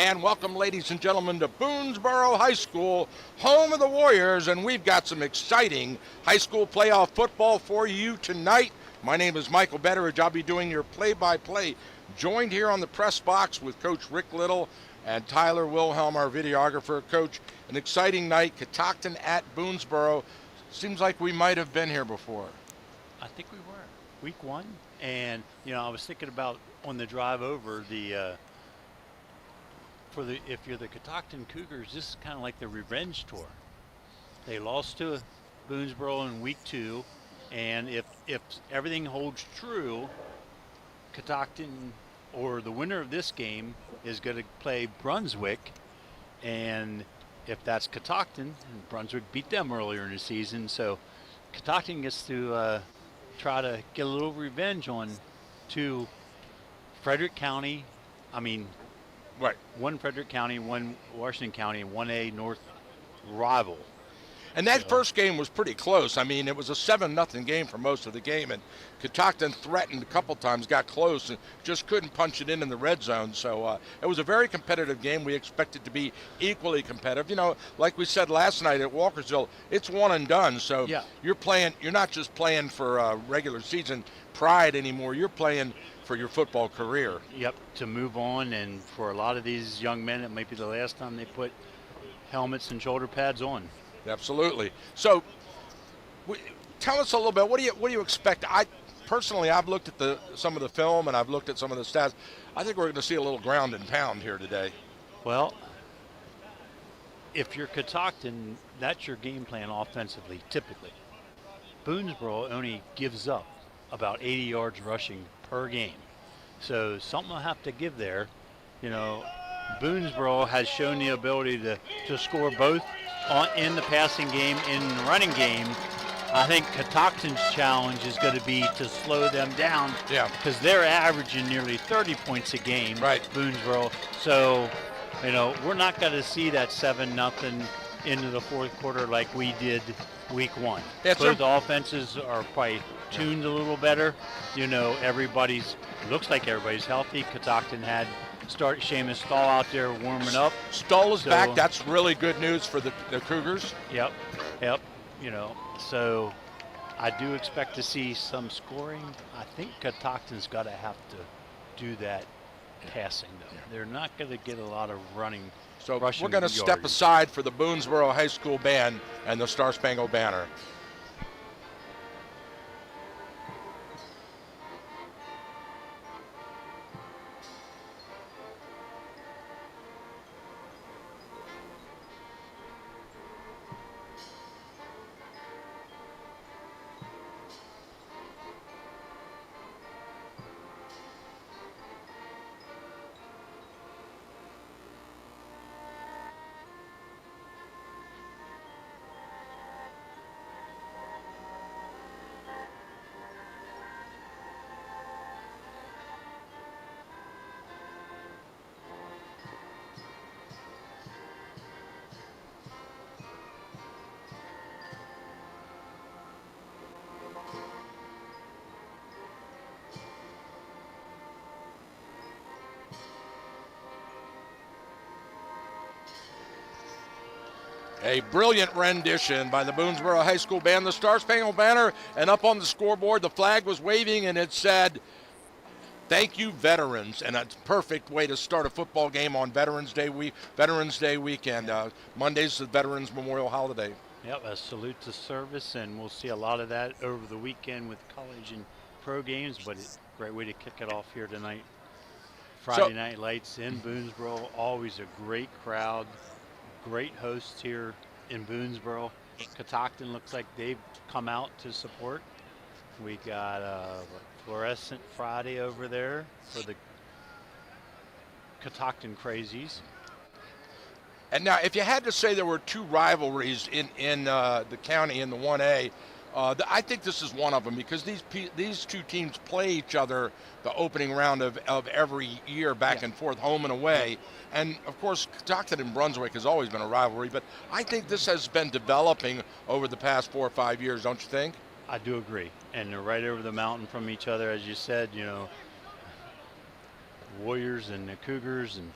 And welcome, ladies and gentlemen, to Boonesboro High School, home of the Warriors, and we've got some exciting high school playoff football for you tonight. My name is Michael Betteridge. I'll be doing your play-by-play, joined here on the press box with Coach Rick Little and Tyler Wilhelm, our videographer. Coach, an exciting night, Catoctin at Boonesboro. Seems like we might have been here before. I think we were. Week one. And, I was thinking about on the drive over if you're the Catoctin Cougars, this is kind of like the revenge tour. They lost to Boonesboro in week two, and if everything holds true, Catoctin, or the winner of this game, is going to play Brunswick, and if that's Catoctin, Brunswick beat them earlier in the season, so Catoctin gets to try to get a little revenge on two Frederick County, Right. One Frederick County, one Washington County, and 1A North rival. And that first game was pretty close. It was a 7-0 game for most of the game, and Catoctin threatened a couple times, got close, and just couldn't punch it in the red zone. So it was a very competitive game. We expect it to be equally competitive. Like we said last night at Walkersville, it's one and done. So you're not just playing for regular season pride anymore. You're playing for your football career. Yep, to move on, and for a lot of these young men, it might be the last time they put helmets and shoulder pads on. Absolutely. So, tell us a little bit. What do you expect? I've looked at some of the film and I've looked at some of the stats. I think we're going to see a little ground and pound here today. Well, if you're Catoctin, that's your game plan offensively. Typically, Boonesboro only gives up about 80 yards rushing per game, so something will have to give there. Boonesboro has shown the ability to score both in the passing game and in the running game. I think Catoctin's challenge is going to be to slow them down. Yeah. Because they're averaging nearly 30 points a game. Right. Boonesboro. So, we're not going to see that 7-0 into the fourth quarter like we did week one. Both offenses are probably tuned a little better. Looks like everybody's healthy. Catoctin had Seamus Stahl out there warming up. Stahl is back. That's really good news for the Cougars. Yep. So I do expect to see some scoring. I think Catoctin's got to have to do that passing, though. They're not going to get a lot of running. So we're going to step aside for the Boonesboro High School Band and the Star Spangled Banner. A brilliant rendition by the Boonesboro High School Band, the Star Spangled Banner, and up on the scoreboard the flag was waving and it said, "Thank you, veterans," and that's a perfect way to start a football game on Veterans Day weekend. Monday's the Veterans Memorial Holiday. Yep, a salute to service, and we'll see a lot of that over the weekend with college and pro games, but it's a great way to kick it off here tonight. Friday Night Lights in Boonesboro, always a great crowd. Great hosts here in Boonesboro. Catoctin looks like they've come out to support. We got Fluorescent Friday over there for the Catoctin Crazies. And now, if you had to say there were two rivalries in the county in the 1A, I think this is one of them, because these two teams play each other the opening round of every year, back and forth, home and away. And of course, Catoctin and Brunswick has always been a rivalry, but I think this has been developing over the past 4 or 5 years, don't you think? I do agree. And they're right over the mountain from each other, as you said, Warriors and the Cougars, and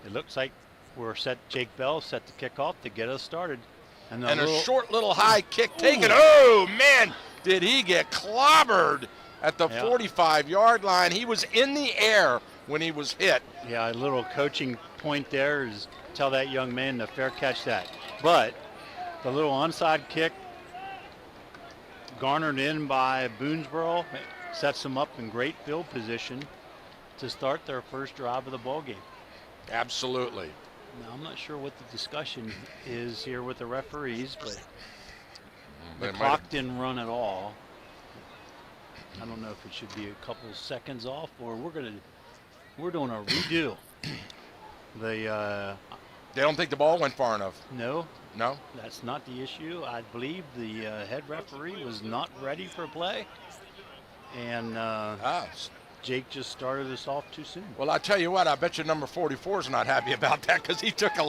It looks like we're set. Jake Bell set to kick off to get us started. And a short little high kick taken. Oh, man, did he get clobbered at the 45-yard line. He was in the air when he was hit. Yeah, a little coaching point there is tell that young man to fair catch that. But the little onside kick garnered in by Boonesboro sets them up in great field position to start their first drive of the ball game. Absolutely. Now, I'm not sure what the discussion is here with the referees, but the clock didn't run at all. I don't know if it should be a couple seconds off, or we're doing a redo. They don't think the ball went far enough. No, that's not the issue. I believe the head referee was not ready for play, and Jake just started us off too soon. Well, I tell you what, I bet you number 44 is not happy about that because he took a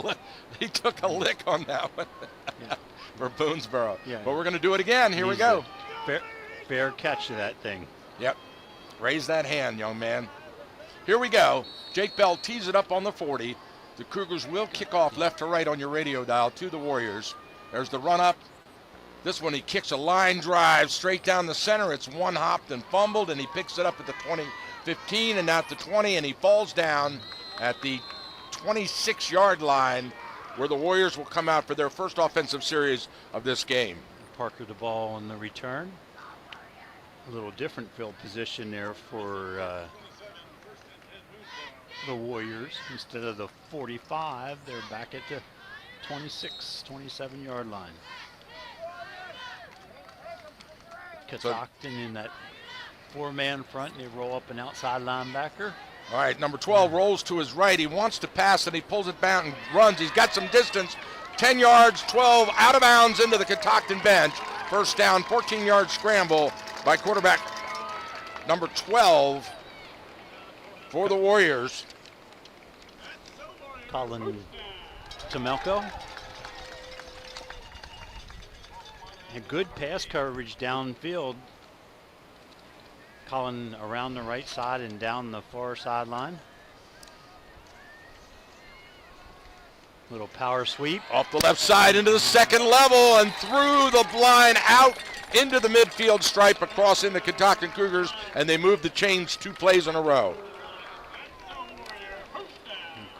lick on that one for Boonesboro. Yeah. But we're going to do it again. Here we go. Fair catch to that thing. Yep. Raise that hand, young man. Here we go. Jake Bell tees it up on the 40. The Cougars will kick off left to right on your radio dial to the Warriors. There's the run up. This one he kicks a line drive straight down the center. It's one hopped and fumbled, and he picks it up at the 20-15 and out the 20, and he falls down at the 26-yard line where the Warriors will come out for their first offensive series of this game. Parker the ball on the return. A little different field position there for the Warriors. Instead of the 45, they're back at the 26, 27-yard line. Catoctin in that four-man front, and they roll up an outside linebacker. All right, number 12 rolls to his right. He wants to pass, and he pulls it down and runs. He's got some distance. 10 yards, 12 out of bounds into the Catoctin bench. First down, 14-yard scramble by quarterback number 12 for the Warriors. Colin Tomelko. And good pass coverage downfield. Colin around the right side and down the far sideline. Little power sweep. Off the left side into the second level and through the line out into the midfield stripe across in the Catoctin Cougars, and they move the chains 2 plays in a row.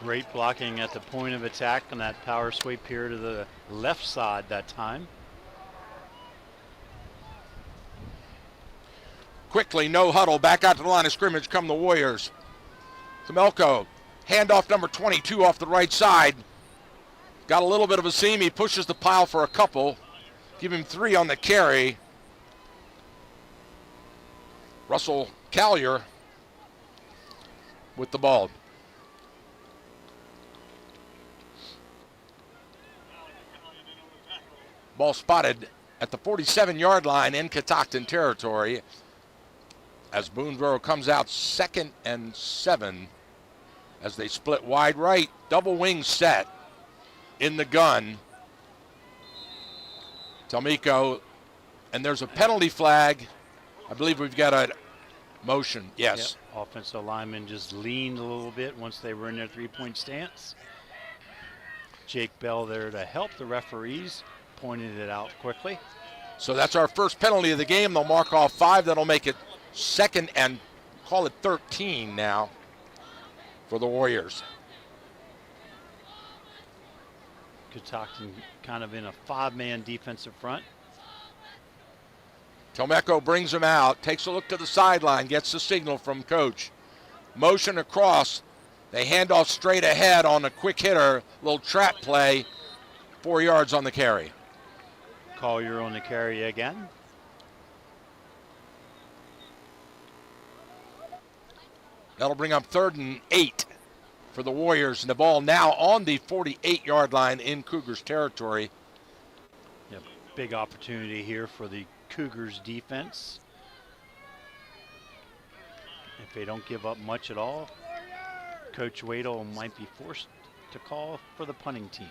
Great blocking at the point of attack on that power sweep here to the left side that time. Quickly, no huddle, back out to the line of scrimmage come the Warriors. Tomelko, handoff number 22 off the right side. Got a little bit of a seam, he pushes the pile for a couple. Give him 3 on the carry. Russell Collier with the ball. Ball spotted at the 47-yard line in Catoctin territory as Boonesboro comes out 2nd and 7 as they split wide right, double wing set in the gun. Tomelko, and there's a penalty flag. I believe we've got a motion. Yes. Yep. Offensive lineman just leaned a little bit once they were in their 3-point stance. Jake Bell there to help the referees, pointed it out quickly. So that's our first penalty of the game. They'll mark off 5. That'll make it 2nd and call it 13 now for the Warriors. Catoctin kind of in a 5-man defensive front. Tomelko brings him out, takes a look to the sideline, gets the signal from coach. Motion across. They hand off straight ahead on a quick hitter, little trap play, 4 yards on the carry. Collier on the carry again. That'll bring up 3rd and 8 for the Warriors, and the ball now on the 48-yard line in Cougars territory. Yep, big opportunity here for the Cougars defense. If they don't give up much at all, Coach Wadle might be forced to call for the punting team.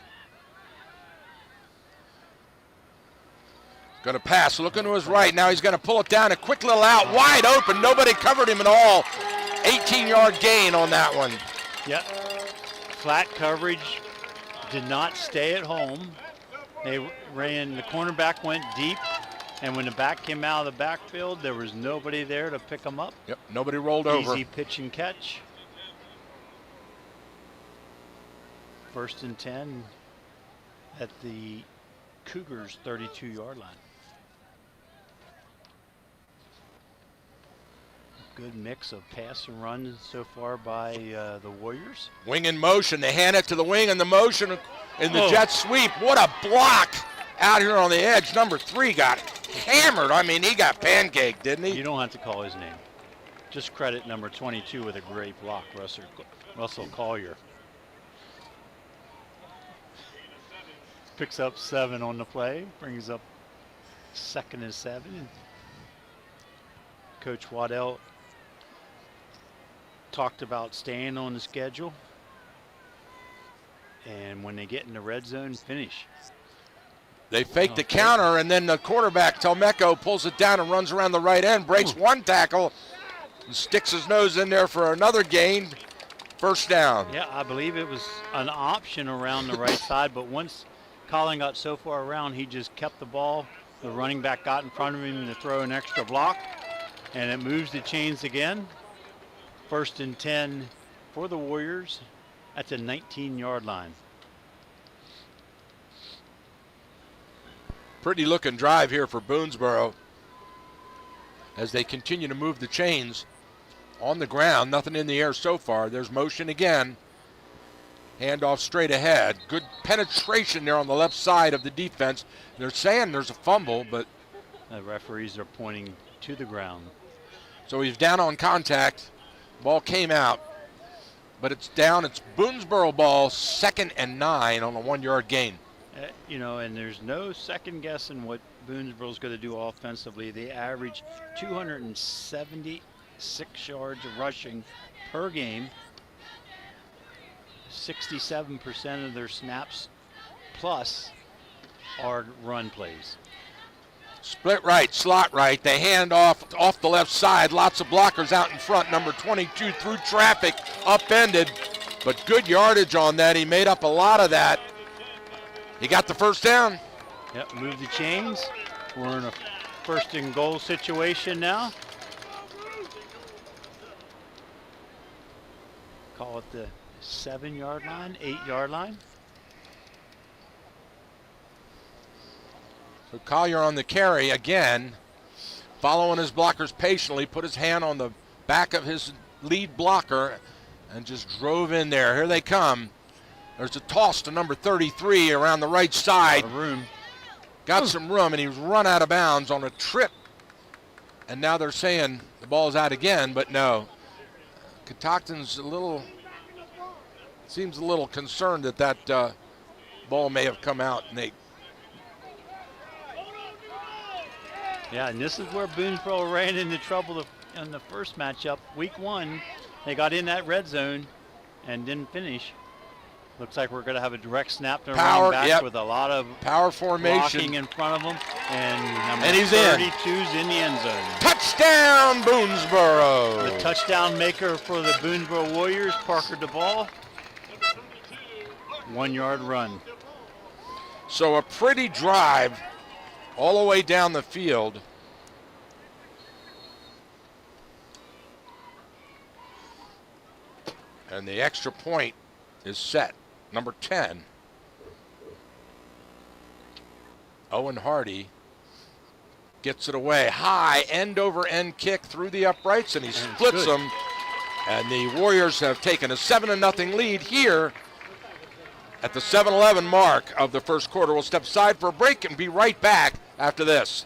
Going to pass, looking to his right. Now he's going to pull it down, a quick little out, wide open. Nobody covered him at all. 18-yard gain on that one. Yep. flat coverage did not stay at home. They ran, the cornerback went deep, and when the back came out of the backfield, there was nobody there to pick them up. Yep, nobody rolled over. Easy pitch and catch. 1st and 10 at the Cougars' 32-yard line. Good mix of pass and run so far by the Warriors. Wing in motion. They hand it to the wing, and the motion in the jet sweep. What a block out here on the edge. Number 3 got hammered. I mean, he got pancaked, didn't he? You don't have to call his name. Just credit number 22 with a great block, Russell Collier. Picks up 7 on the play, brings up 2nd and 7. Coach Waddell talked about staying on the schedule, and when they get in the red zone, finish. They fake the counter, and then the quarterback, Telmeco, pulls it down and runs around the right end, breaks one tackle, and sticks his nose in there for another gain. 1st down. Yeah, I believe it was an option around the right side, but once Colin got so far around, he just kept the ball. The running back got in front of him to throw an extra block, and it moves the chains again. 1st and 10 for the Warriors at the 19-yard line. Pretty looking drive here for Boonesboro as they continue to move the chains on the ground. Nothing in the air so far. There's motion again. Handoff straight ahead. Good penetration there on the left side of the defense. They're saying there's a fumble, but the referees are pointing to the ground. So he's down on contact. Ball came out, but it's down. It's Boonesboro ball, 2nd and 9 on a 1-yard gain. You know, and there's no second guessing what Boonesboro's going to do offensively. They average 276 yards of rushing per game. 67% of their snaps plus are run plays. Split right, slot right. They hand off the left side. Lots of blockers out in front. Number 22 through traffic, upended, but good yardage on that. He made up a lot of that. He got the 1st down. Yep, move the chains. We're in a 1st and goal situation now. Call it the 7-yard line, 8-yard line. So Collier on the carry again, following his blockers patiently, put his hand on the back of his lead blocker and just drove in there. Here they come. There's a toss to number 33 around the right side. Got some room, and he was run out of bounds on a trip. And now they're saying the ball's out again, but no. Catocton's seems a little concerned that ball may have come out, and they. Yeah, and this is where Boonesboro ran into trouble in the first matchup. Week 1, they got in that red zone and didn't finish. Looks like we're going to have a direct snap to running back with a lot of power formation blocking in front of him. And he's 32's in the end zone. Touchdown, Boonesboro. The touchdown maker for the Boonesboro Warriors, Parker DeBall. 1-yard run. So a pretty drive all the way down the field. And the extra point is set. Number 10. Owen Hardy gets it away. High end-over-end kick through the uprights, and he splits them. And the Warriors have taken a 7-0 lead here at the 7-11 mark of the 1st quarter. We'll step aside for a break and be right back after this.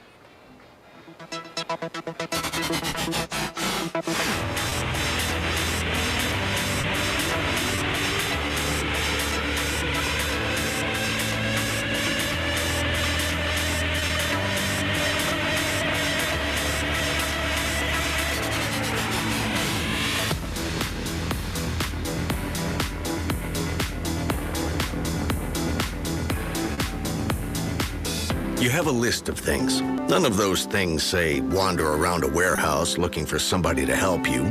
You have a list of things. None of those things say wander around a warehouse looking for somebody to help you,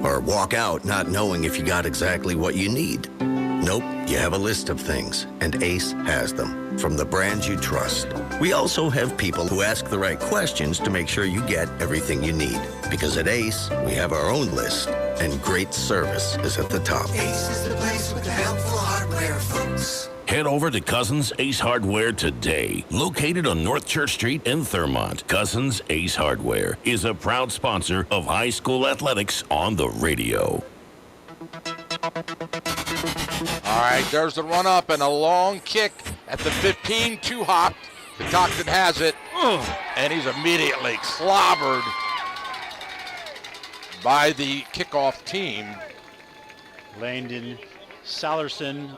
or walk out not knowing if you got exactly what you need. Nope, you have a list of things, and Ace has them, from the brands you trust. We also have people who ask the right questions to make sure you get everything you need. Because at Ace, we have our own list, and great service is at the top. Ace is the place with the helpful hardware, folks. Head over to Cousins Ace Hardware today. Located on North Church Street in Thurmont, Cousins Ace Hardware is a proud sponsor of high school athletics on the radio. All right, there's the run up and a long kick at the 15, two-hopped. Catoctin has it, and he's immediately clobbered by the kickoff team. Landon Salerson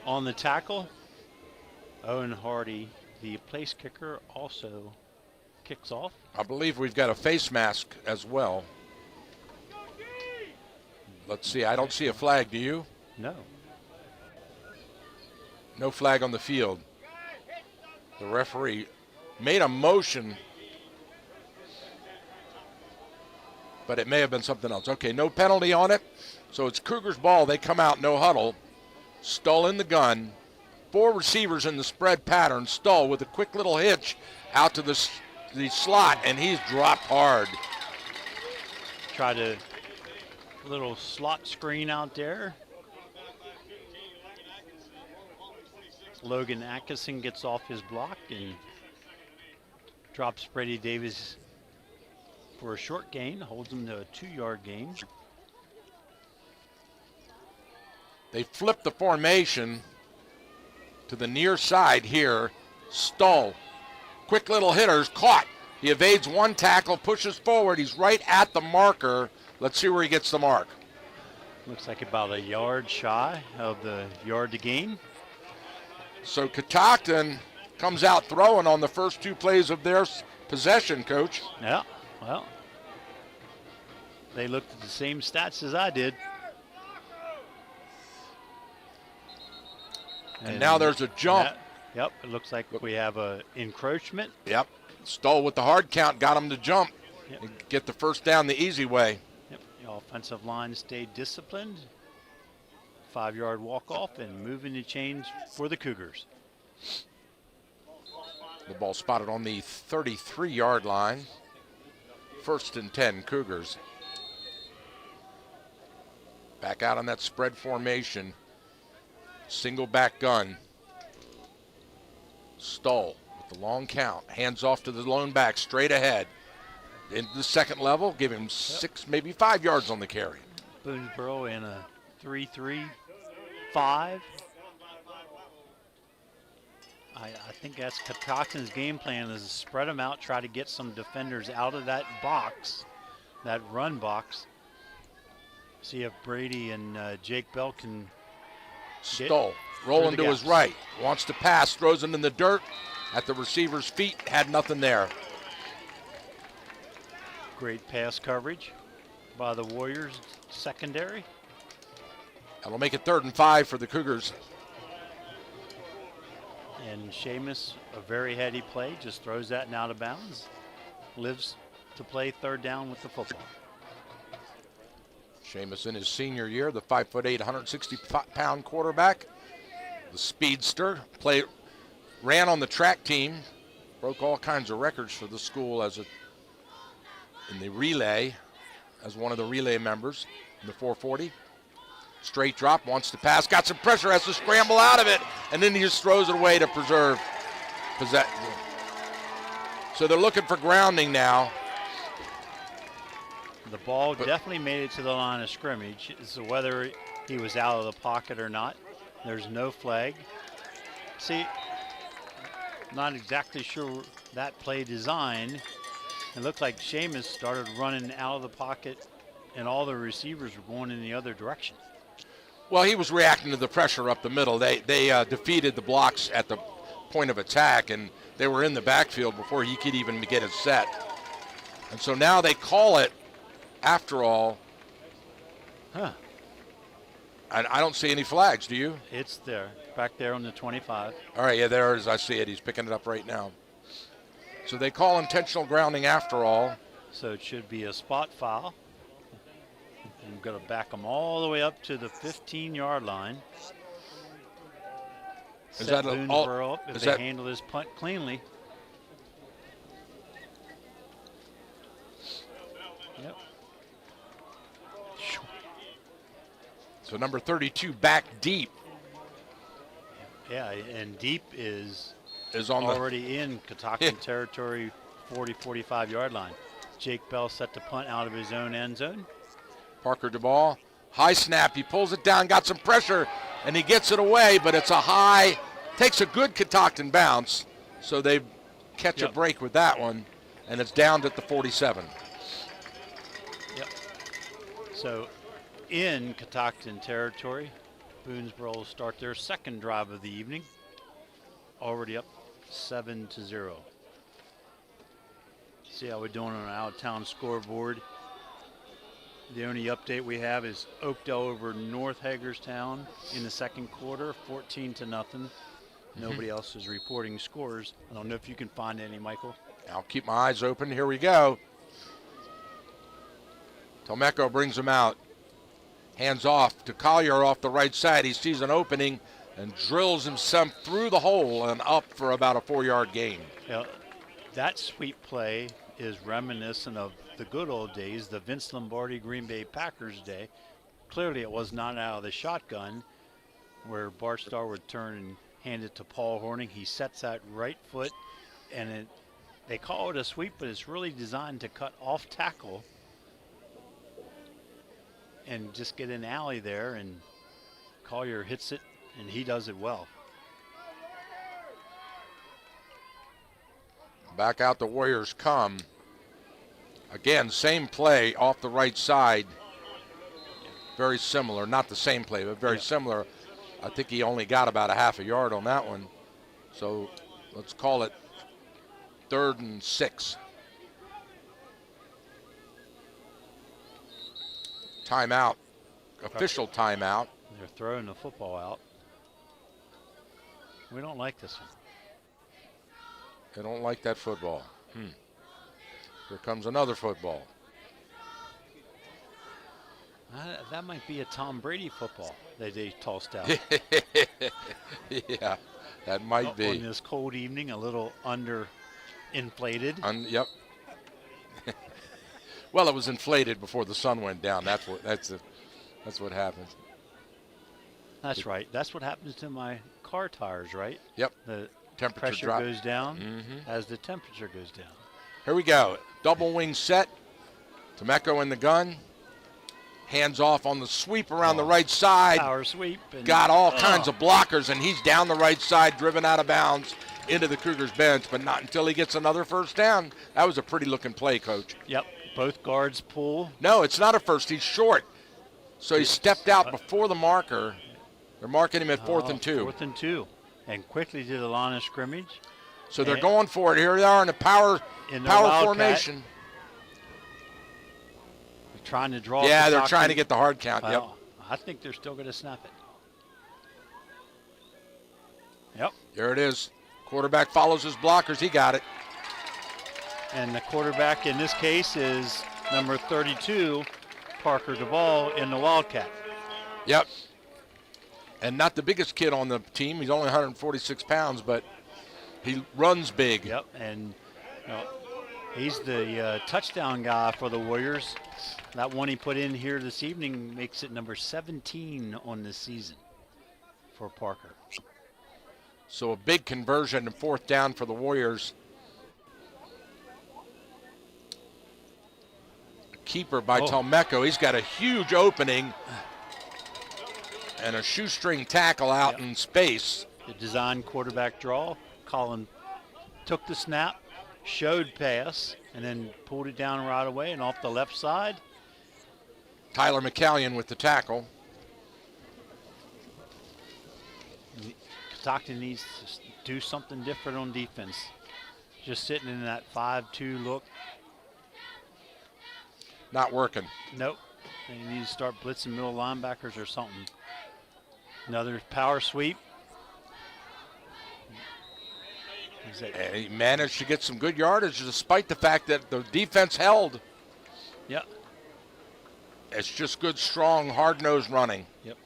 on the tackle. Owen Hardy, the place kicker, also kicks off. I believe we've got a face mask as well. Let's see, I don't see a flag, do you? No. No flag on the field. The referee made a motion, but it may have been something else. Okay, no penalty on it. So it's Cougars ball. They come out, no huddle. Stull in the gun. 4 receivers in the spread pattern. Stull with a quick little hitch out to the slot, and he's dropped hard. Try to little slot screen out there. Logan Atkinson gets off his block and drops Brady Davis for a short gain, holds him to a 2-yard gain. They flip the formation to the near side here. Stull, quick little hitters, caught. He evades one tackle, pushes forward. He's right at the marker. Let's see where he gets the mark. Looks like about a yard shy of the yard to gain. So Catoctin comes out throwing on the first 2 plays of their possession, Coach. Yeah, well, they looked at the same stats as I did. And now there's a jump. Yep, it looks like we have a encroachment. Yep, Stull with the hard count got him to jump and get the first down the easy way. Yep, the offensive line stayed disciplined. 5-yard walk-off and moving the chains for the Cougars. The ball spotted on the 33-yard line. 1st and 10, Cougars. Back out on that spread formation. Single back gun. Stull with the long count. Hands off to the lone back, straight ahead. Into the second level, give him 6, maybe 5 yards on the carry. Boonesboro in a 3-3-5. I think that's Catoctin's game plan, is to spread them out, try to get some defenders out of that box, that run box. See if Brady and Jake Bell can Stull rolling to his right, wants to pass, throws it in the dirt at the receiver's feet, had nothing there. Great pass coverage by the Warriors secondary. That'll make it 3rd and 5 for the Cougars. And Seamus, a very heady play, just throws that out of bounds. Lives to play 3rd down with the football. Seamus in his senior year, the 5'8", 160-pound quarterback. The speedster, ran on the track team, broke all kinds of records for the school in the relay, as one of the relay members in the 440. Straight drop, wants to pass, got some pressure, has to scramble out of it, and then he just throws it away to preserve possession. So they're looking for grounding now. The ball definitely made it to the line of scrimmage. So whether he was out of the pocket or not, there's no flag. See, not exactly sure that play design. It looked like Seamus started running out of the pocket and all the receivers were going in the other direction. Well, he was reacting to the pressure up the middle. They defeated the blocks at the point of attack, and they were in the backfield before he could even get his set. And so now they call it, after all. Huh. I don't see any flags, do you? It's there, back there on the 25. All right, yeah, there it is. I see it. He's picking it up right now. So they call intentional grounding after all. So it should be a spot foul. I'm going to back them all the way up to the 15-yard line. set Boonesboro up if they handle this punt cleanly. Yep. So number 32 back deep. Yeah, and deep is on already in Catoctin territory, 40, 45-yard line. Jake Bell set the punt out of his own end zone. Parker DeBall, high snap, he pulls it down, got some pressure, and he gets it away, but it's a high, takes a good Catoctin bounce, so they catch a break with that one, and it's down at the 47. Yep. So in Catoctin territory, Boonesboro will start their second drive of the evening, already up 7-0. See how we're doing on an out-of-town scoreboard. The only update we have is Oakdale over North Hagerstown in the second quarter, 14-0. Nobody else is reporting scores. I don't know if you can find any, Michael. I'll keep my eyes open. Here we go. Telmeco brings him out. Hands off to Collier off the right side. He sees an opening and drills himself through the hole and up for about a 4-yard gain. Yeah, that sweep play is reminiscent of the good old days, the Vince Lombardi Green Bay Packers day. Clearly it was not out of the shotgun where Bart Starr would turn and hand it to Paul Horning. He sets that right foot, and they call it a sweep, but it's really designed to cut off tackle and just get an alley there, and Collier hits it, and he does it well. Back out the Warriors come. Again, same play off the right side. Very similar, not the same play, but very similar. I think he only got about a half a yard on that one. So let's call it 3rd and 6. Timeout, official timeout. They're throwing the football out. We don't like this one. They don't like that football. Here comes another football. That might be a Tom Brady football that they tossed out. Yeah, that might be. On this cold evening, a little under-inflated. Yep. Well, it was inflated before the sun went down. That's what happens. That's right. That's what happens to my car tires, right? Yep. The temperature pressure drop. goes down as the temperature goes down. Here we go. Double wing set. Telmeco in the gun. Hands off on the sweep around the right side. Power sweep. And got all kinds of blockers, and he's down the right side, driven out of bounds into the Cougars bench, but not until he gets another first down. That was a pretty looking play, Coach. Yep. Both guards pull. No, it's not a first. He's short. So he stepped out before the marker. They're marking him at 4th and 2. 4th and 2. And quickly to the line of scrimmage. So they're going for it. Here they are in a power formation. They're trying to draw. Yeah, they're trying to get the hard count. Well, I think they're still going to snap it. Yep. There it is. Quarterback follows his blockers. He got it. And the quarterback in this case is number 32, Parker DeBall in the Wildcat. Yep. And not the biggest kid on the team. He's only 146 pounds, but he runs big. Yep, and he's the touchdown guy for the Warriors. That one he put in here this evening makes it number 17 on this season for Parker. So a big conversion and 4th down for the Warriors. Keeper by Telmeco. He's got a huge opening and a shoestring tackle out in space. The design quarterback draw. Colin took the snap, showed pass, and then pulled it down right away and off the left side. Tyler McCallion with the tackle. Catoctin needs to do something different on defense. Just sitting in that 5-2 look. Not working. Nope. They need to start blitzing middle linebackers or something. Another power sweep. And he managed to get some good yardage despite the fact that the defense held. Yep. It's just good, strong, hard-nosed running. Yep.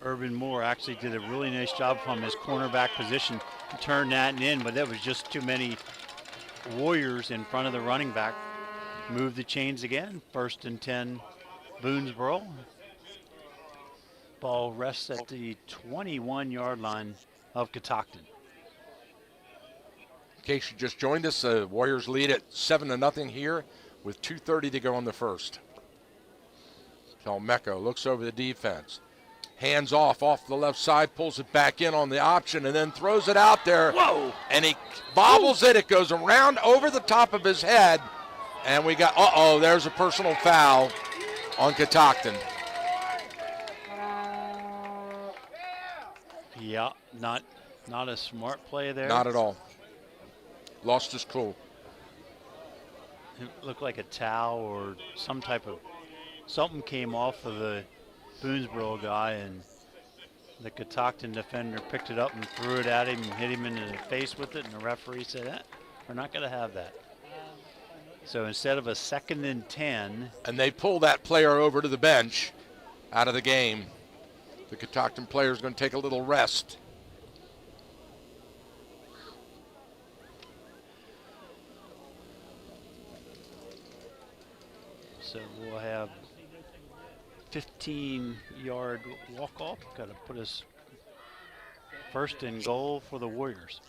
Urban Moore actually did a really nice job from his cornerback position to turn that in, but that was just too many Warriors in front of the running back. Move the chains again. 1st and 10, Boonesboro. Ball rests at the 21-yard line of Catoctin. In case you just joined us, the Warriors lead at 7-0 here with 2:30 to go in the first. Telmeco looks over the defense. Hands off the left side, pulls it back in on the option, and then throws it out there. Whoa! And he bobbles it. It goes around over the top of his head. And we got, there's a personal foul on Catoctin. Yeah, not a smart play there. Not at all. Lost his cool. It looked like a towel or some type of something came off of the Boonesboro guy, and the Catoctin defender picked it up and threw it at him and hit him in the face with it, and the referee said, we're not going to have that. So instead of a 2nd and 10. And they pull that player over to the bench out of the game. The Catoctin player is going to take a little rest. So we'll have 15-yard walk-off. Got to put us 1st and goal for the Warriors.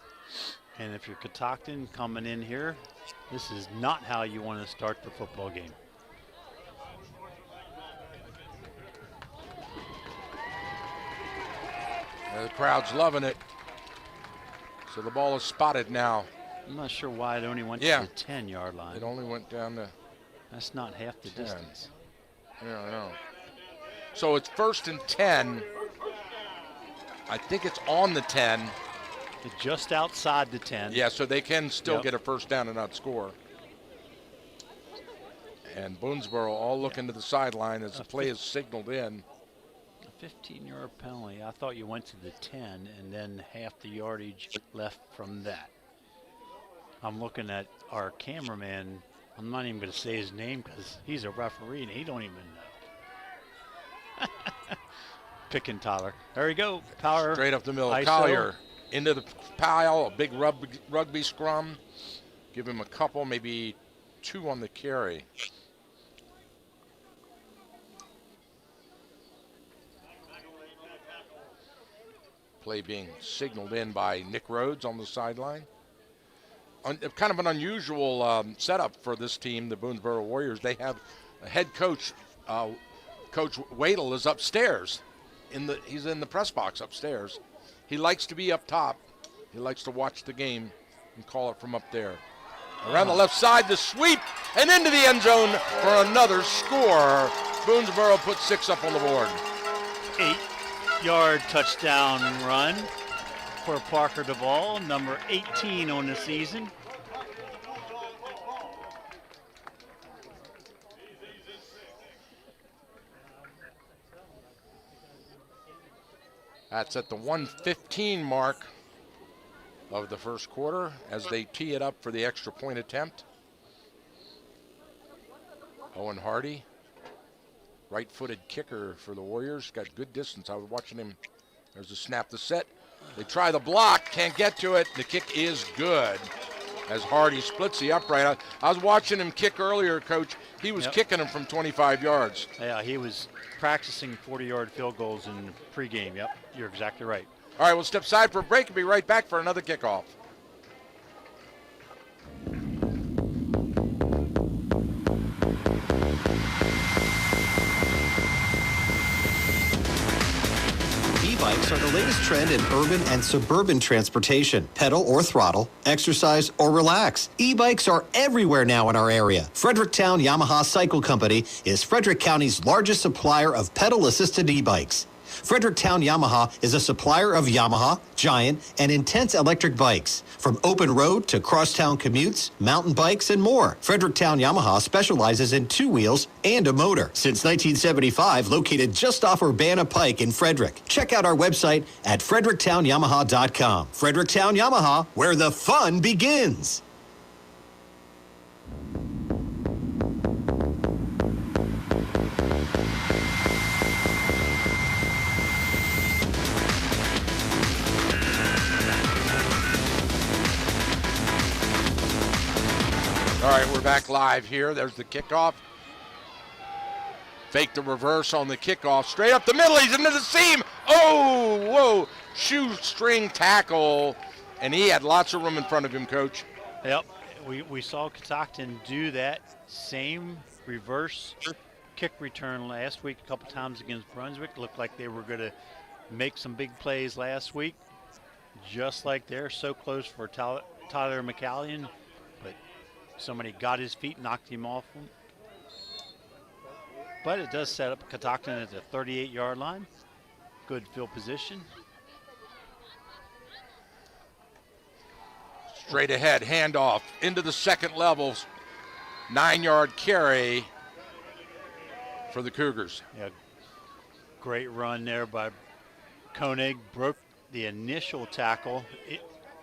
And if you're Catoctin coming in here, this is not how you want to start the football game. The crowd's loving it. So the ball is spotted now. I'm not sure why it only went to the 10-yard line. It only went down to. That's not half the 10. distance. Yeah, I know. So it's 1st and 10. I think it's on the 10. It's just outside the 10. Yeah, so they can still get a first down and not score. And Boonesboro all looking to the sideline as the play is signaled in. A 15-yard penalty. I thought you went to the 10 and then half the yardage left from that. I'm looking at our cameraman. I'm not even going to say his name because he's a referee and he don't even know. Picking Tyler. There we go. Power. Straight up the middle. ISO. Collier into the pile. A big rugby scrum. Give him a couple, maybe 2 on the carry. Play being signaled in by Nick Rhodes on the sideline. Kind of an unusual setup for this team, the Boonesboro Warriors. They have a head coach, Coach Wadle, is upstairs. He's in the press box upstairs. He likes to be up top. He likes to watch the game and call it from up there. Around the left side, the sweep, and into the end zone for another score. Boonesboro puts 6 up on the board. 8-yard touchdown run for Parker Duvall, number 18 on the season. That's at the 1:15 mark of the first quarter as they tee it up for the extra point attempt. Owen Hardy, right-footed kicker for the Warriors, got good distance. I was watching him. There's a snap to set. They try the block, can't get to it. The kick is good as Hardy splits the upright. I was watching him kick earlier, Coach. He was kicking him from 25 yards. Yeah, he was practicing 40-yard field goals in pregame. Yep, you're exactly right. All right, we'll step aside for a break and be right back for another kickoff. E-bikes are the latest trend in urban and suburban transportation. Pedal or throttle, exercise or relax. E-bikes are everywhere now in our area. Fredericktown Yamaha Cycle Company is Frederick County's largest supplier of pedal-assisted e-bikes. Fredericktown Yamaha is a supplier of Yamaha, Giant, and Intense electric bikes. From open road to crosstown commutes, mountain bikes, and more. Fredericktown Yamaha specializes in 2 wheels and a motor. Since 1975, located just off Urbana Pike in Frederick. Check out our website at fredericktown.yamaha.com. Fredericktown Yamaha, where the fun begins. All right, we're back live here. There's the kickoff. Fake the reverse on the kickoff. Straight up the middle. He's into the seam. Oh, whoa. Shoestring tackle. And he had lots of room in front of him, Coach. Yep. We saw Catoctin do that same reverse kick return last week a couple times against Brunswick. Looked like they were going to make some big plays last week. Just like they're so close for Tyler McCallion. But somebody got his feet, knocked him off him. But it does set up Catoctin at the 38-yard line. Good field position. Straight ahead, handoff into the second level. 9-yard carry for the Cougars. Yeah, great run there by Koenig. Broke the initial tackle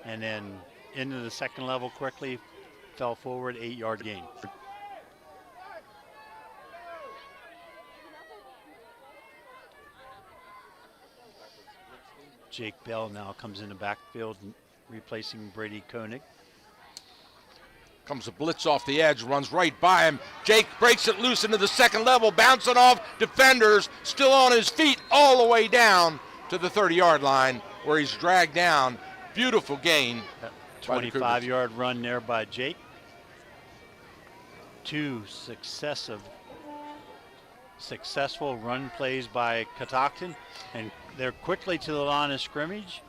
and then into the second level quickly. Fell forward, 8-yard gain. Jake Bell now comes in the backfield, replacing Brady Koenig. Comes a blitz off the edge, runs right by him. Jake breaks it loose into the second level, bouncing off defenders, still on his feet all the way down to the 30-yard line where he's dragged down. Beautiful gain. 25-yard run there by Jake. Two successful run plays by Catoctin, and they're quickly to the line of scrimmage.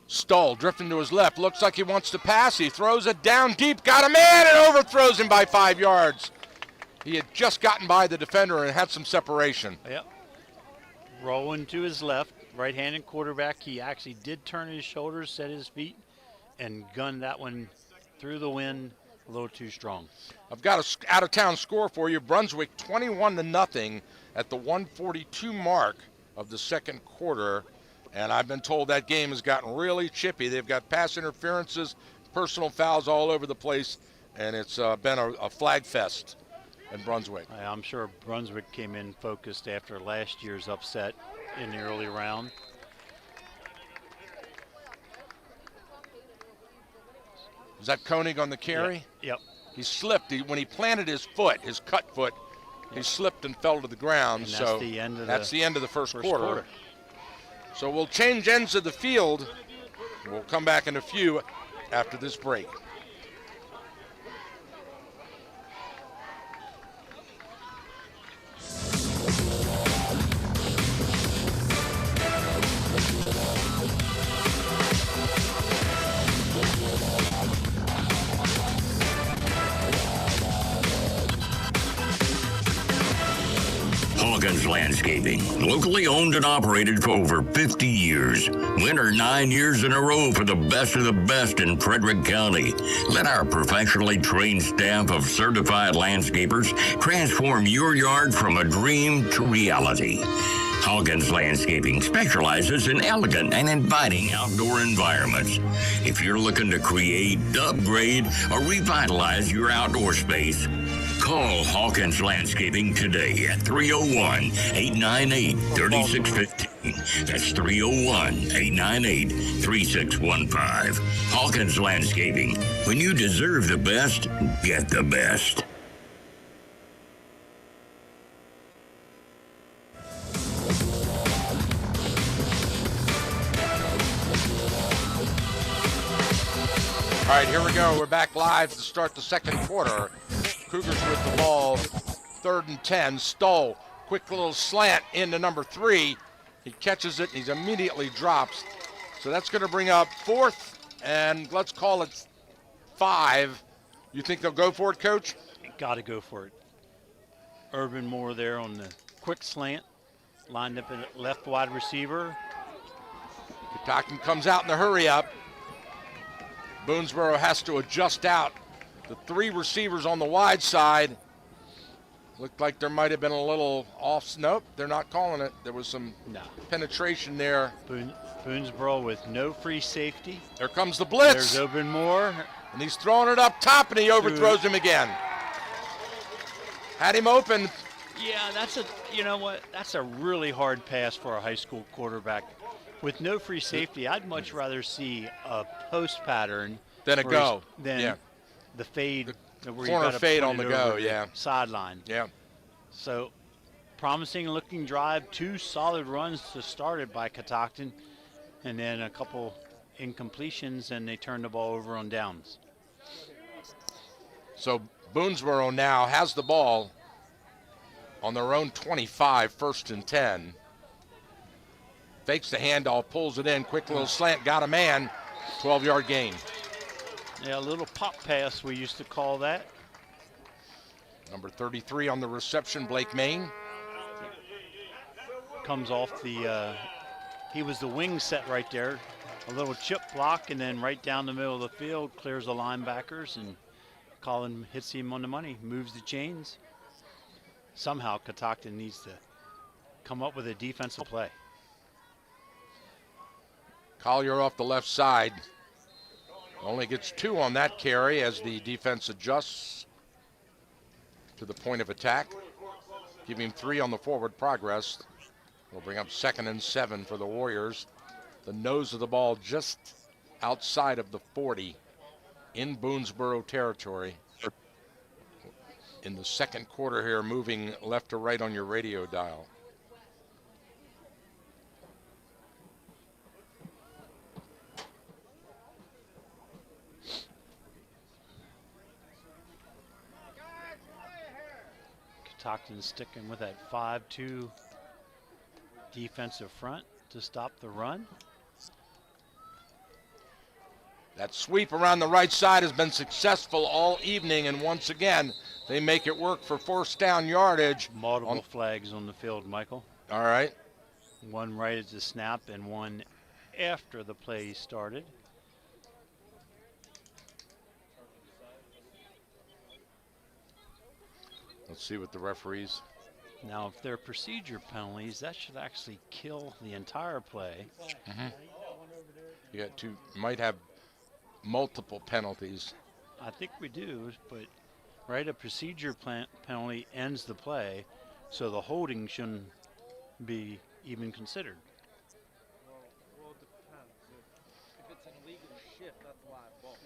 Stoll drifting to his left, looks like he wants to pass. He throws it down deep, got a man and overthrows him by 5 yards. He had just gotten by the defender and had some separation. Yep. Rolling to his left, right-handed quarterback. He actually did turn his shoulders, set his feet, and gunned that one through the wind a little too strong. I've got an out-of-town score for you. Brunswick 21-0 at the 1:42 mark of the second quarter. And I've been told that game has gotten really chippy. They've got pass interferences, personal fouls all over the place, and it's been a flag fest in Brunswick. I'm sure Brunswick came in focused after last year's upset in the early round. Is that Koenig on the carry? Yep. He slipped. When he planted his foot, his cut foot, he slipped and fell to the ground. And that's so the end of that's the end of the first quarter. So we'll change ends of the field. We'll come back in a few after this break. Hawkins Landscaping, locally owned and operated for over 50 years. Winner 9 years in a row for the best of the best in Frederick County. Let our professionally trained staff of certified landscapers transform your yard from a dream to reality. Hawkins Landscaping specializes in elegant and inviting outdoor environments. If you're looking to create, upgrade, or revitalize your outdoor space, call Hawkins Landscaping today at 301-898-3615. That's 301-898-3615. Hawkins Landscaping. When you deserve the best, get the best. All right, here we go. We're back live to start the second quarter. Cougars with the ball, 3rd and 10. Stoll, quick little slant into number 3. He catches it, and he immediately drops. So that's going to bring up 4th, and let's call it 5. You think they'll go for it, Coach? Got to go for it. Urban Moore there on the quick slant, lined up in left wide receiver. Catoctin comes out in the hurry up. Boonesboro has to adjust out. The 3 receivers on the wide side. Looked like there might have been a little off. Nope, they're not calling it. There was some penetration there. Boonesboro with no free safety. There comes the blitz. There's Urban Moore. And he's throwing it up top, and he overthrows him again. Had him open. Yeah, you know what? That's a really hard pass for a high school quarterback. With no free safety, I'd much rather see a post pattern Then a go. than Yeah. the fade where you Corner got to fade put on it the go, over yeah. sideline. Yeah. So, promising looking drive, 2 solid runs to start it by Catoctin, and then a couple incompletions, and they turn the ball over on downs. So Boonesboro now has the ball on their own 25, 1st and 10. Fakes the handoff, pulls it in, quick little slant, got a man, 12-yard gain. Yeah, a little pop pass, we used to call that. Number 33 on the reception, Blake Main. Comes off he was the wing set right there. A little chip block, and then right down the middle of the field, clears the linebackers, and Colin hits him on the money, moves the chains. Somehow Catoctin needs to come up with a defensive play. Collier off the left side. Only gets 2 on that carry as the defense adjusts to the point of attack. Give him 3 on the forward progress. We'll bring up 2nd and 7 for the Warriors. The nose of the ball just outside of the 40 in Boonesboro territory. In the second quarter here, moving left to right on your radio dial. Catoctin sticking with that 5-2 defensive front to stop the run. That sweep around the right side has been successful all evening, and once again, they make it work for 1st down yardage. Multiple flags on the field, Michael. All right. One right at the snap and one after the play started. Let's see what the referees. Now, if they're procedure penalties, that should actually kill the entire play. You got two, might have multiple penalties. I think we do, but right, a procedure penalty ends the play, so the holding shouldn't be even considered. Well, it depends. If it's an illegal shift, that's live ball.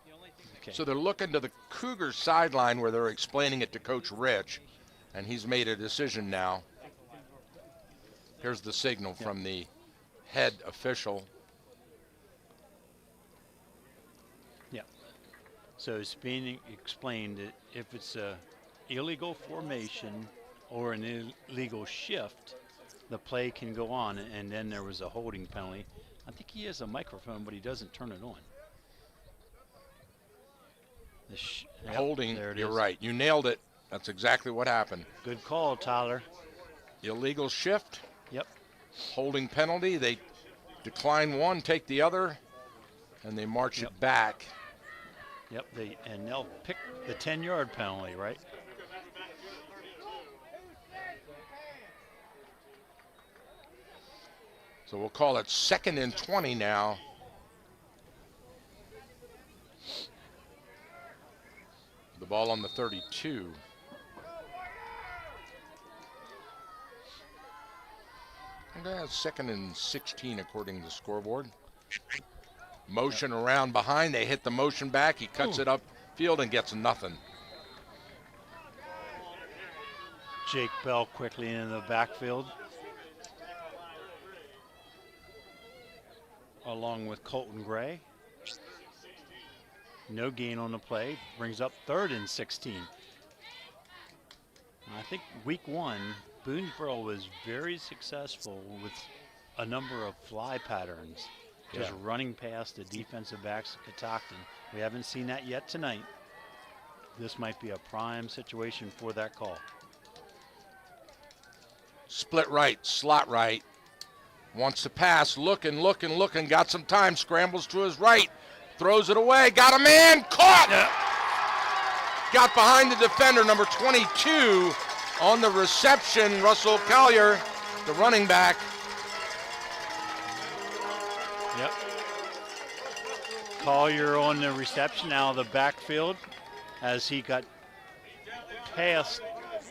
The only thing that Okay. So they're looking to the Cougars sideline where they're explaining it to Coach Rich, and he's made a decision now. Here's the signal from the head official. So it's being explained that if it's a illegal formation or an illegal shift, the play can go on, and then there was a holding penalty. I think he has a microphone, but he doesn't turn it on. Yep, Holding, there it you're is. right. You nailed it. That's exactly what happened. Good call, Tyler. Illegal shift, Yep. holding penalty. They decline one, take the other, and they march Yep. it back. Yep, and they'll pick the 10-yard penalty, right? So we'll call it 2nd and 20 now. The ball on the 32. And that's 2nd and 16 according to the scoreboard. Motion around behind. They hit the motion back. He cuts it up field and gets nothing. Jake Bell quickly into the backfield, along with Colton Gray. No gain on the play. Brings up 3rd and 16. I think week 1, Boonesboro was very successful with a number of fly patterns, just running past the defensive backs of Catoctin. We haven't seen that yet tonight. This might be a prime situation for that call. Split right, slot right. Wants to pass, looking, got some time, scrambles to his right, throws it away, got a man, caught! Got behind the defender, number 22, on the reception, Russell Collier, the running back. Yep. Collier on the reception out of the backfield as he got past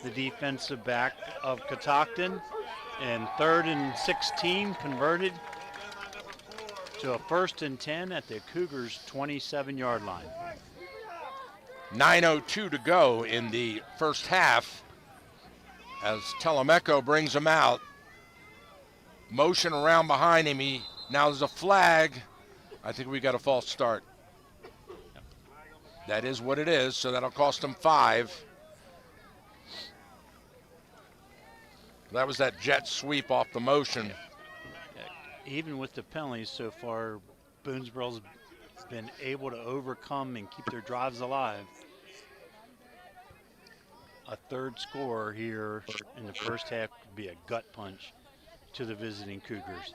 the defensive back of Catoctin, and 3rd and 16 converted to a 1st and 10 at the Cougars' 27-yard line. 9:02 to go in the first half as Telemeco brings him out. Motion around behind him. Now there's a flag. I think we got a false start. That is what it is, so that'll cost him 5. That was that jet sweep off the motion. Even with the penalties so far, Boonesboro's been able to overcome and keep their drives alive. A 3rd score here in the first half would be a gut punch to the visiting Cougars.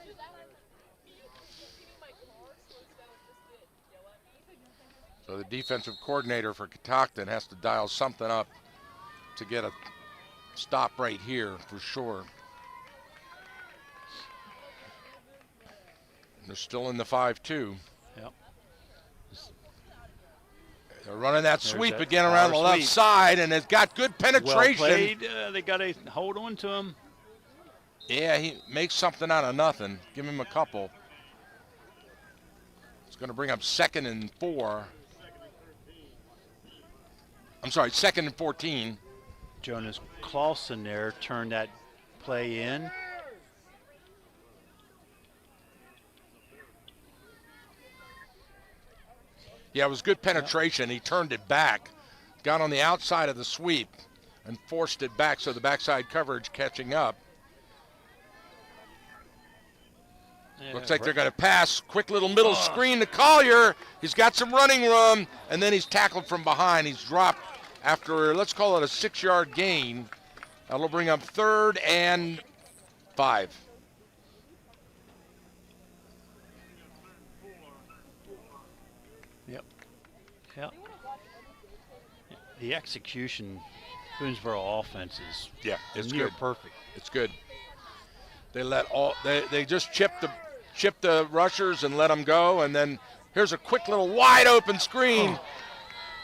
So the defensive coordinator for Catoctin has to dial something up to get a stop right here for sure. They're still in the 5-2. Yep. They're running that There's sweep that again around the power left sweep. side, and it's got good penetration. Well played. They got to hold on to him. Yeah, he makes something out of nothing. Give him a couple. It's going to bring up 2nd and 4. I'm sorry, 2nd and 14. Jonas Clausen there turned that play in. Yeah, it was good penetration. He turned it back, got on the outside of the sweep, and forced it back, so the backside coverage catching up. Yeah, Looks like they're going to pass. Quick little middle screen to Collier. He's got some running room, and then he's tackled from behind. He's dropped after, let's call it a 6-yard gain. That'll bring up 3rd and 5. Yep. The execution, Boonesboro offense is It's near good. perfect. It's good. They they just chip the rushers and let them go, and then here's a quick little wide open screen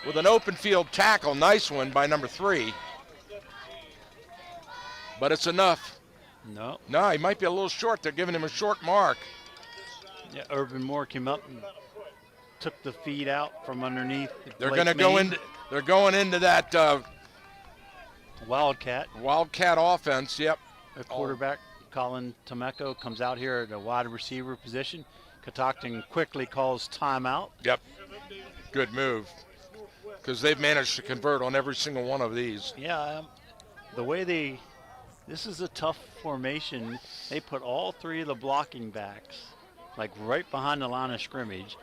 with an open field tackle. Nice one by number 3. But it's enough. No. No, he might be a little short. They're giving him a short mark. Yeah, Urban Moore came up and took the feed out from underneath. They're Blake going to go Main. into. They're going into that Wildcat. Wildcat offense. Yep. The quarterback, Colin Tomeko, comes out here at the wide receiver position. Catoctin quickly calls timeout. Yep. Good move. Because they've managed to convert on every single one of these. Yeah, the way this is a tough formation. They put all 3 of the blocking backs, like right behind the line of scrimmage.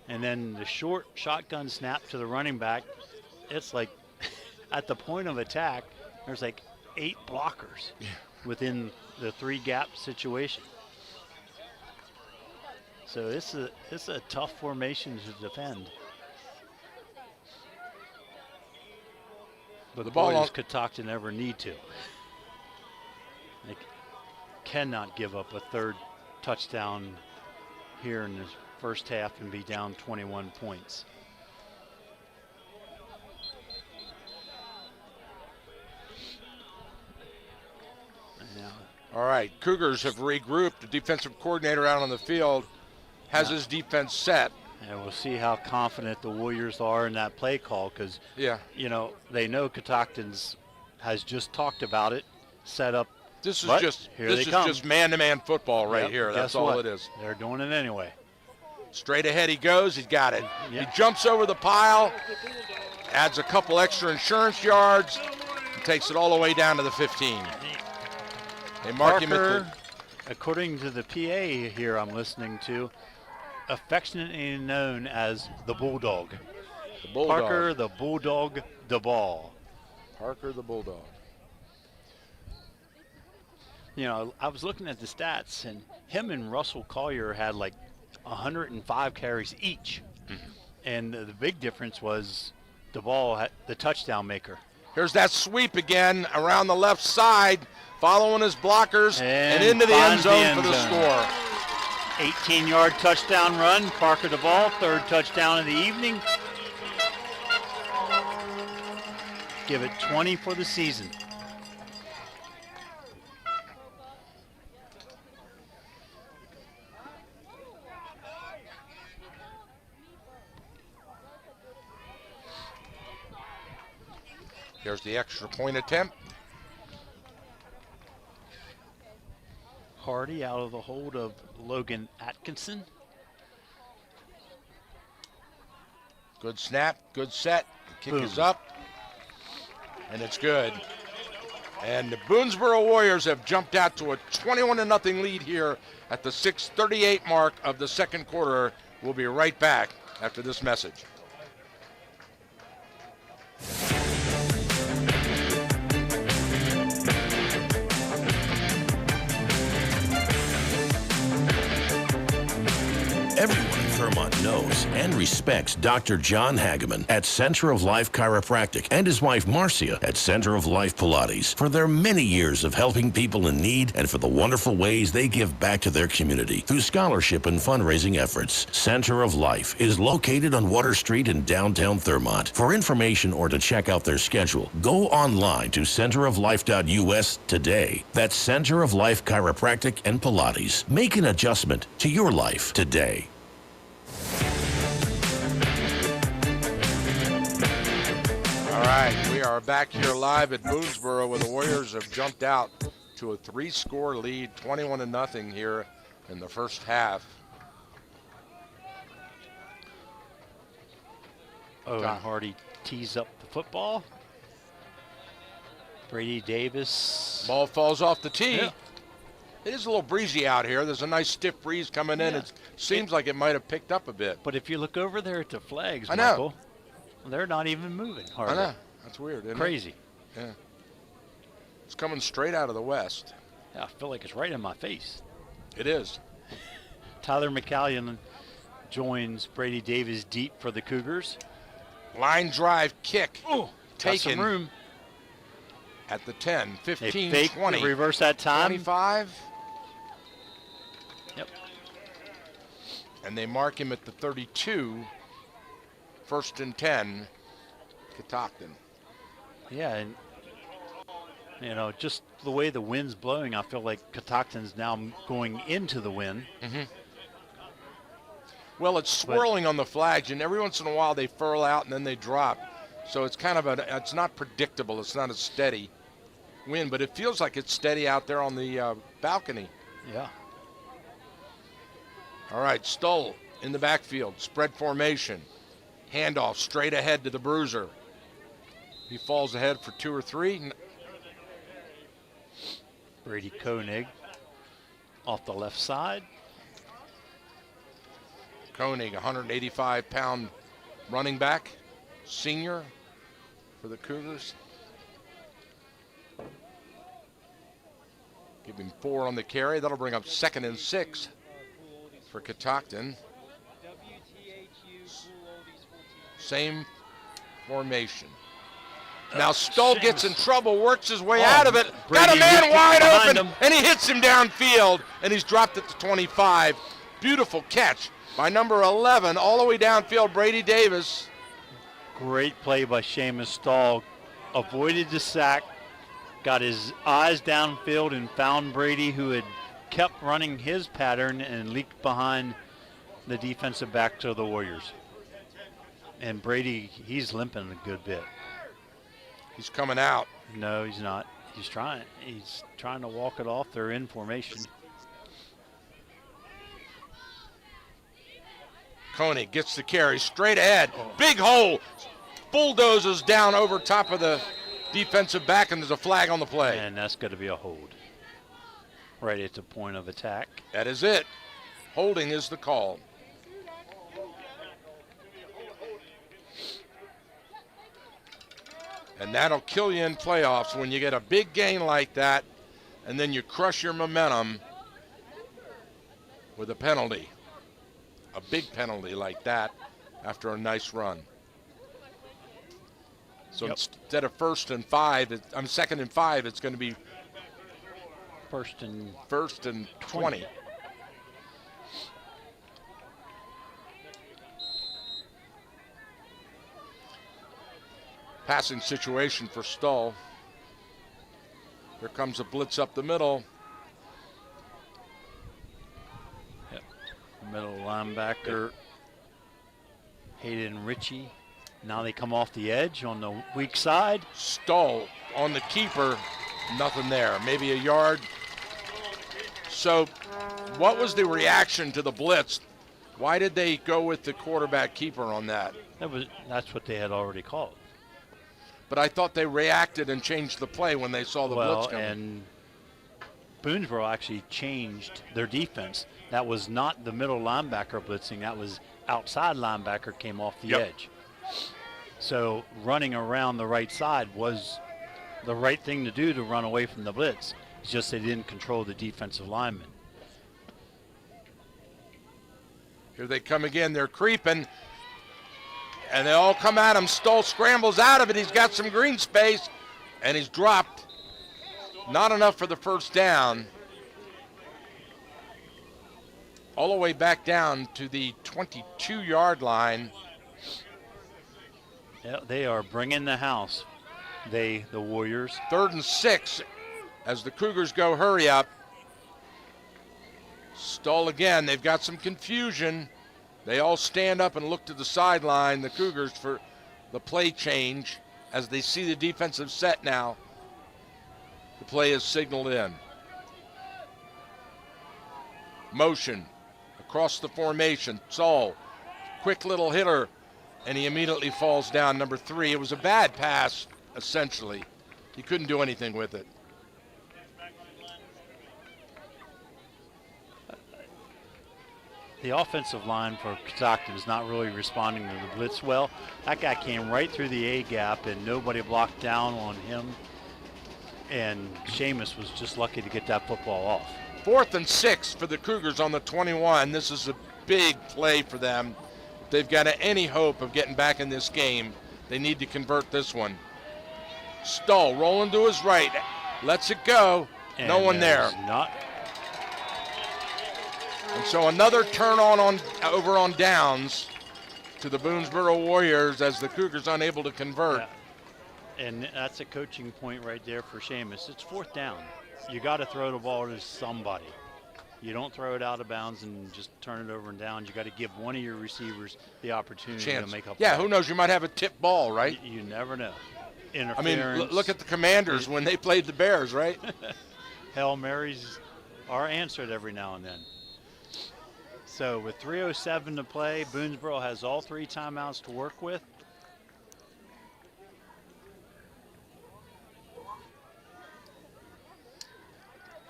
And then the short shotgun snap to the running back, it's like at the point of attack, there's like 8 blockers within the 3 gap situation. So it's a tough formation to defend. But The boy, ball does on- Catoctin ever need to. They cannot give up a 3rd touchdown here in the first half and be down 21 points. Now, All right, Cougars have regrouped. The defensive coordinator out on the field has his defense set. and we'll see how confident the Warriors are in that play call, because Yeah. you know they know Catoctin's has just talked about it, set up. This is But just here this they is come. just man-to-man football right Yep, here. That's guess all what? it is. They're doing it anyway. Straight ahead he goes. He's got it. Yeah. He jumps over the pile, adds a couple extra insurance yards, and takes it all the way down to the 15. They mark him at Parker, according to the PA here I'm listening to, affectionately known as the Bulldog. the Bulldog. Parker the Bulldog the ball. Parker the Bulldog. You know, I was looking at the stats, and him and Russell Collier had like 105 carries each. And the big difference was the ball, the touchdown maker. Here's that sweep again around the left side, following his blockers and into the end finds the zone end for the zone. score. 18-yard touchdown run. Parker the ball, 3rd touchdown of the evening. give it 20 for the season. Here's the extra point attempt. Hardy out of the hold of Logan Atkinson. Good snap, good set. Kick Boom. is up, and it's good. And the Boonesboro Warriors have jumped out to a 21-0 lead here at the 6:38 mark of the second quarter. We'll be right back after this message. Everyone in Thurmont knows and respects Dr. John Hageman at Center of Life Chiropractic and his wife Marcia at Center of Life Pilates for their many years of helping people in need and for the wonderful ways they give back to their community through scholarship and fundraising efforts. Center of Life is located on Water Street in downtown Thurmont. For information or to check out their schedule, go online to centeroflife.us today. That's Center of Life Chiropractic and Pilates. Make an adjustment to your life today. All right, we are back here live at Boonesboro where the Warriors have jumped out to a 3-score lead, 21-0 here in the first half. Owen Hardy tees up the football. Brady Davis. Ball falls off the tee. Yeah. It is a little breezy out here. There's a nice stiff breeze coming in. Yeah. It seems like it might have picked up a bit. But if you look over there at the flags, I know. Michael, they're not even moving hardly. I know. That's weird, isn't Crazy. it? Yeah. It's coming straight out of the west. I feel like it's right in my face. It is. Tyler McCallion joins Brady Davis deep for the Cougars. Line drive kick. Oh, got some taken room. at the 10, They 15, fake 20, the reverse that time. 25. Yep. And they mark him at the 32. First and 10, Catoctin. Yeah, and you know, just the way the wind's blowing, I feel like Catoctin's now going into the wind. Well, it's swirling on the flags, and every once in a while they furl out and then they drop. So it's kind of it's not predictable. It's not a steady wind, but it feels like it's steady out there on the balcony. Yeah. All right, Stoll in the backfield, spread formation. Handoff straight ahead to the bruiser. He falls ahead for 2 or 3. Brady Koenig off the left side. Koenig, 185-pound running back, senior for the Cougars. Give him 4 on the carry. That'll bring up 2nd and 6 for Catoctin. Same formation. Now Stoll gets in trouble, works his way out of it. Got a Brady man wide behind open, him. and he hits him downfield, and he's dropped at the 25. Beautiful catch by number 11, all the way downfield, Brady Davis. Great play by Seamus Stahl. Avoided the sack, got his eyes downfield and found Brady, who had kept running his pattern and leaked behind the defensive backs of the Warriors. And Brady, he's limping a good bit. He's coming out. No, he's not. He's trying to walk it off. They're in formation. Koenig gets the carry straight ahead. Big hole. Bulldozes down over top of the defensive back, and there's a flag on the play. And that's going to be a hold. Right at the point of attack. That is it. Holding is the call. And that'll kill you in playoffs when you get a big gain like that and then you crush your momentum with a penalty. A big penalty like that after a nice run. So instead of 1st and 5, 2nd and 5, it's going to be First and 20. passing situation for Stull. Here comes a blitz up the middle. Middle linebacker, Hayden Ritchie. Now they come off the edge on the weak side. Stull on the keeper, nothing there, maybe a yard. So what was the reaction to the blitz? Why did they go with the quarterback keeper on that? That's what they had already called. But I thought they reacted and changed the play when they saw the blitz coming. And Boonesboro actually changed their defense. That was not the middle linebacker blitzing. That was outside linebacker came off the edge. So running around the right side was the right thing to do to run away from the blitz. It's just they didn't control the defensive linemen. Here they come again. They're creeping. And they all come at him. Stull scrambles out of it. He's got some green space. And he's dropped. Not enough for the first down. All the way back down to the 22-yard line. Yeah, they are bringing the house. The Warriors. 3rd and 6 as the Cougars go hurry up. Stull again. They've got some confusion. They all stand up and look to the sideline, the Cougars, for the play change as they see the defensive set now. The play is signaled in. Motion across the formation. Stull, quick little hitter, and he immediately falls down, number 3. It was a bad pass, essentially. He couldn't do anything with it. The offensive line for Catoctin is not really responding to the blitz well. That guy came right through the A gap and nobody blocked down on him. And Seamus was just lucky to get that football off. 4th and 6 for the Cougars on the 21. This is a big play for them. If they've got any hope of getting back in this game, they need to convert this one. Stull rolling to his right, lets it go. And no one there. Not. And so another turn on over on downs to the Boonesboro Warriors as the Cougars unable to convert. Yeah. And that's a coaching point right there for Seamus. It's 4th down. You got to throw the ball to somebody. You don't throw it out of bounds and just turn it over and down. You got to give one of your receivers the opportunity to make up. Yeah, who knows? You might have a tip ball, right? You never know. I mean, look at the Commanders when they played the Bears, right? Hail Marys are answered every now and then. So with 3:07 to play, Boonesboro has all 3 timeouts to work with.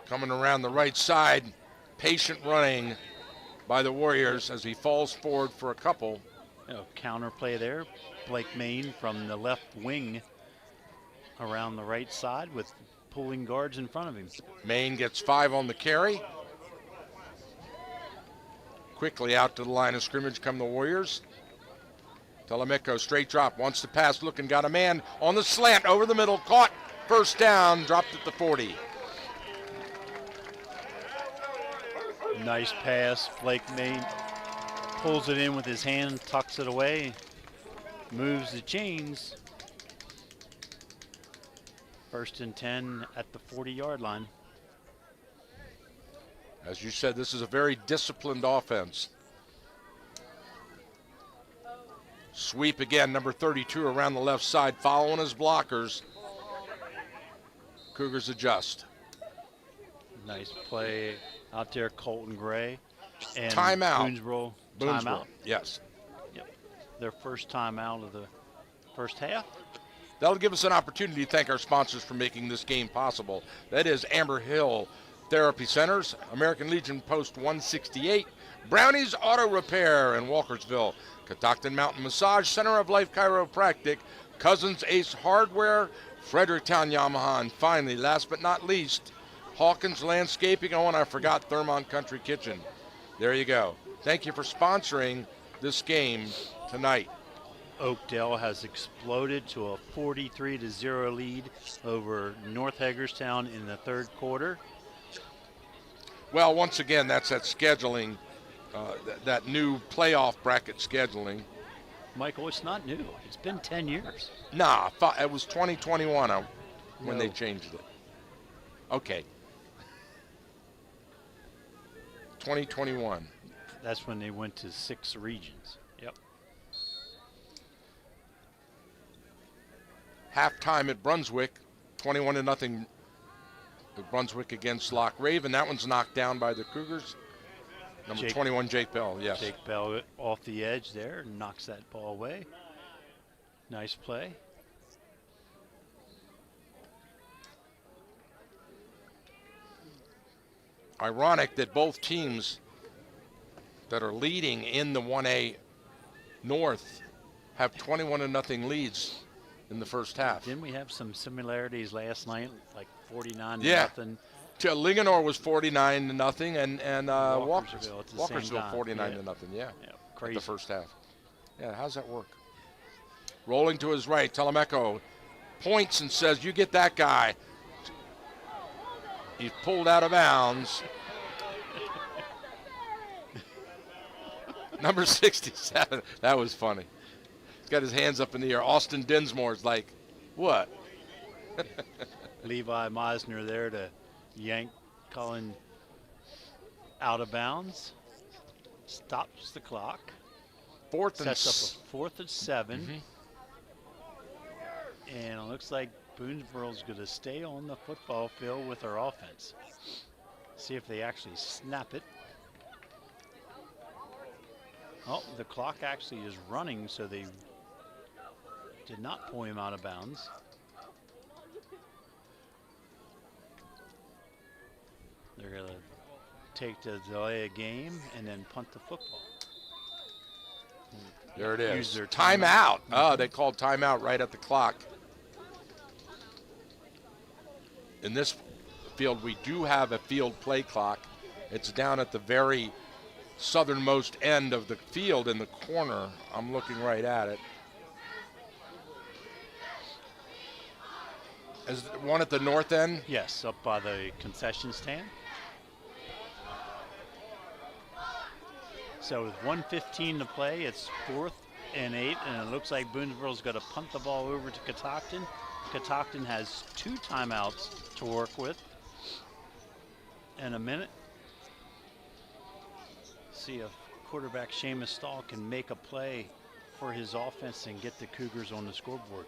Coming around the right side, patient running by the Warriors as he falls forward for a couple. Counter play there. Blake Main from the left wing around the right side with pulling guards in front of him. Main gets 5 on the carry. Quickly out to the line of scrimmage come the Warriors. Telemico, straight drop, wants to pass, looking, got a man on the slant, over the middle, caught, first down, dropped at the 40. Nice pass, Blake Main pulls it in with his hand, tucks it away, moves the chains. 1st and 10 at the 40-yard line. As you said, this is a very disciplined offense. Sweep again, number 32 around the left side, following his blockers. Cougars adjust. Nice play out there, Colton Gray. And timeout. Boonesboro. Timeout. Yes. Yep. Their first timeout of the first half. That'll give us an opportunity to thank our sponsors for making this game possible. That is Amber Hill Therapy Centers, American Legion Post 168, Brownie's Auto Repair in Walkersville, Catoctin Mountain Massage, Center of Life Chiropractic, Cousins Ace Hardware, Fredericktown Yamaha, and finally, last but not least, Hawkins Landscaping. Oh, and I forgot Thurmont Country Kitchen. There you go. Thank you for sponsoring this game tonight. Oakdale has exploded to a 43-0 lead over North Hagerstown in the 3rd quarter. Well, once again, that's that scheduling, that new playoff bracket scheduling. Michael, it's not new. It's been 10 years. Nah, it was 2021 when they No. changed it. Okay. 2021. That's when they went to 6 regions. Yep. Halftime at Brunswick, 21-0. Brunswick against Loch Raven. That one's knocked down by the Cougars. Number 21, Jake Bell. Yes. Jake Bell off the edge there and knocks that ball away. Nice play. Ironic that both teams that are leading in the 1A North have 21-0 leads in the first half. Didn't we have some similarities last night, like 49 Yeah. to nothing? Linganore was 49-0, and Walkersville at the same Walkersville time. 49-0. Yeah. Yeah, At crazy. the first half. Yeah, how's that work? Rolling to his right, Telemeco points and says, "You get that guy." He's pulled out of bounds. Number 67. That was funny. He's got his hands up in the air. Austin Dinsmore's like, "What?" Levi Meisner there to yank Cullen out of bounds. Stops the clock. Sets up a 4th and 7. And it looks like Boonesboro's going to stay on the football field with their offense. See if they actually snap it. Oh, the clock actually is running, so they did not pull him out of bounds. They're going to take the delay a game and then punt the football. There it Use is. their Timeout. Oh, they called timeout right at the clock. In this field, we do have a field play clock. It's down at the very southernmost end of the field in the corner. I'm looking right at it. Is there one at the north end? Yes, up by the concession stand. So with 1:15 to play, it's 4th and 8, and it looks like Boonesboro's going to punt the ball over to Catoctin. Catoctin has 2 timeouts to work with in a minute. See if quarterback Seamus Stahl can make a play for his offense and get the Cougars on the scoreboard.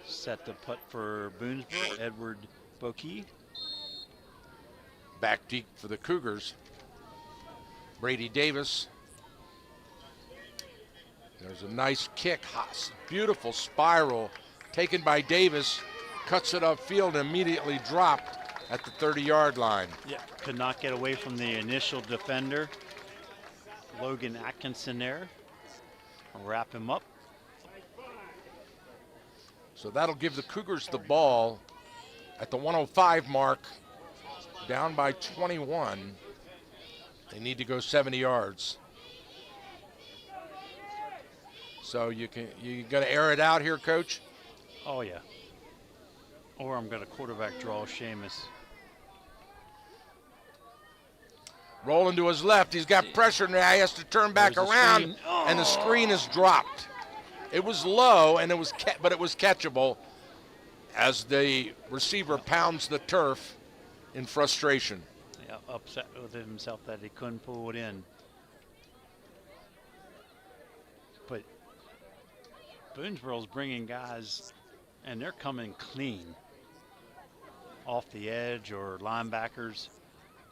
Set the putt for Boonesboro, Edward Bokey. Back deep for the Cougars. Brady Davis. There's a nice kick. Beautiful spiral taken by Davis. Cuts it upfield and immediately dropped at the 30-yard line. Yeah, could not get away from the initial defender, Logan Atkinson there. Wrap him up. So that'll give the Cougars the ball at the 105 mark, down by 21. They need to go 70 yards. So you got to air it out here, Coach? Oh, yeah. Or I'm going to quarterback draw Seamus. Rolling to his left. He's got pressure now. He has to turn back There's the around, screen. and the screen is dropped. It was low, and but it was catchable as the receiver pounds the turf in frustration. Yeah, upset with himself that he couldn't pull it in. But Boonesboro's bringing guys, and they're coming clean off the edge or linebackers.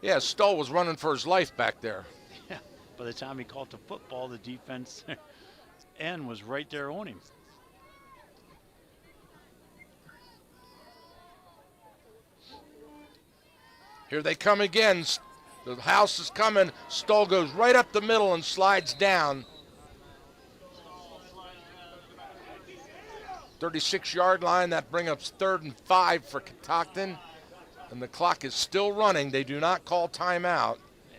Yeah, Stoll was running for his life back there. Yeah, by the time he caught the football, the defense end was right there on him. Here they come again. The house is coming. Stoll goes right up the middle and slides down. 36-yard line. That brings up 3rd and 5 for Catoctin. And the clock is still running. They do not call timeout. Yeah,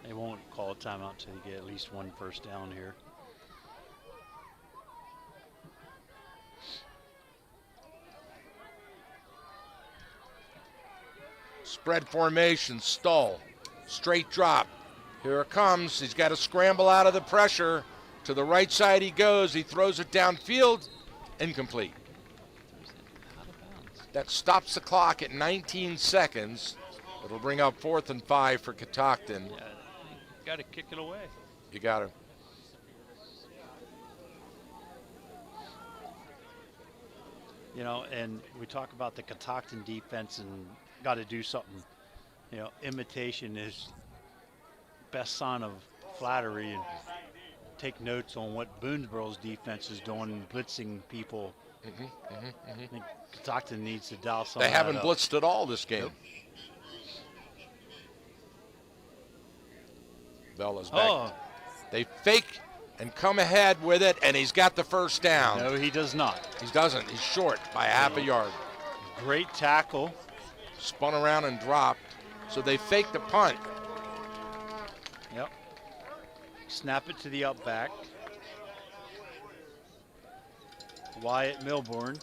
they won't call a timeout until you get at least 1 first down here. Spread formation, Stull. Straight drop. Here it comes. He's got to scramble out of the pressure. To the right side he goes. He throws it downfield. Incomplete. That stops the clock at 19 seconds. It'll bring up 4th and 5 for Catoctin. Yeah, you got to kick it away. You got to. You know, and we talk about the Catoctin defense and got to do something. You know, imitation is best sign of flattery, and take notes on what Boonesboro's defense is doing, blitzing people. I think Catoctin needs to dial some. They haven't blitzed at all this game. Nope. Bella's back. They fake and come ahead with it, and he's got the first down. No, he does not. He doesn't. He's short by half a yard. Great tackle. Spun around and dropped. So they faked the punt. Yep. Snap it to the up back. Wyatt Milburn.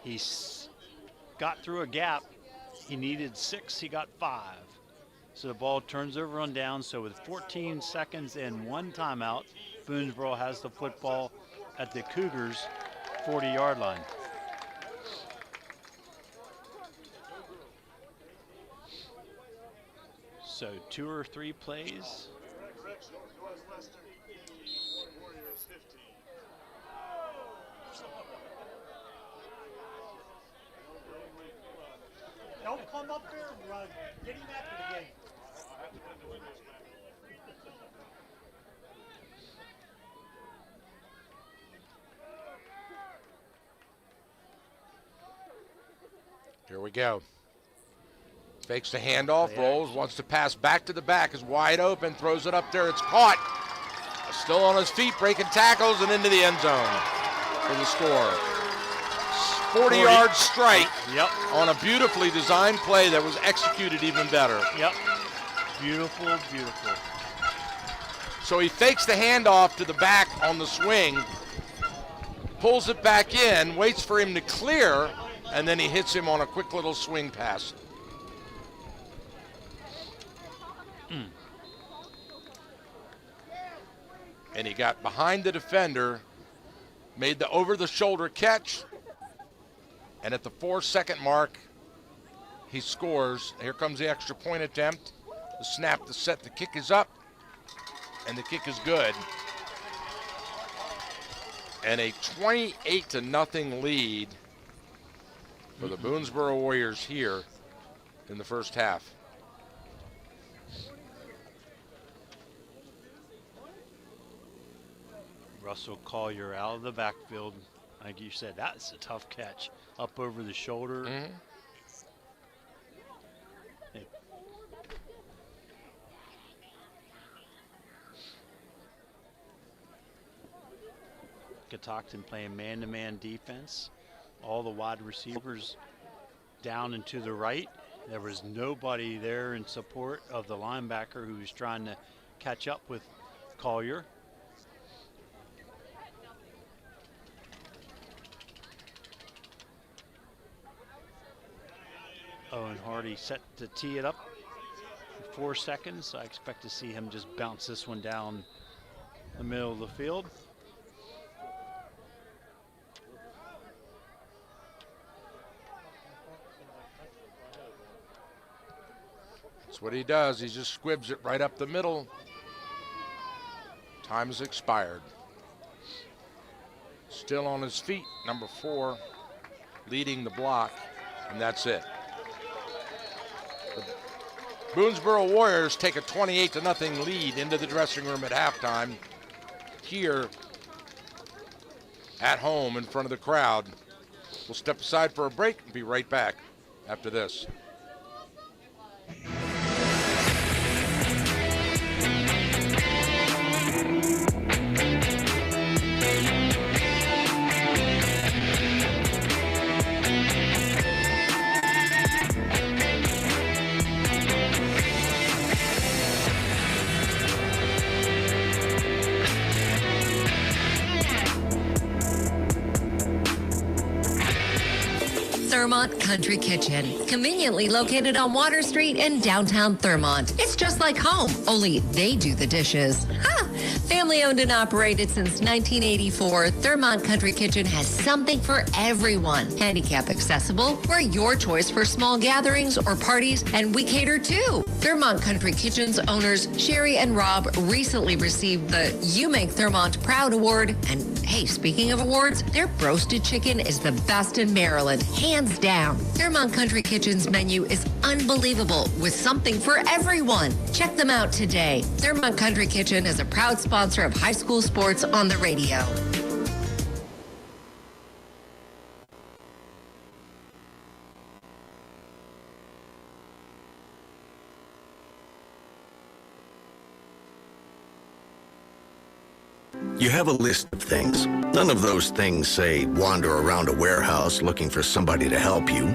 He's got through a gap. He needed 6, he got 5. So the ball turns over on down. So with 14 seconds and 1 timeout, Boonesboro has the football at the Cougars' 40-yard line. So 2 or 3 plays. Don't come up there and run. Get him after the game. Here we go. Fakes the handoff, rolls, wants to pass back to the back, is wide open, throws it up there, it's caught. Still on his feet, breaking tackles, and into the end zone for the score. 40-yard strike on a beautifully designed play that was executed even better. Yep. Beautiful, beautiful. So he fakes the handoff to the back on the swing, pulls it back in, waits for him to clear, and then he hits him on a quick little swing pass. And he got behind the defender, made the over-the-shoulder catch, and at the 4-second mark, he scores. Here comes the extra point attempt. The snap, the set, the kick is up, and the kick is good. And a 28-0 lead for the Boonesboro Warriors here in the first half. Russell Collier out of the backfield. Like you said, that's a tough catch. Up over the shoulder. Catoctin playing man-to-man defense. All the wide receivers down and to the right. There was nobody there in support of the linebacker who was trying to catch up with Collier. Owen Hardy set to tee it up for 4 seconds. I expect to see him just bounce this one down the middle of the field. That's what he does. He just squibs it right up the middle. Time has expired. Still on his feet, number 4, leading the block, and that's it. The Boonesboro Warriors take a 28-0 lead into the dressing room at halftime here at home in front of the crowd. We'll step aside for a break and be right back after this. Thurmont Country Kitchen, conveniently located on Water Street in downtown Thurmont. It's just like home, only they do the dishes. Ha! Family owned and operated since 1984, Thurmont Country Kitchen has something for everyone. Handicap accessible, we're your choice for small gatherings or parties, and we cater too. Thurmont Country Kitchen's owners, Sherry and Rob, recently received the You Make Thurmont Proud Award. And hey, speaking of awards, their roasted chicken is the best in Maryland, hands down. Thurmont Country Kitchen's menu is unbelievable with something for everyone. Check them out today. Thurmont Country Kitchen is a proud sponsor of high school sports on the radio. You have a list of things. None of those things say wander around a warehouse looking for somebody to help you,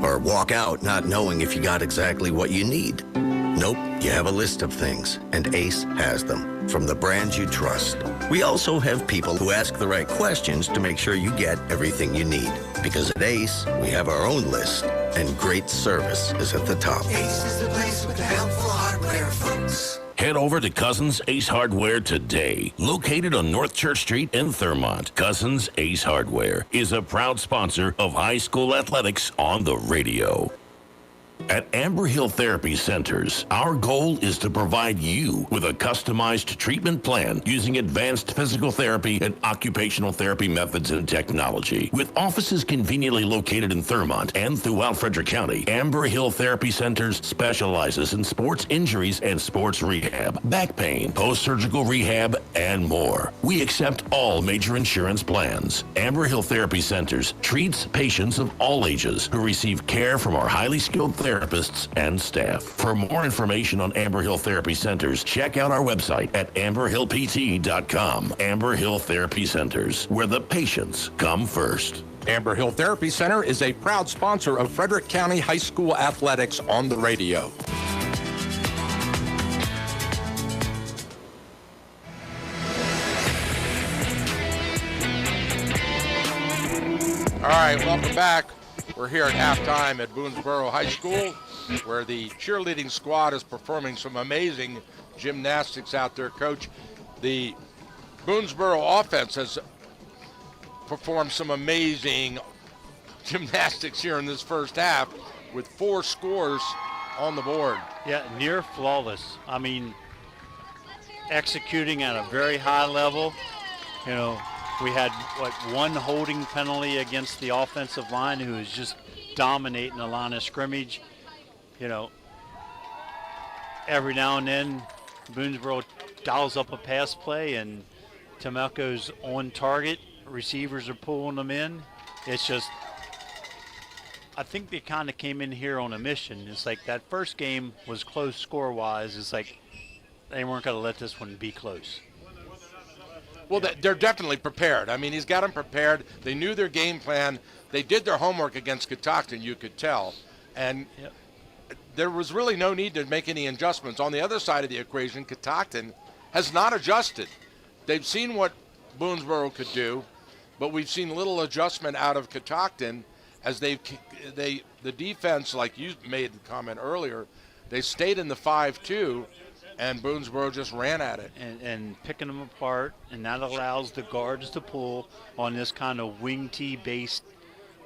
or walk out not knowing if you got exactly what you need. Nope, you have a list of things, and Ace has them, from the brands you trust. We also have people who ask the right questions to make sure you get everything you need. Because at Ace, we have our own list, and great service is at the top. Ace is the place with the helpful hardware, folks. Head over to Cousins Ace Hardware today. Located on North Church Street in Thurmont, Cousins Ace Hardware is a proud sponsor of high school athletics on the radio. At Amber Hill Therapy Centers, our goal is to provide you with a customized treatment plan using advanced physical therapy and occupational therapy methods and technology. With offices conveniently located in Thurmont and throughout Frederick County, Amber Hill Therapy Centers specializes in sports injuries and sports rehab, back pain, post-surgical rehab, and more. We accept all major insurance plans. Amber Hill Therapy Centers treats patients of all ages who receive care from our highly skilled therapists and staff. For more information on Amber Hill Therapy Centers, check out our website at amberhillpt.com. Amber Hill Therapy Centers, where the patients come first. Amber Hill Therapy Center is a proud sponsor of Frederick County High School athletics on the radio. All right, welcome back. We're here at halftime at Boonesboro High School, where the cheerleading squad is performing some amazing gymnastics out there, Coach. The Boonesboro offense has performed some amazing gymnastics here in this first half with 4 scores on the board. Yeah, near flawless. I mean, executing at a very high level. You know, we had, one holding penalty against the offensive line who is just dominating the line of scrimmage. You know, every now and then, Boonesboro dials up a pass play and Temelco's on target. Receivers are pulling them in. It's just, I think they kind of came in here on a mission. It's like that first game was close score-wise. It's like they weren't going to let this one be close. Well, they're definitely prepared. I mean, he's got them prepared. They knew their game plan. They did their homework against Catoctin, you could tell. And there was really no need to make any adjustments. On the other side of the equation, Catoctin has not adjusted. They've seen what Boonesboro could do, but we've seen little adjustment out of Catoctin as the defense, like you made the comment earlier, they stayed in the 5-2, and Boonesboro just ran at it. And picking them apart, and that allows the guards to pull on this kind of wing tee-based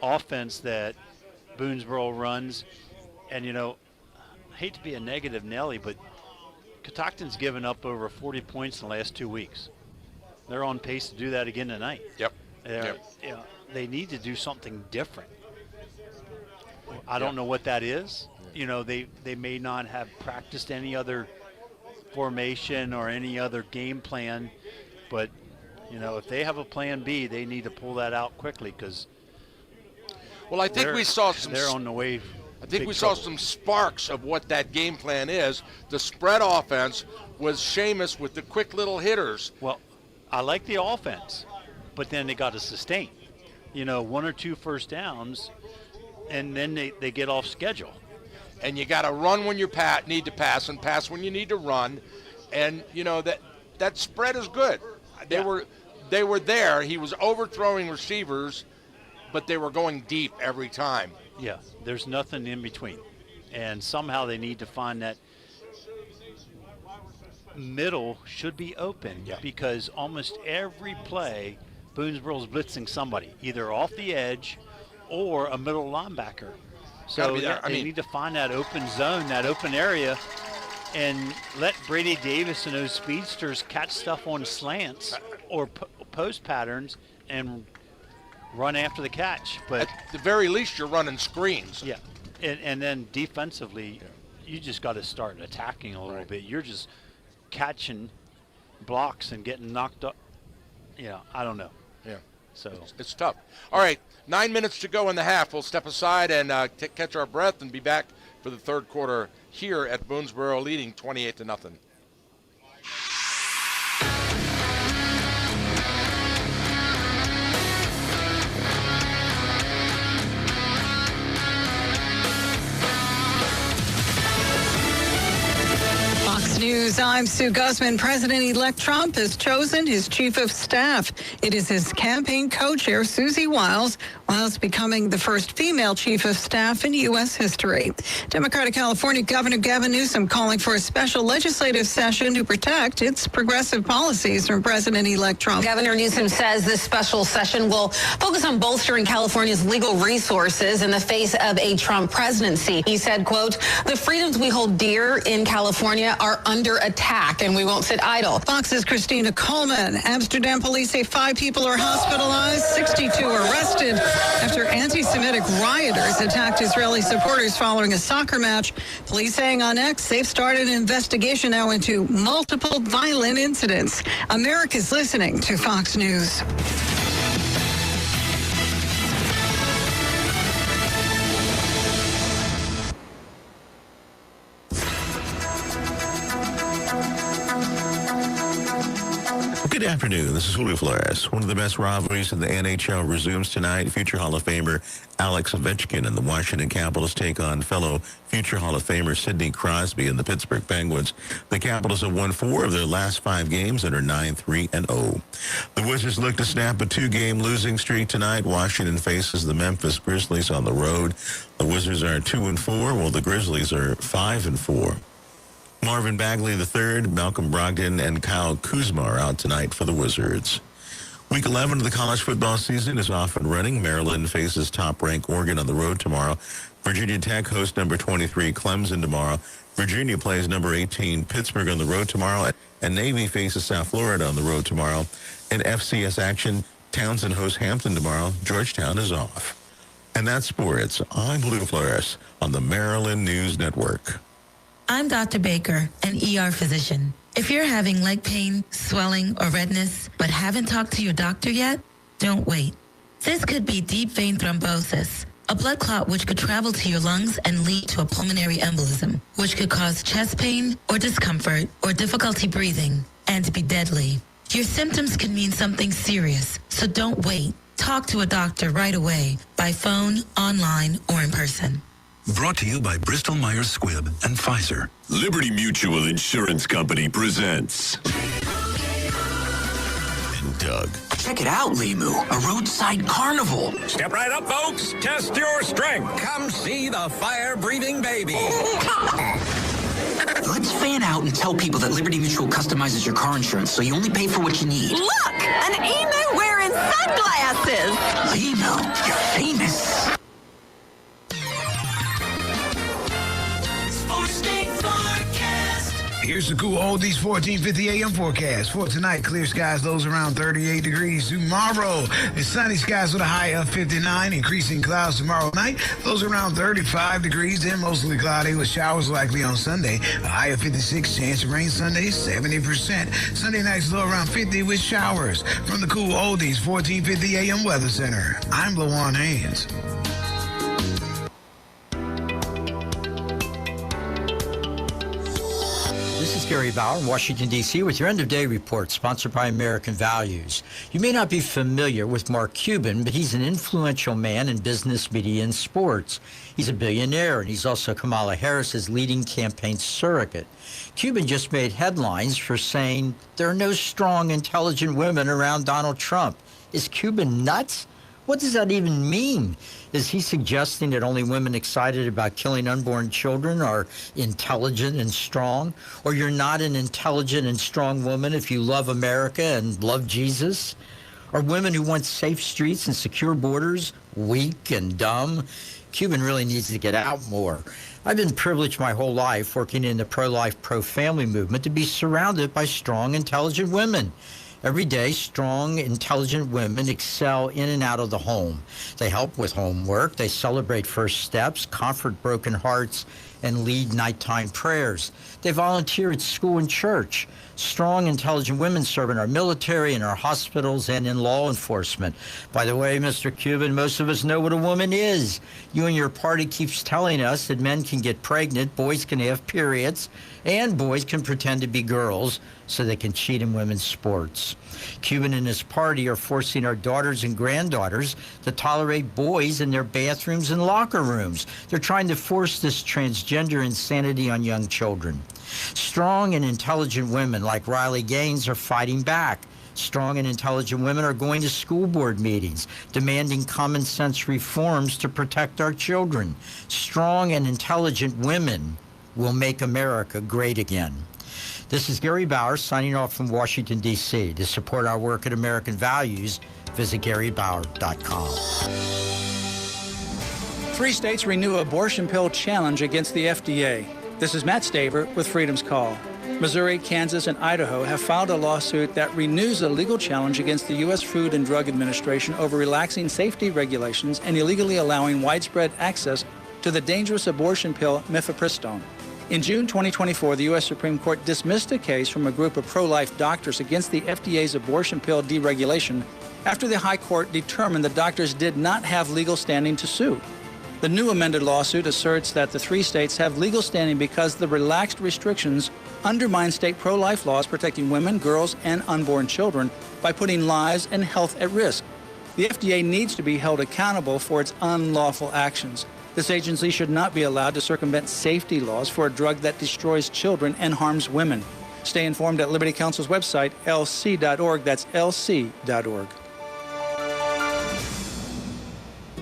offense that Boonesboro runs. And, you know, I hate to be a negative Nelly, but Catoctin's given up over 40 points in the last 2 weeks. They're on pace to do that again tonight. Yep. You know, they need to do something different. I don't know what that is. You know, they may not have practiced any other formation or any other game plan, but, you know, if they have a plan B, they need to pull that out quickly because well, I think we saw some. They're on the way. I think we saw some sparks of what that game plan is. The spread offense was Seamus with the quick little hitters. Well, I like the offense, but then they got to sustain. You know, 1 or 2 first downs, and then they get off schedule. And you got to run when you need to pass and pass when you need to run. And, you know, that spread is good. They were there. He was overthrowing receivers but they were going deep every time. Yeah, there's nothing in between. And somehow they need to find that middle should be open, because almost every play, Boonesboro's blitzing somebody, either off the edge or a middle linebacker. So they need to find that open zone, that open area, and let Brady Davis and those speedsters catch stuff on slants or post patterns and run after the catch. But at the very least, you're running screens. Yeah, and then defensively, you just got to start attacking a little bit. You're just catching blocks and getting knocked up. I don't know. Yeah. So it's tough. All right, 9 minutes to go in the half. We'll step aside and catch our breath and be back for the third quarter here at Boonesboro, leading 28-0. Fox News, I'm Sue Guzman. President-elect Trump has chosen his chief of staff. It is his campaign co-chair, Susie Wiles becoming the first female chief of staff in U.S. history. Democratic California Governor Gavin Newsom calling for a special legislative session to protect its progressive policies from President-elect Trump. Governor Newsom says this special session will focus on bolstering California's legal resources in the face of a Trump presidency. He said, quote, "The freedoms we hold dear in California are under attack, and we won't sit idle." Fox's Christina Coleman. Amsterdam police say 5 people are hospitalized, 62 arrested after anti-Semitic rioters attacked Israeli supporters following a soccer match. Police saying on X they've started an investigation now into multiple violent incidents. America's listening to Fox News. Good afternoon. This is Julio Flores. One of the best rivalries in the NHL resumes tonight. Future Hall of Famer Alex Ovechkin and the Washington Capitals take on fellow future Hall of Famer Sidney Crosby and the Pittsburgh Penguins. The Capitals have won 4 of their last 5 games and are 9-3-0. The Wizards look to snap a 2-game losing streak tonight. Washington faces the Memphis Grizzlies on the road. The Wizards are 2-4, while the Grizzlies are 5-4. Marvin Bagley III, Malcolm Brogdon, and Kyle Kuzma are out tonight for the Wizards. Week 11 of the college football season is off and running. Maryland faces top-ranked Oregon on the road tomorrow. Virginia Tech hosts number 23 Clemson tomorrow. Virginia plays number 18 Pittsburgh on the road tomorrow. And Navy faces South Florida on the road tomorrow. In FCS action, Townsend hosts Hampton tomorrow. Georgetown is off. And that's sports. I'm Lou Flores on the Maryland News Network. I'm Dr. Baker, an ER physician. If you're having leg pain, swelling, or redness, but haven't talked to your doctor yet, don't wait. This could be deep vein thrombosis, a blood clot which could travel to your lungs and lead to a pulmonary embolism, which could cause chest pain or discomfort or difficulty breathing and be deadly. Your symptoms can mean something serious, so don't wait. Talk to a doctor right away, by phone, online, or in person. Brought to you by Bristol Myers Squibb and Pfizer. Liberty Mutual Insurance Company presents. And Doug. Check it out, Limu. A roadside carnival. Step right up, folks. Test your strength. Come see the fire-breathing baby. Let's fan out and tell people that Liberty Mutual customizes your car insurance so you only pay for what you need. Look! An emu wearing sunglasses! Limu, you're famous. Here's the cool oldies 1450 AM forecast. For tonight, clear skies, lows around 38 degrees. Tomorrow, it's sunny skies with a high of 59. Increasing clouds tomorrow night, lows around 35 degrees. Then mostly cloudy with showers likely on Sunday. A high of 56, chance of rain Sunday, 70%. Sunday night's low around 50 with showers. From the cool oldies 1450 AM Weather Center, I'm LaJuan Haynes. This is Gary Bauer in Washington, D.C. with your end-of-day report, sponsored by American Values. You may not be familiar with Mark Cuban, but he's an influential man in business, media, and sports. He's a billionaire, and he's also Kamala Harris's leading campaign surrogate. Cuban just made headlines for saying there are no strong, intelligent women around Donald Trump. Is Cuban nuts? What does that even mean? Is he suggesting that only women excited about killing unborn children are intelligent and strong? Or you're not an intelligent and strong woman if you love America and love Jesus? Are women who want safe streets and secure borders weak and dumb? Cuban really needs to get out more. I've been privileged my whole life working in the pro-life, pro-family movement to be surrounded by strong, intelligent women. Every day, strong, intelligent women excel in and out of the home. They help with homework, they celebrate first steps, comfort broken hearts, and lead nighttime prayers. They volunteer at school and church. Strong, intelligent women serve in our military, in our hospitals, and in law enforcement. By the way, Mr. Cuban, most of us know what a woman is. You and your party keeps telling us that men can get pregnant, boys can have periods, and boys can pretend to be girls so they can cheat in women's sports. Cuban and his party are forcing our daughters and granddaughters to tolerate boys in their bathrooms and locker rooms. They're trying to force this transgender insanity on young children. Strong and intelligent women like Riley Gaines are fighting back. Strong and intelligent women are going to school board meetings, demanding common sense reforms to protect our children. Strong and intelligent women will make America great again. This is Gary Bauer signing off from Washington, D.C. To support our work at American Values, visit GaryBauer.com. 3 states renew abortion pill challenge against the FDA. This is Matt Staver with Freedom's Call. Missouri, Kansas, and Idaho have filed a lawsuit that renews a legal challenge against the U.S. Food and Drug Administration over relaxing safety regulations and illegally allowing widespread access to the dangerous abortion pill mifepristone. In June 2024, the U.S. Supreme Court dismissed a case from a group of pro-life doctors against the FDA's abortion pill deregulation after the High Court determined the doctors did not have legal standing to sue. The new amended lawsuit asserts that the 3 states have legal standing because the relaxed restrictions undermine state pro-life laws protecting women, girls, and unborn children by putting lives and health at risk. The FDA needs to be held accountable for its unlawful actions. This agency should not be allowed to circumvent safety laws for a drug that destroys children and harms women. Stay informed at Liberty Counsel's website, lc.org. That's lc.org.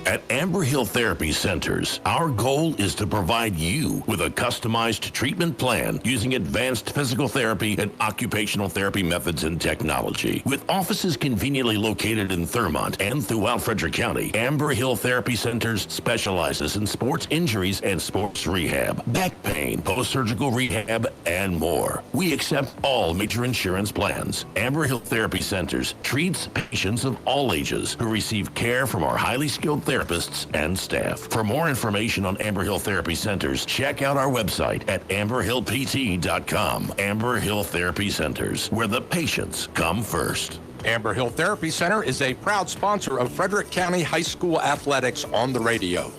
At Amber Hill Therapy Centers, our goal is to provide you with a customized treatment plan using advanced physical therapy and occupational therapy methods and technology. With offices conveniently located in Thurmont and throughout Frederick County, Amber Hill Therapy Centers specializes in sports injuries and sports rehab, back pain, post-surgical rehab, and more. We accept all major insurance plans. Amber Hill Therapy Centers treats patients of all ages who receive care from our highly skilled therapists and staff. For more information on Amber Hill Therapy Centers, check out our website at amberhillpt.com. Amber Hill Therapy Centers, where the patients come first. Amber Hill Therapy Center is a proud sponsor of Frederick County High School athletics on the radio.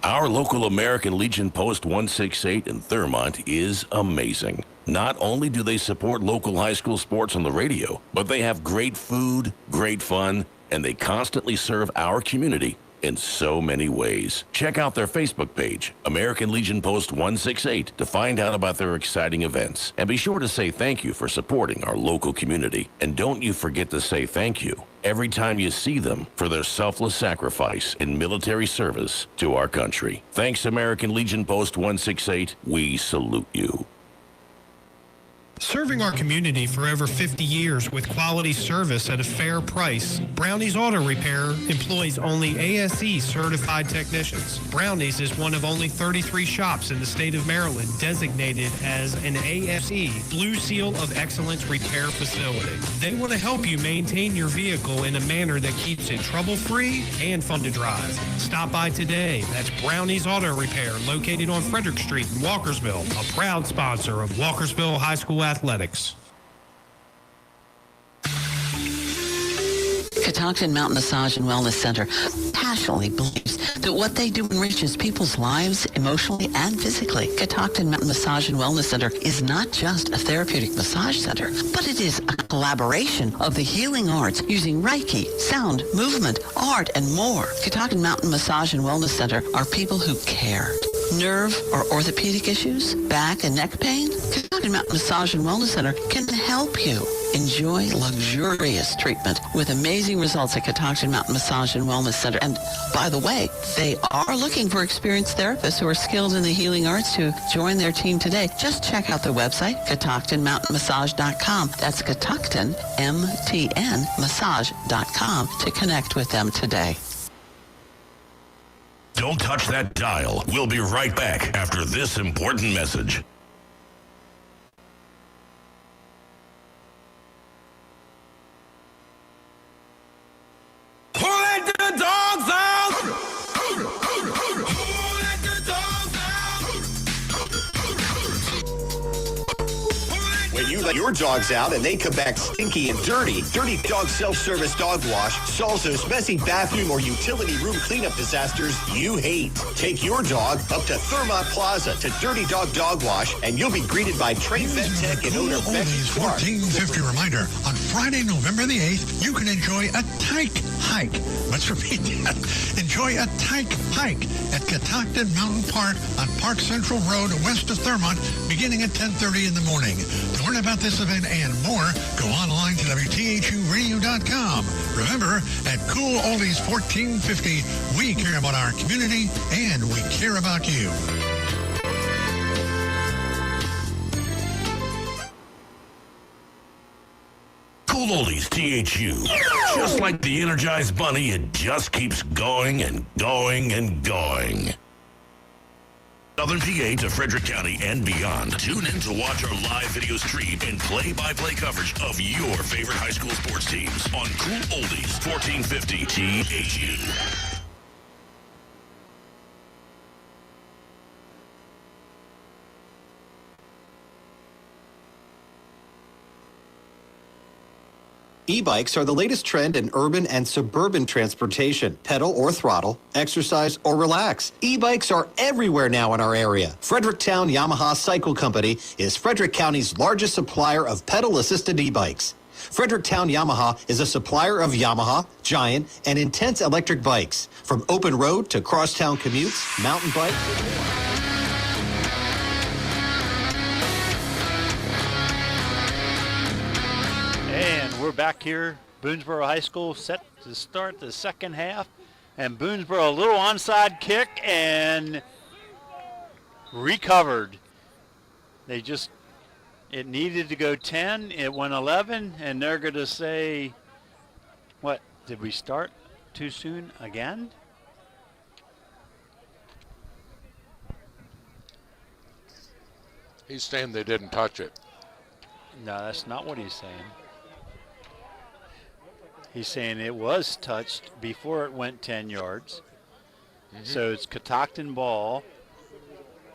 Our local American Legion Post 168 in Thurmont is amazing. Not only do they support local high school sports on the radio, but they have great food, great fun, and they constantly serve our community in so many ways. Check out their Facebook page, American Legion Post 168, to find out about their exciting events. And be sure to say thank you for supporting our local community. And don't you forget to say thank you every time you see them for their selfless sacrifice in military service to our country. Thanks, American Legion Post 168. We salute you. Serving our community for over 50 years with quality service at a fair price, Brownie's Auto Repair employs only ASE certified technicians. Brownie's is one of only 33 shops in the state of Maryland designated as an ASE Blue Seal of Excellence repair facility. They want to help you maintain your vehicle in a manner that keeps it trouble-free and fun to drive. Stop by today. That's Brownie's Auto Repair, located on Frederick Street in Walkersville, a proud sponsor of Walkersville High School Athletics. Catoctin Mountain Massage and Wellness Center passionately believes that what they do enriches people's lives emotionally and physically. Catoctin Mountain Massage and Wellness Center is not just a therapeutic massage center, but it is a collaboration of the healing arts using Reiki, sound, movement, art, and more. Catoctin Mountain Massage and Wellness Center are people who care. Nerve or orthopedic issues? Back and neck pain? Catoctin Mountain Massage and Wellness Center can help you enjoy luxurious treatment with amazing results at Catoctin Mountain Massage and Wellness Center. And by the way, they are looking for experienced therapists who are skilled in the healing arts to join their team today. Just check out their website, catoctinmountainmassage.com. That's Catoctin, MTN, massage.com to connect with them today. Don't touch that dial. We'll be right back after this important message. Who let the dogs out? Who let the dogs When you let your dogs out and they come back stinky and dirty, Dirty Dog Self-Service Dog Wash solves those messy bathroom or utility room cleanup disasters you hate. Take your dog up to Thermont Plaza to Dirty Dog Wash, and you'll be greeted by trained vet tech and owner Becky Clark. 1450 reminder, on Friday, November the 8th, you can enjoy a tyke hike. Let's repeat that. Enjoy a tyke hike at Catoctin Mountain Park on Park Central Road west of Thermont, beginning at 10:30 in the morning. To learn about this event and more, go online to WTHUradio.com. Remember, at Cool Oldies 1450, we care about our community and we care about you. Cool Oldies THU. Just like the Energized Bunny, it just keeps going and going and going. Southern PA to Frederick County and beyond. Tune in to watch our live video stream and play-by-play coverage of your favorite high school sports teams on Cool Oldies 1450 THU. E-bikes are the latest trend in urban and suburban transportation. Pedal or throttle, exercise or relax. E-bikes are everywhere now in our area. Fredericktown Yamaha Cycle Company is Frederick County's largest supplier of pedal-assisted e-bikes. Fredericktown Yamaha is a supplier of Yamaha, Giant, and Intense electric bikes. From open road to crosstown commutes, mountain bikes, and more. And we're back here, Boonesboro High School, set to start the second half. And Boonesboro, a little onside kick and recovered. It needed to go 10, it went 11, and they're going to say, what, did we start too soon again? He's saying they didn't touch it. No, that's not what he's saying. He's saying it was touched before it went 10 yards. Mm-hmm. So it's Catoctin ball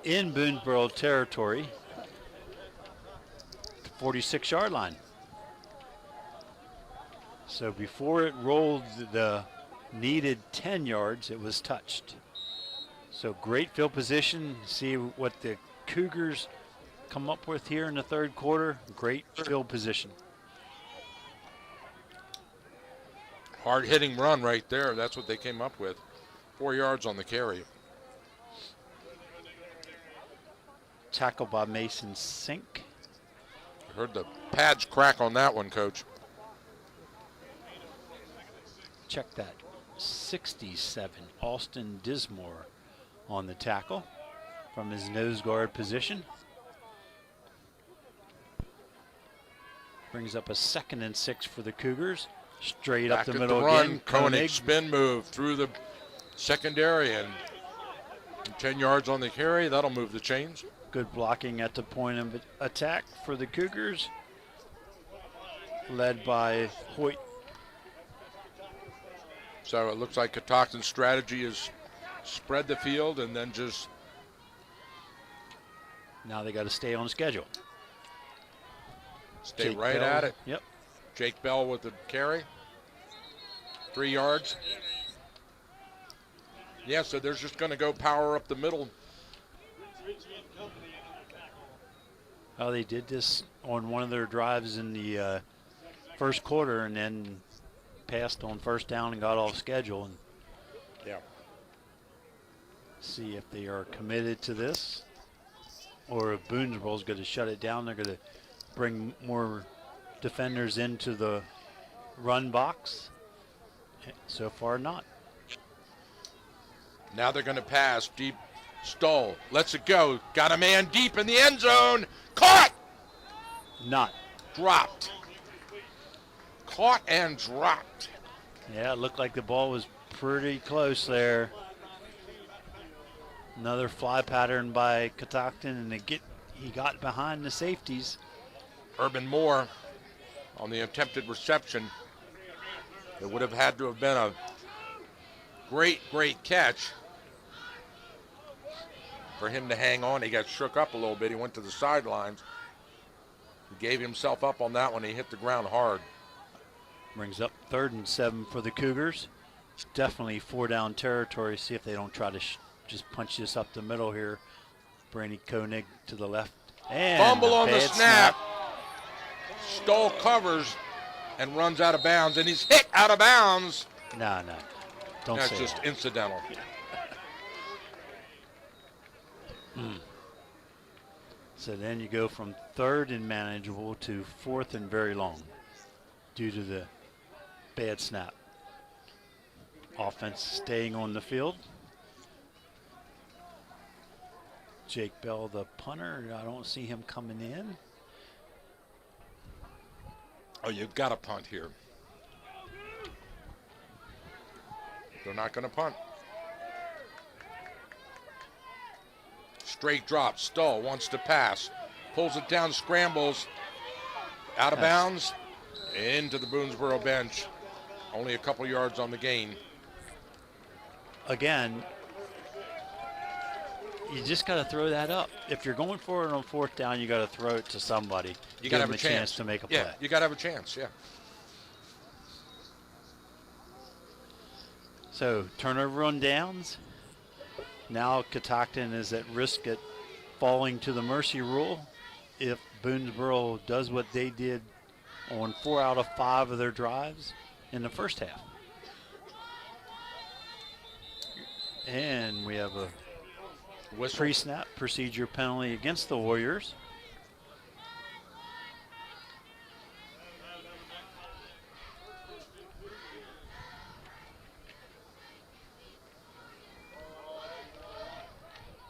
in Boonesboro territory, 46-yard line. So before it rolled the needed 10 yards, it was touched. So great field position. See what the Cougars come up with here in the third quarter. Great field position. Hard-hitting run right there. That's what they came up with. 4 yards on the carry. Tackle by Mason Sink. I heard the pads crack on that one, Coach. Check that. 67, Austin Dismore on the tackle from his nose guard position. Brings up a 2nd and 6 for the Cougars. Straight Back up the at middle the run. again. Koenig spin move through the secondary and 10 yards on the carry. That'll move the chains. Good blocking at the point of attack for the Cougars, led by Hoyt. So it looks like Catoctin's strategy is spread the field and then just. Now they got to stay on schedule. Stay Jake right Bell. at it. Yep. Jake Bell with the carry. 3 yards. Yeah, so they're just going to go power up the middle. Oh, they did this on one of their drives in the first quarter and then passed on first down and got off schedule. And yeah. See if they are committed to this or if Boonesboro's going to shut it down, they're going to bring more defenders into the run box. So far, not. Now they're going to pass deep. Stoll lets it go. Got a man deep in the end zone. Caught. Not. Dropped. Caught and dropped. Yeah, it looked like the ball was pretty close there. Another fly pattern by Catoctin, and he got behind the safeties. Urban Moore on the attempted reception. It would have had to have been a great catch for him to hang on. He got shook up a little bit. He went to the sidelines. He gave himself up on that one. He hit the ground hard. Brings up 3rd and 7 for the Cougars. It's definitely 4-down territory. See if they don't try to just punch this up the middle here. Brady Koenig to the left. And fumble on the snap. Stoll covers and runs out of bounds, and he's hit out of bounds. No. Don't That's say just that. incidental. So then you go from 3rd and manageable to 4th and very long due to the bad snap. Offense staying on the field. Jake Bell, the punter, I don't see him coming in. Oh, you've got to punt here. They're not going to punt. Straight drop. Stoll wants to pass. Pulls it down, scrambles. Out of bounds. Into the Boonesboro bench. Only a couple yards on the gain. Again, you just got to throw that up. If you're going for it on 4th down, you got to throw it to somebody. You got to have them a chance to make a play. Yeah, you got to have a chance, yeah. So turnover on downs. Now Catoctin is at risk at falling to the mercy rule if Boonesboro does what they did on 4 out of 5 of their drives in the first half. And we have a pre-snap procedure penalty against the Warriors.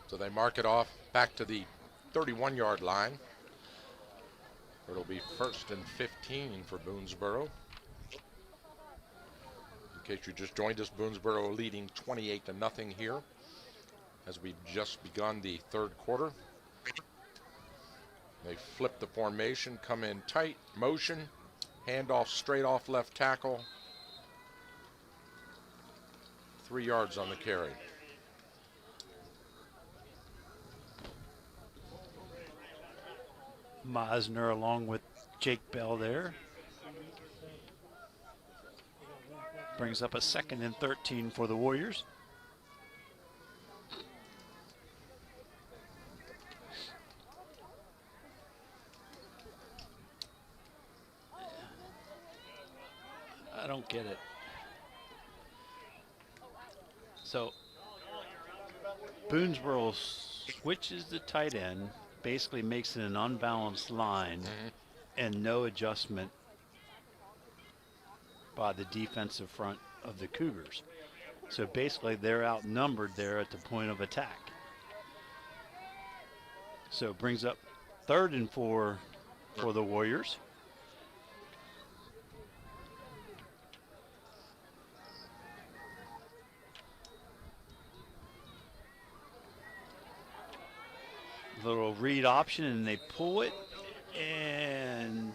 So they mark it off back to the 31-yard line. It'll be 1st and 15 for Boonesboro. In case you just joined us, Boonesboro leading 28-0 here as we've just begun the 3rd quarter. They flip the formation, come in tight, motion, handoff straight off left tackle. 3 yards on the carry. Meisner along with Jake Bell there. Brings up a 2nd and 13 for the Warriors. I don't get it. So Boonesboro switches the tight end, basically makes it an unbalanced line, and no adjustment by the defensive front of the Cougars. So basically they're outnumbered there at the point of attack. So it brings up 3rd and 4 for the Warriors. Little read option, and they pull it, and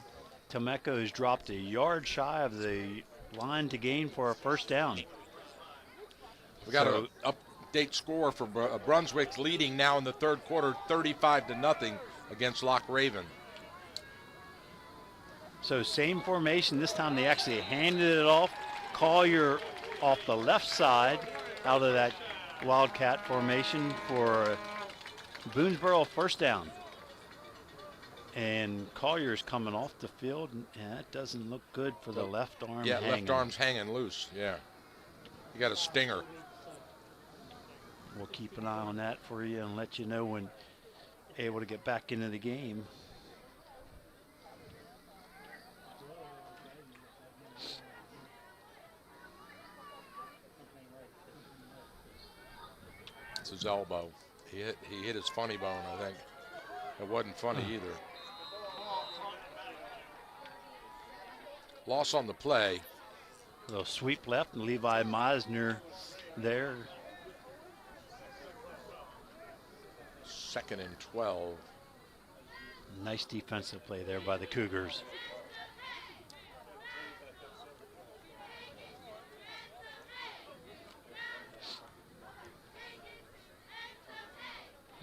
Tomeko has dropped a yard shy of the line to gain for a 1st down. We got an update score for Brunswick, leading now in the 3rd quarter 35-0 against Loch Raven. So same formation. This time they actually handed it off. Collier off the left side out of that Wildcat formation for Boonesboro 1st down. And Collier's coming off the field, and that doesn't look good for the left arm. Yeah, left arm's hanging loose, yeah. You got a stinger. We'll keep an eye on that for you and let you know when able to get back into the game. It's his elbow. He hit his funny bone, I think. It wasn't funny either. Loss on the play. A little sweep left, and Levi Meisner there. 2nd and 12. Nice defensive play there by the Cougars.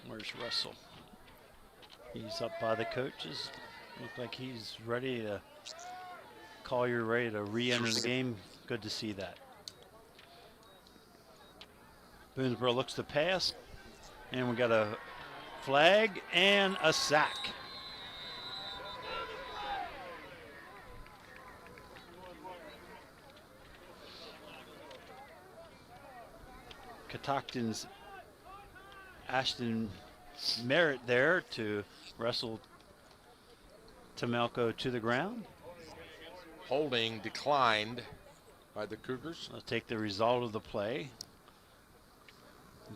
Where's Russell? He's up by the coaches. Look like he's ready to call you ready to re-enter the game. Good to see that. Boonesboro looks to pass, and we got a flag and a sack. Catocton's Ashton Merritt there to wrestle Tamelko to the ground. Holding declined by the Cougars. Let's take the result of the play.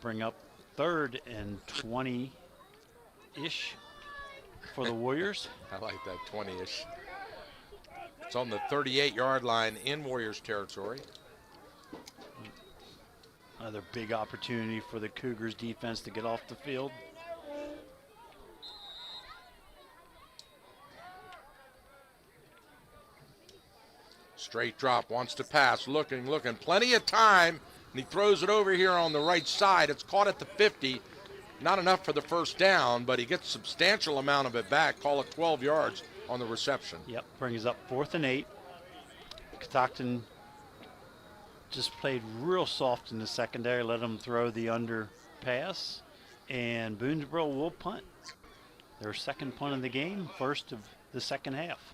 Bring up 3rd and 20-ish for the Warriors. I like that 20-ish. It's on the 38-yard line in Warriors territory. Another big opportunity for the Cougars defense to get off the field. Straight drop, wants to pass, looking, plenty of time, and he throws it over here on the right side. It's caught at the 50. Not enough for the first down, but he gets a substantial amount of it back. Call it 12 yards on the reception. Yep, brings up 4th and 8. Catocton just played real soft in the secondary, let him throw the underpass, and Boonesboro will punt. Their 2nd punt of the game, 1st of the 2nd half.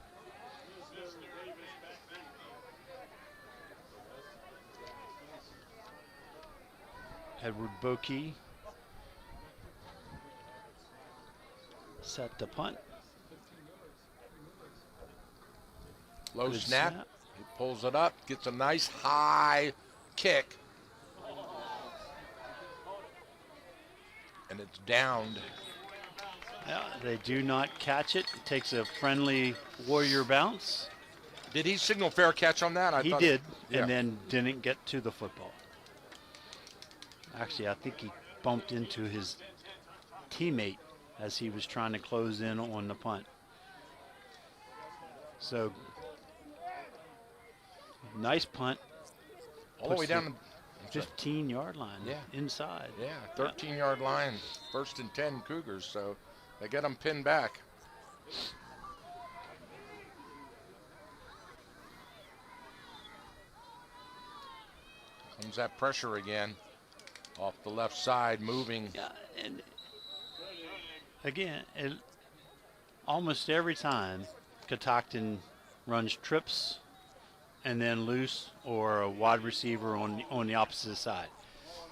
Edward Bokey set to punt. Low Good snap. He pulls it up, gets a nice high kick. And it's downed. Yeah, they do not catch it. It takes a friendly Warrior bounce. Did he signal fair catch on that? He did, and then didn't get to the football. Actually, I think he bumped into his teammate as he was trying to close in on the punt. So, nice punt. All the way down the 15-yard line. Yeah. Inside. Yeah, 13-yard line, 1st and 10 Cougars, so they get them pinned back. Comes that pressure again. Off the left side, moving. Yeah, and again, almost every time Catocton runs trips and then loose or a wide receiver on the opposite side.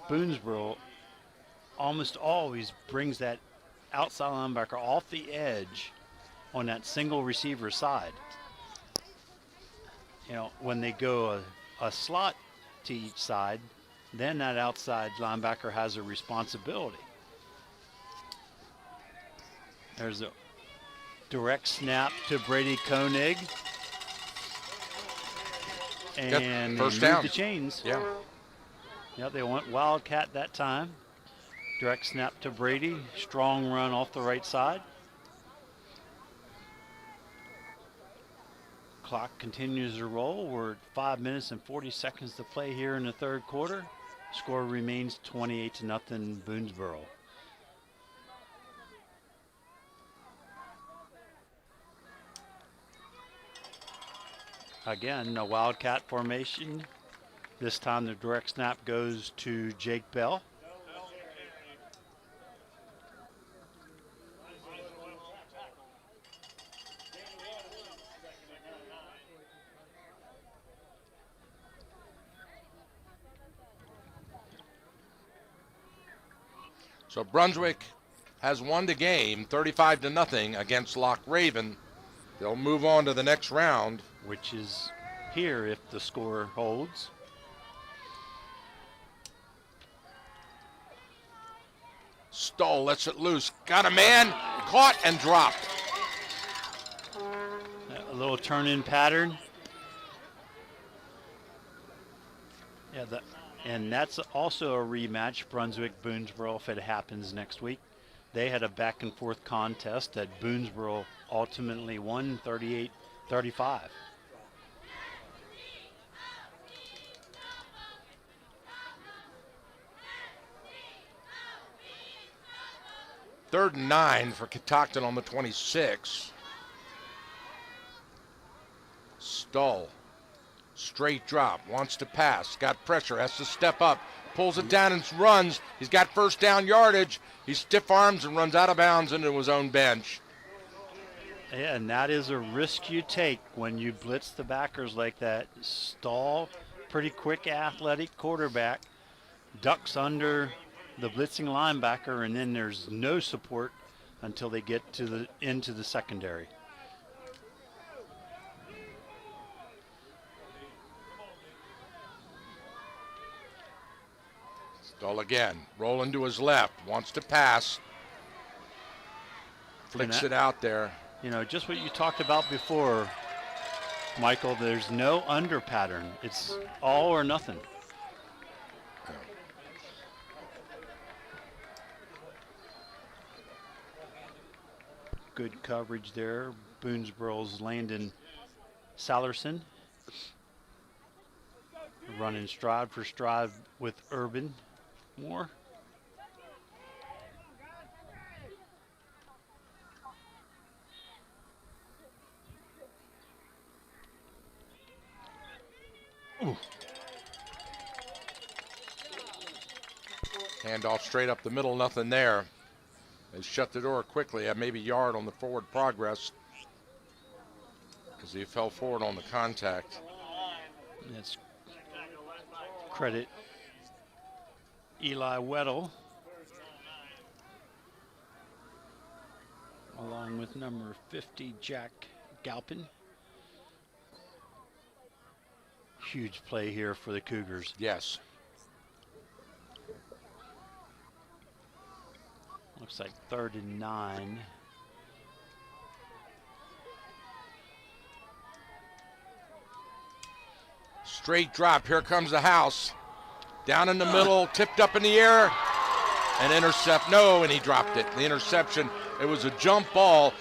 Boonesboro almost always brings that outside linebacker off the edge on that single receiver side. You know, when they go a slot to each side, then that outside linebacker has a responsibility. There's a direct snap to Brady Koenig. And first they down. moved the chains. Yeah. Yeah, they went Wildcat that time. Direct snap to Brady. Strong run off the right side. Clock continues to roll. We're at 5 minutes and 40 seconds to play here in the 3rd quarter. Score remains 28-0 Boonesboro. Again, a Wildcat formation. This time the direct snap goes to Jake Bell. So Brunswick has won the game 35-0 against Loch Raven. They'll move on to the next round, which is here if the score holds. Stoll lets it loose. Got a man, caught and dropped. A little turn-in pattern. Yeah, and that's also a rematch, Brunswick-Boonesboro, if it happens next week. They had a back-and-forth contest that Boonesboro ultimately won 38-35. Third and 9 for Catoctin on the 26. Stoll, straight drop, wants to pass, got pressure, has to step up, pulls it down and runs. He's got first down yardage. He stiff arms and runs out of bounds into his own bench. Yeah, and that is a risk you take when you blitz the backers like that. Stoll, pretty quick, athletic quarterback, ducks under the blitzing linebacker, and then there's no support until they get to into the secondary. Stoll again, rolling to his left, wants to pass, flicks it out there. You know, just what you talked about before, Michael, there's no under pattern. It's all or nothing. Good coverage there. Boonesboro's Landon Salerson running stride for stride with Urban Moore. Ooh. Handoff straight up the middle, nothing there. They shut the door quickly, had maybe a yard on the forward progress because he fell forward on the contact. Let's credit Eli Weddle along with number 50, Jack Galpin. Huge play here for the Cougars. Yes. Looks like 3rd and 9. Straight drop. Here comes the house. Down in the middle, tipped up in the air, and intercept. No, and he dropped it. The interception, it was a jump ball.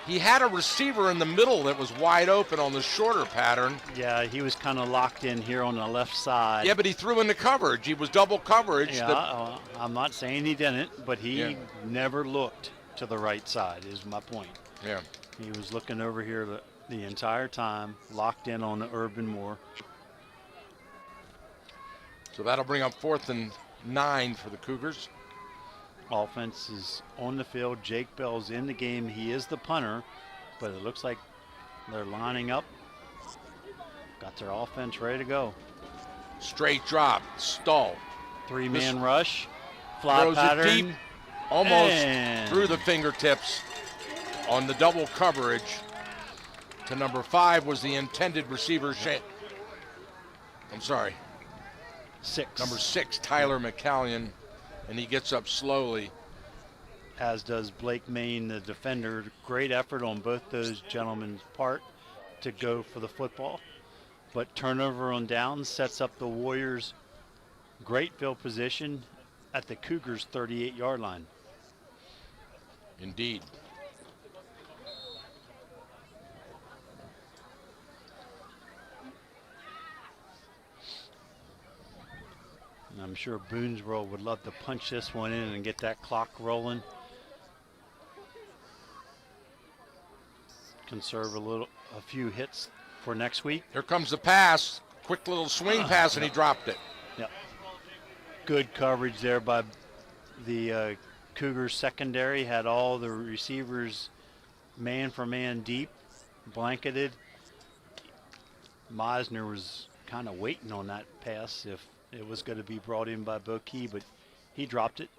He had a receiver in the middle that was wide open on the shorter pattern. Yeah, he was kind of locked in here on the left side. Yeah, but he threw in the coverage. He was double coverage. Yeah, I'm not saying he didn't, but he never looked to the right side is my point. Yeah. He was looking over here the entire time, locked in on the Urban Moore. So that'll bring up 4th and 9 for the Cougars. Offense is on the field. Jake Bell's in the game. He is the punter, but it looks like they're lining up. Got their offense ready to go. Straight drop, Stoll. 3-man rush, fly throws pattern. It deep, almost through the fingertips on the double coverage. To number 5 was the intended receiver. I'm sorry. 6. Number 6, Tyler McCallion. And he gets up slowly. As does Blake Main, the defender. Great effort on both those gentlemen's part to go for the football. But turnover on downs sets up the Warriors' great field position at the Cougars' 38-yard line. Indeed. I'm sure Boonesboro would love to punch this one in and get that clock rolling. Conserve a few hits for next week. Here comes the pass. Quick little swing pass, and he dropped it. Yep. Good coverage there by the Cougars secondary. Had all the receivers man for man deep, blanketed. Meisner was kind of waiting on that pass if it was going to be brought in by Bokey, but he dropped it.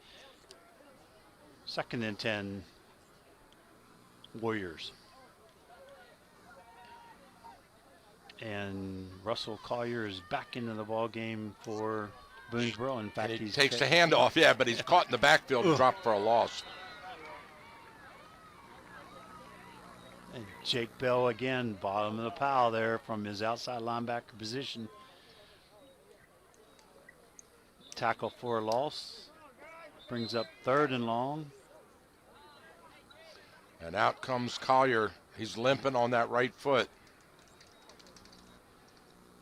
2nd and 10, Warriors. And Russell Collier is back into the ball game for Boonesboro. In fact, he takes the handoff, yeah, but he's caught in the backfield and dropped for a loss. And Jake Bell again, bottom of the pile there from his outside linebacker position. Tackle for a loss. Brings up 3rd and long. And out comes Collier. He's limping on that right foot.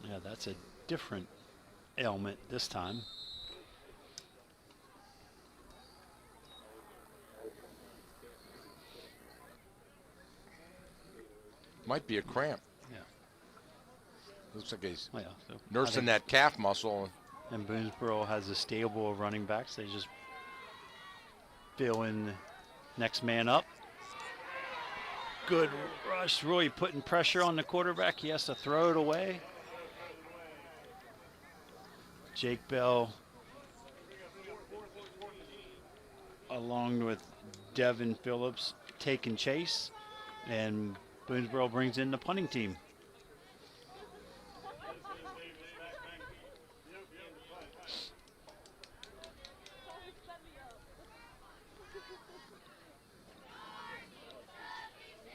Yeah, that's a different ailment this time. Might be a cramp. Yeah. Looks like he's so nursing that calf muscle. And Boonesboro has a stable of running backs. They just fill in the next man up. Good rush, really putting pressure on the quarterback. He has to throw it away. Jake Bell, along with Devin Phillips, taking chase, and Boonesboro brings in the punting team.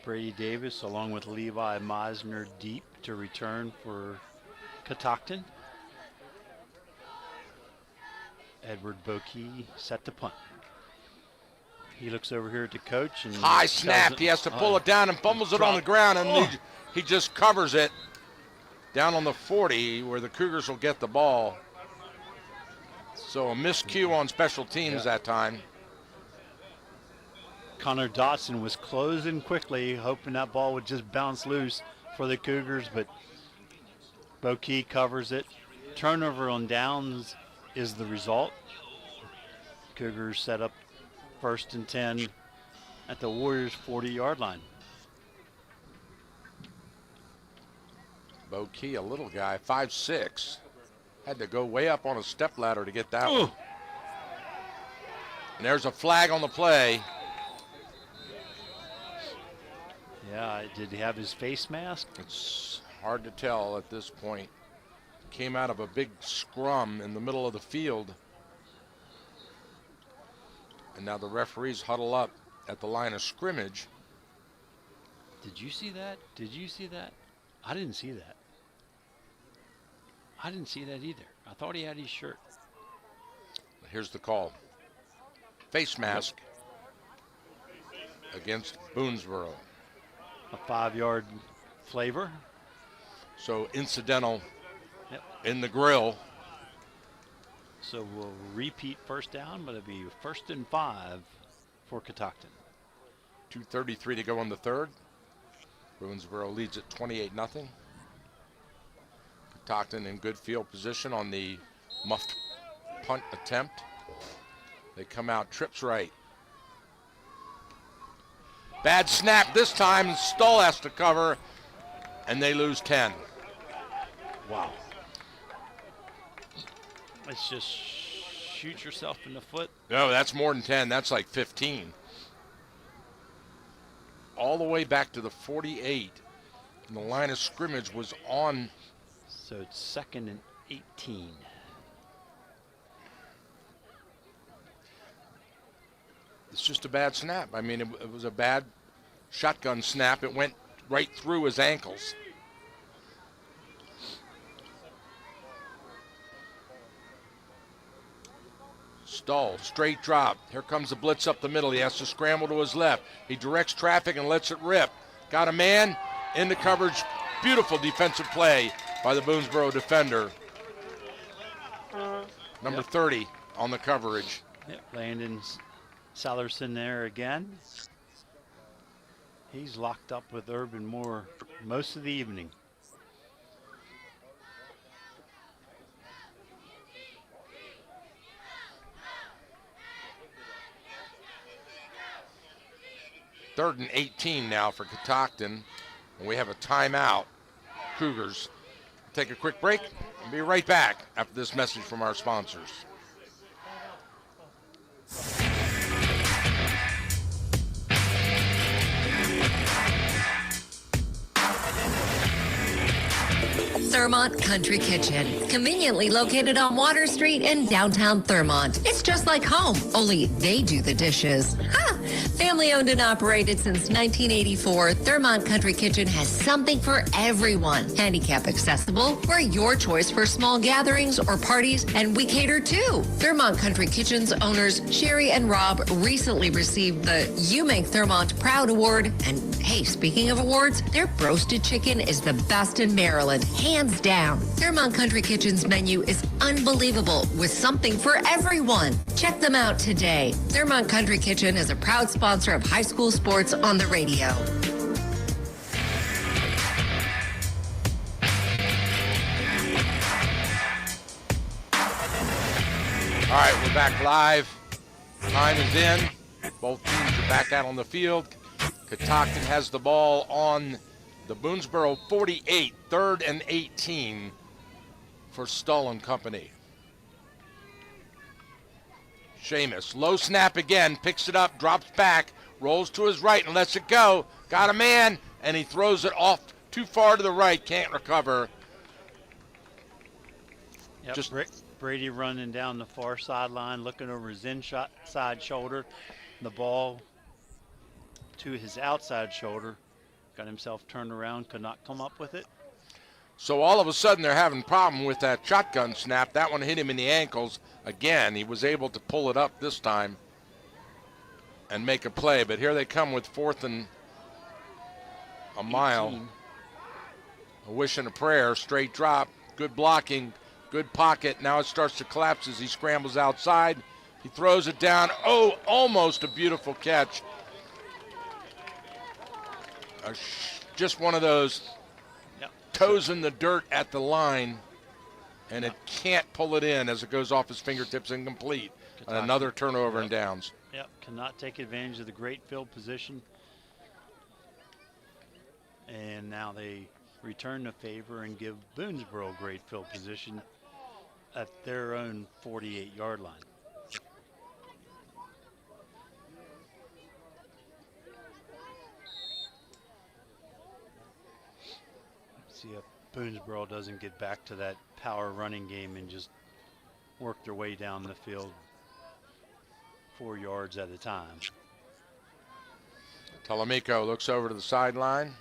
Brady Davis, along with Levi Meisner, deep to return for Catoctin. Edward Bokey set to punt. He looks over here at the coach and high snap. He has to pull it down and fumbles it on the ground, and he just covers it down on the 40 where the Cougars will get the ball. So a miscue on special teams that time. Connor Dotson was closing quickly, hoping that ball would just bounce loose for the Cougars, but Bokey covers it. Turnover on downs is the result. Cougars set up 1st and 10 at the Warriors' 40-yard line. Bokey, a little guy, 5'6", had to go way up on a step ladder to get that one. And there's a flag on the play. Yeah, did he have his face mask? It's hard to tell at this point. Came out of a big scrum in the middle of the field. And now the referees huddle up at the line of scrimmage. Did you see that? Did you see that? I didn't see that. I didn't see that either. I thought he had his shirt. Here's the call. Face mask against Boonesboro. A 5-yard flavor. So incidental in the grill. So we'll repeat 1st down, but it'll be 1st and 5 for Catoctin. 2:33 to go in the 3rd. Boonesboro leads at 28-0. Catoctin in good field position on the muffed punt attempt. They come out, trips right. Bad snap this time, Stull has to cover, and they lose 10. Wow. Let's just shoot yourself in the foot. No, that's more than 10. That's like 15. All the way back to the 48. And the line of scrimmage was on. So it's 2nd and 18. It's just a bad snap. I mean, it was a bad shotgun snap. It went right through his ankles. Stull, straight drop. Here comes the blitz up the middle. He has to scramble to his left. He directs traffic and lets it rip. Got a man in the coverage. Beautiful defensive play by the Boonesboro defender. Number 30 on the coverage. Yep, Landon Salerson there again. He's locked up with Urban Moore most of the evening. Third and 18 now for Catoctin. And we have a timeout. Cougars. Take a quick break and be right back after this message from our sponsors. Thurmont Country Kitchen, conveniently located on Water Street in downtown Thurmont. It's just like home, only they do the dishes. Ha! Family owned and operated since 1984, Thurmont Country Kitchen has something for everyone. Handicap accessible, we're your choice for small gatherings or parties, and we cater too. Thurmont Country Kitchen's owners, Sherry and Rob, recently received the You Make Thurmont Proud Award. And hey, speaking of awards, their roasted chicken is the best in Maryland, hands down. Thurmont Country Kitchen's menu is unbelievable with something for everyone. Check them out today. Thurmont Country Kitchen is a proud sponsor of high school sports on the radio. All right, we're back live. Time is in. Both teams are back out on the field. Catoctin has the ball on the Boonesboro 48, 3rd and 18 for Stull and company. Seamus, low snap again, picks it up, drops back, rolls to his right and lets it go. Got a man, and he throws it off too far to the right, can't recover. Yep, just Brady running down the far sideline, looking over his inside shoulder. The ball to his outside shoulder. Got himself turned around, could not come up with it. So all of a sudden they're having a problem with that shotgun snap. That one hit him in the ankles again. He was able to pull it up this time and make a play. But here they come with 4th and a mile. 18. A wish and a prayer, straight drop, good blocking, good pocket. Now it starts to collapse as he scrambles outside. He throws it down. Oh, almost a beautiful catch. Just one of those toes in the dirt at the line, and it can't pull it in as it goes off his fingertips incomplete. And another turnover and downs. Yep, cannot take advantage of the great field position. And now they return the favor and give Boonesboro great field position at their own 48-yard line. See if Boonesboro doesn't get back to that power running game and just work their way down the field 4 yards at a time. Talamico looks over to the sideline.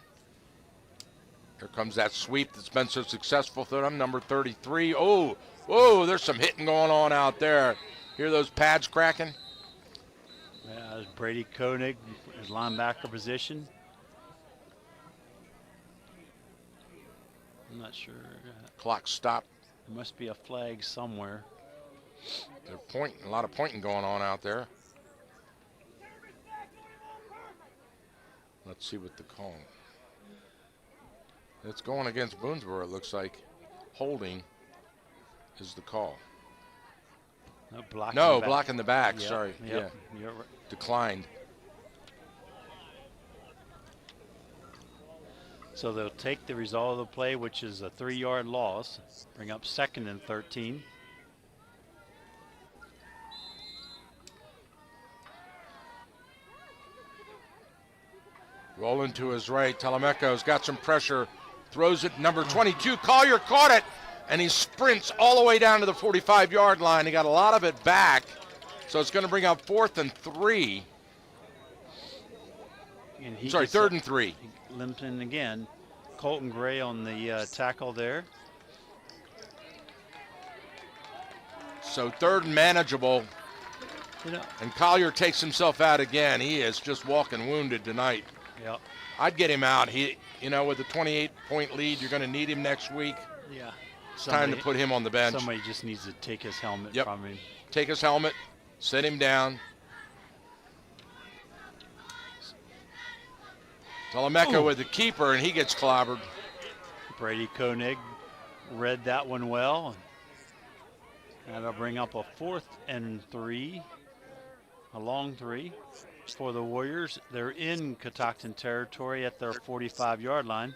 Here comes that sweep that's been so successful for them, number 33. Oh, whoa, there's some hitting going on out there. Hear those pads cracking? Yeah, there's Brady Koenig, his linebacker position. I'm not sure. Clock stopped. There must be a flag somewhere. They're pointing, a lot of pointing going on out there. Let's see what the call. It's going against Boonesboro, it looks like. Holding is the call. No, blocking no, the back. blocking the back. Yep, Sorry. yep, Yeah. you're right. Declined. So they'll take the result of the play, which is a 3-yard loss, bring up 2nd and 13. Rolling to his right. Telemeco's got some pressure. Throws it, number 22. Collier caught it, and he sprints all the way down to the 45-yard line. He got a lot of it back, so it's going to bring up 4th and 3. And 3rd and 3. Limping again. Colton Gray on the tackle there. So 3rd and manageable. You know, and Collier takes himself out again. He is just walking wounded tonight. Yep. I'd get him out. He, with a 28-point lead, you're going to need him next week. Yeah. It's time to put him on the bench. Somebody just needs to take his helmet from him. Take his helmet, sit him down. Telemeco with the keeper, and he gets clobbered. Brady Koenig read that one well. That'll bring up a 4th and 3, a long 3 for the Warriors. They're in Catoctin territory at their 45-yard line.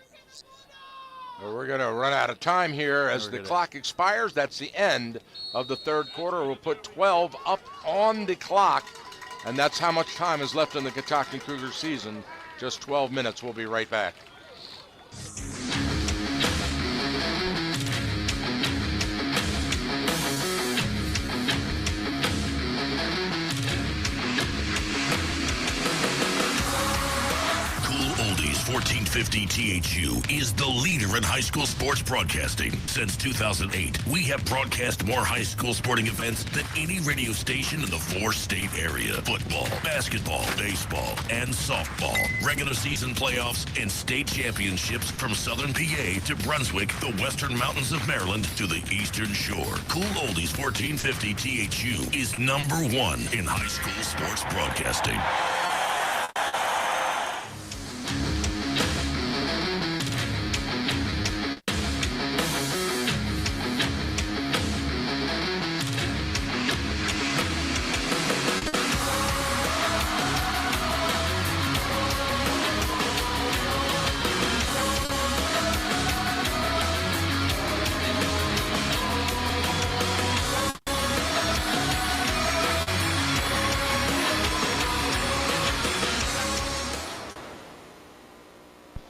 Well, we're going to run out of time here as the clock expires. That's the end of the 3rd quarter. We'll put 12 up on the clock, and that's how much time is left in the Catoctin Cougars season. Just 12 minutes. We'll be right back. 1450 THU is the leader in high school sports broadcasting. Since 2008, we have broadcast more high school sporting events than any radio station in the 4-state area. Football, basketball, baseball, and softball. Regular season playoffs and state championships from southern PA to Brunswick, the western mountains of Maryland to the eastern shore. Cool Oldies 1450 THU is #1 in high school sports broadcasting.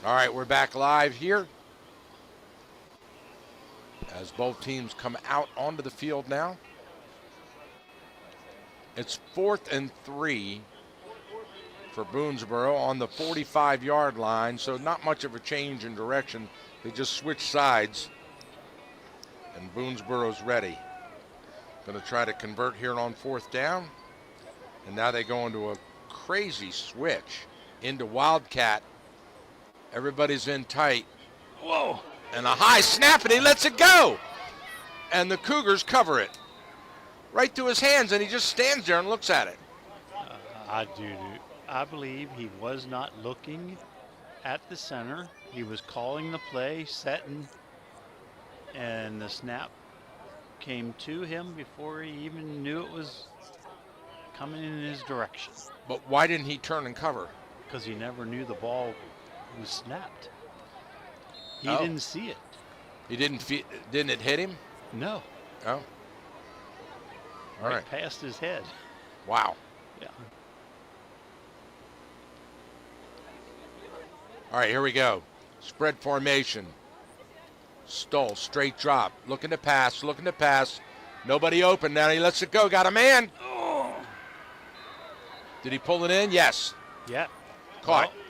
All right, we're back live here as both teams come out onto the field now. It's 4th and 3 for Boonesboro on the 45-yard line, so not much of a change in direction. They just switch sides, and Boonesboro's ready. Going to try to convert here on 4th down, and now they go into a crazy switch into Wildcat. Everybody's in tight. Whoa. And a high snap, and he lets it go. And the Cougars cover it. Right through his hands, and he just stands there and looks at it. I believe he was not looking at the center. He was calling the play, setting, and the snap came to him before he even knew it was coming in his direction. But why didn't he turn and cover? Because he never knew the ball was snapped. He Oh. didn't see it. He didn't didn't it hit him? No. Oh. All right. Past his head. Wow. Yeah. All right, here we go. Spread formation. Stoll, straight drop. Looking to pass, looking to pass. Nobody open. Now he lets it go. Got a man. Oh. Did he pull it in? Yes. Yeah. Caught. Well,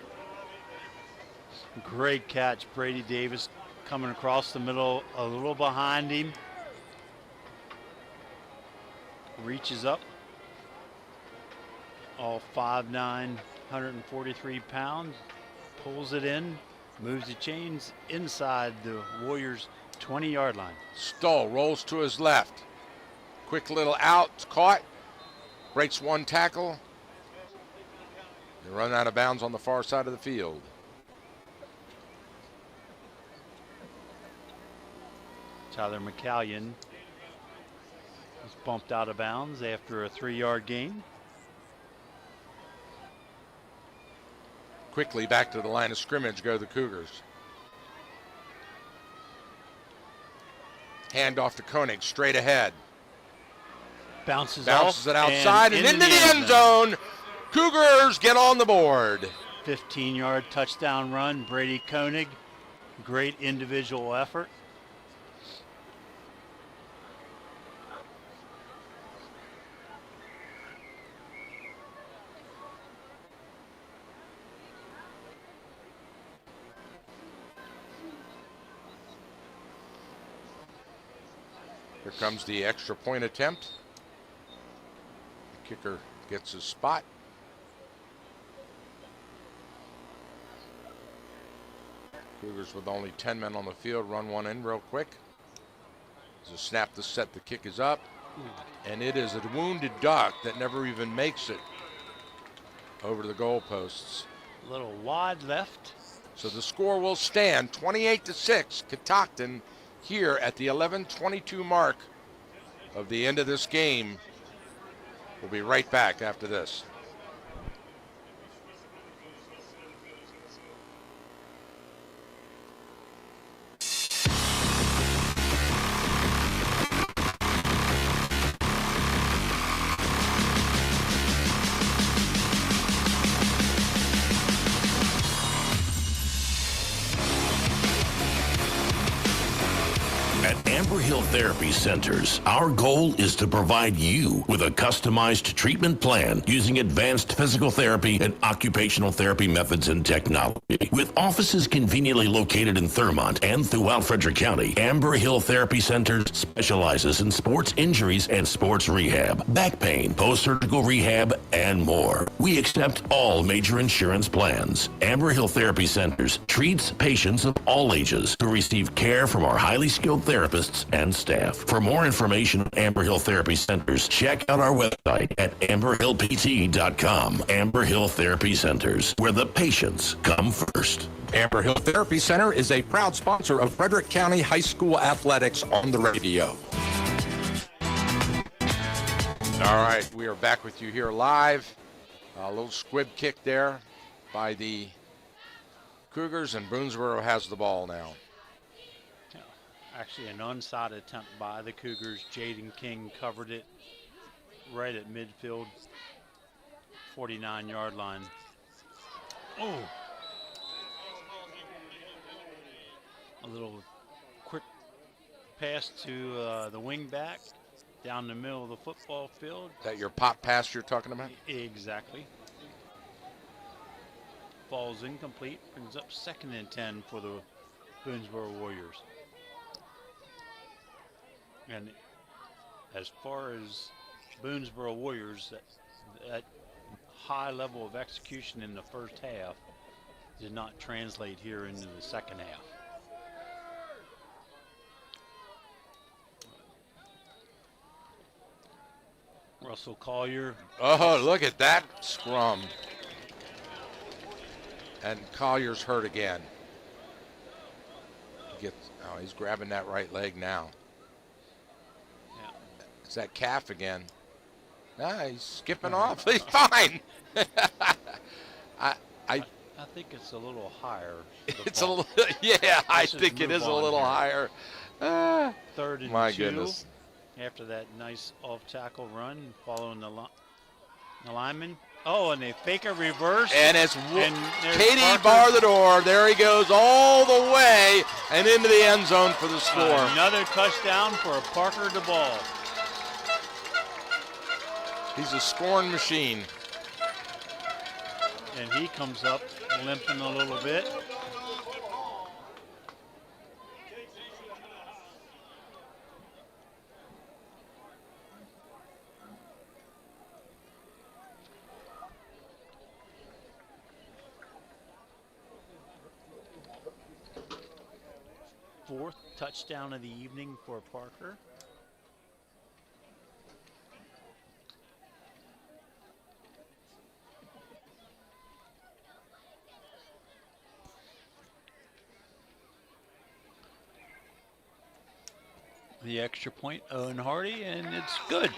great catch. Brady Davis coming across the middle, a little behind him. Reaches up. All 5'9", 143 pounds. Pulls it in. Moves the chains inside the Warriors' 20-yard line. Stoll rolls to his left. Quick little out. It's caught. Breaks one tackle. They run out of bounds on the far side of the field. Tyler McCallion was bumped out of bounds after a 3-yard gain. Quickly back to the line of scrimmage go the Cougars. Hand off to Koenig, straight ahead. Bounces it off outside and into the end zone. Cougars get on the board. 15-yard touchdown run, Brady Koenig. Great individual effort. Here comes the extra point attempt. The kicker gets his spot. Cougars with only 10 men on the field run one in real quick. There's a snap to set, the kick is up. And it is a wounded duck that never even makes it over the goalposts. A little wide left. So the score will stand 28-6, Catoctin here at the 11:22 mark of the end of this game. We'll be right back after this. Hill Therapy Centers. Our goal is to provide you with a customized treatment plan using advanced physical therapy and occupational therapy methods and technology. With offices conveniently located in Thurmont and throughout Frederick County, Amber Hill Therapy Centers specializes in sports injuries and sports rehab, back pain, post-surgical rehab, and more. We accept all major insurance plans. Amber Hill Therapy Centers treats patients of all ages who receive care from our highly skilled therapists and staff. For more information on Amber Hill Therapy Centers, check out our website at amberhillpt.com. Amber Hill Therapy Centers, where the patients come first. Amber Hill Therapy Center is a proud sponsor of Frederick County High School athletics on the radio. All right, we are back with you here live. A little squib kick there by the Cougars, and Boonesboro has the ball now. Actually, an onside attempt by the Cougars. Jaden King covered it right at midfield, 49-yard line. Oh! A little quick pass to the wing back down the middle of the football field. Is that your pop pass you're talking about? Exactly. Falls incomplete, brings up 2nd and 10 for the Boonesboro Warriors. And as far as Boonesboro Warriors, that high level of execution in the first half did not translate here into the second half. Russell Collier. Oh, look at that scrum. And Collier's hurt again. He's grabbing that right leg now. Yeah. It's that calf again. Nah, he's skipping off. He's fine. I think it's a little higher. It's a little, yeah, I think it is a little higher. 3rd and my 2. Goodness. After that nice off-tackle run, following the lineman. Oh, and they fake a reverse. And it's Katie Parker. bar the door. There he goes all the way and into the end zone for the score. Another touchdown for Parker DeBall. He's a scoring machine. And he comes up limping a little bit. Fourth touchdown of the evening for Parker. The extra point, Owen Hardy, and it's good.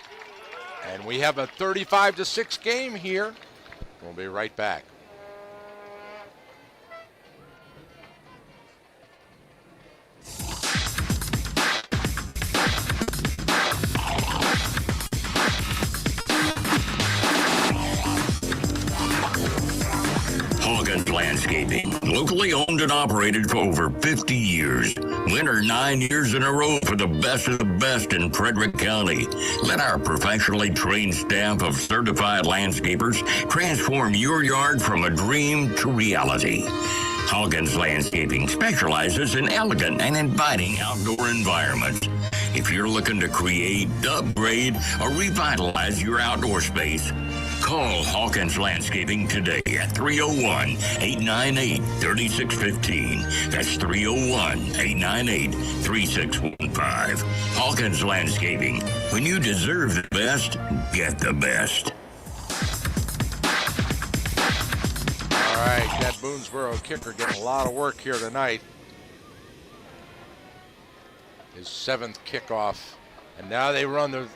And we have a 35-6 game here. We'll be right back. Landscaping, locally owned and operated for over 50 years. Winner 9 years in a row for the best of the best in Frederick County. Let our professionally trained staff of certified landscapers transform your yard from a dream to reality. Hawkins Landscaping specializes in elegant and inviting outdoor environments. If you're looking to create, upgrade, or revitalize your outdoor space, call Hawkins Landscaping today at 301-898-3615. That's 301-898-3615. Hawkins Landscaping. When you deserve the best, get the best. All right, that Boonesboro kicker getting a lot of work here tonight. His 7th kickoff. And now they run the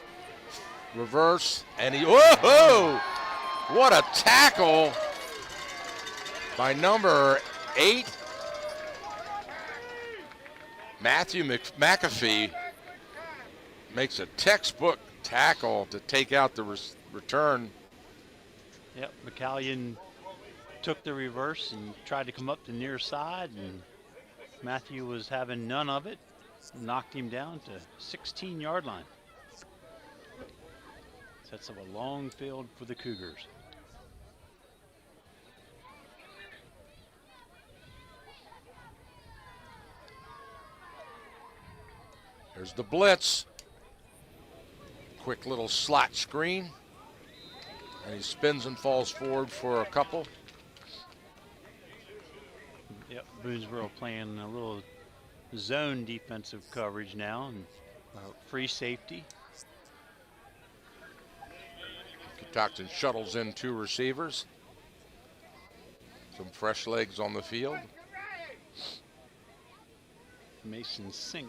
reverse, and he, whoa! What a tackle by number 8, Matthew McAfee. Makes a textbook tackle to take out the return. Yep, McCallion took the reverse and tried to come up the near side, and Matthew was having none of it. knocked him down to 16-yard line. Sets up a long field for the Cougars. There's the blitz. Quick little slot screen. And he spins and falls forward for a couple. Yep, Boonesboro playing a little zone defensive coverage now, and free safety. Catoctin shuttles in 2 receivers. Some fresh legs on the field. Mason Sink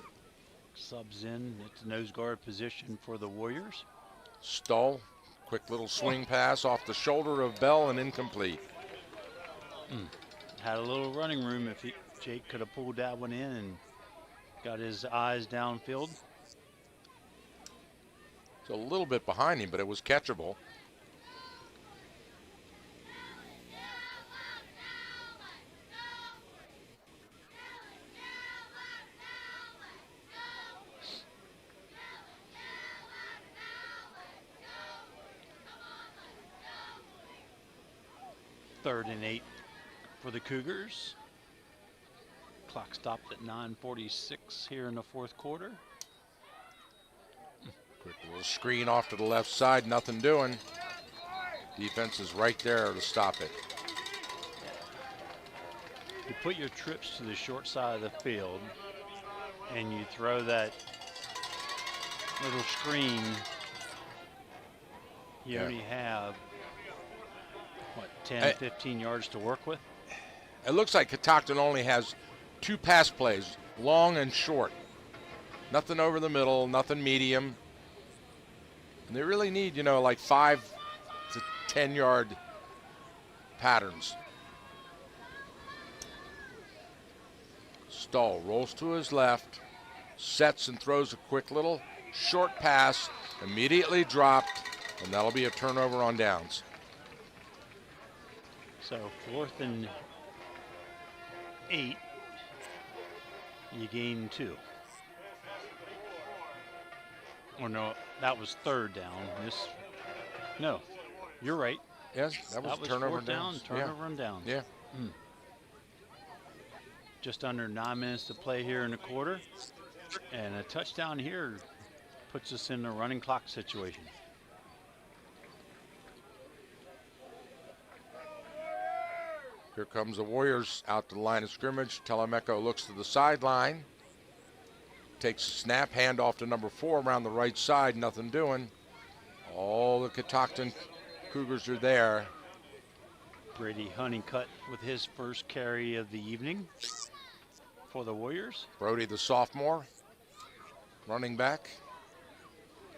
subs in at the nose guard position for the Warriors. Stull, quick little swing pass off the shoulder of Bell and incomplete. Had a little running room if Jake could have pulled that one in and got his eyes downfield. It's a little bit behind him, but it was catchable. Third and 8 for the Cougars. Clock stopped at 9:46 here in the fourth quarter. Quick little screen off to the left side, nothing doing. Defense is right there to stop it. You put your trips to the short side of the field and you throw that little screen, you only have, what, 10, 15 yards to work with? It looks like Catoctin only has 2 pass plays, long and short. Nothing over the middle, nothing medium. And they really need, like 5 to 10 yard patterns. Stull rolls to his left, sets and throws a quick little short pass, immediately dropped, and that'll be a turnover on downs. So 4th and 8, you gain 2. Or no, that was 3rd down. No, you're right. Yes, that was turnover 4th down, turnover and downs. Yeah. Just under 9 minutes to play here in the quarter. And a touchdown here puts us in a running clock situation. Here comes the Warriors out to the line of scrimmage. Telemeco looks to the sideline. Takes a snap, handoff to number 4 around the right side, nothing doing. All the Catoctin Cougars are there. Brady Honeycutt with his first carry of the evening for the Warriors. Brody, the sophomore, running back.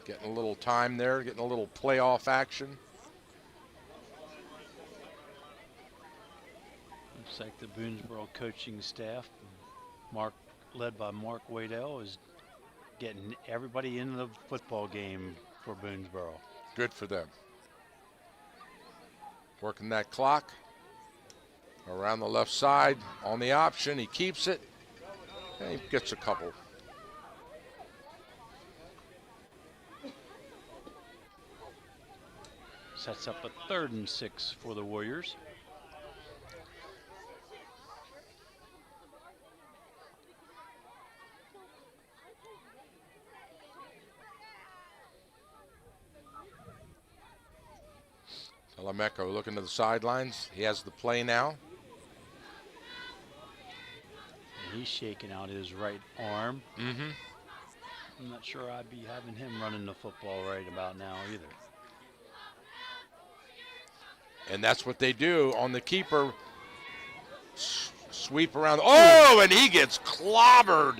Getting a little time there, getting a little playoff action. Looks like the Boonesboro coaching staff, led by Mark Waddell, is getting everybody into the football game for Boonesboro. Good for them. Working that clock. Around the left side on the option. He keeps it. And he gets a couple. Sets up a 3rd and 6 for the Warriors. Telemeco looking to the sidelines. He has the play now. And he's shaking out his right arm. I'm not sure I'd be having him running the football right about now either. And that's what they do on the keeper. Sweep around. Oh, and he gets clobbered.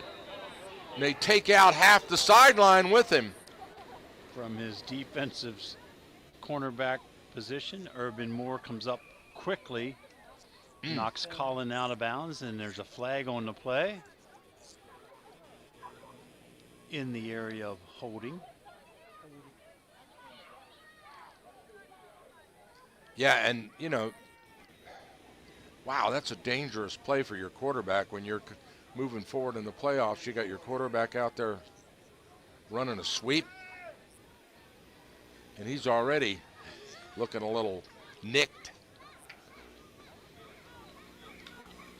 And they take out half the sideline with him. From his defensive cornerback position, Urban Moore comes up quickly, knocks Colin out of bounds, and there's a flag on the play in the area of holding. Yeah, and wow, that's a dangerous play for your quarterback when you're moving forward in the playoffs, you got your quarterback out there running a sweep, and he's already looking a little nicked.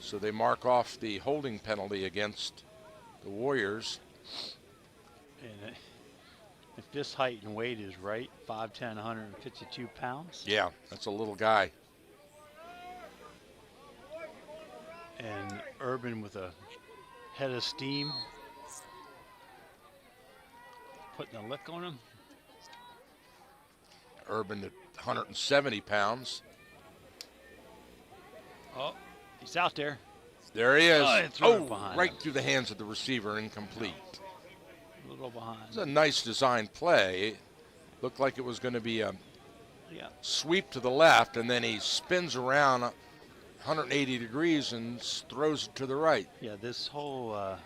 So they mark off the holding penalty against the Warriors. And if this height and weight is right, 5'10", 152 pounds. Yeah, that's a little guy. And Urban with a head of steam, putting a lick on him. Urban at 170 pounds. Oh, he's out there. There he is. Behind right him. through the hands of the receiver, incomplete. A little behind. It's a nice design play. It looked like it was going to be a sweep to the left, and then he spins around 180 degrees and throws it to the right. Yeah, this whole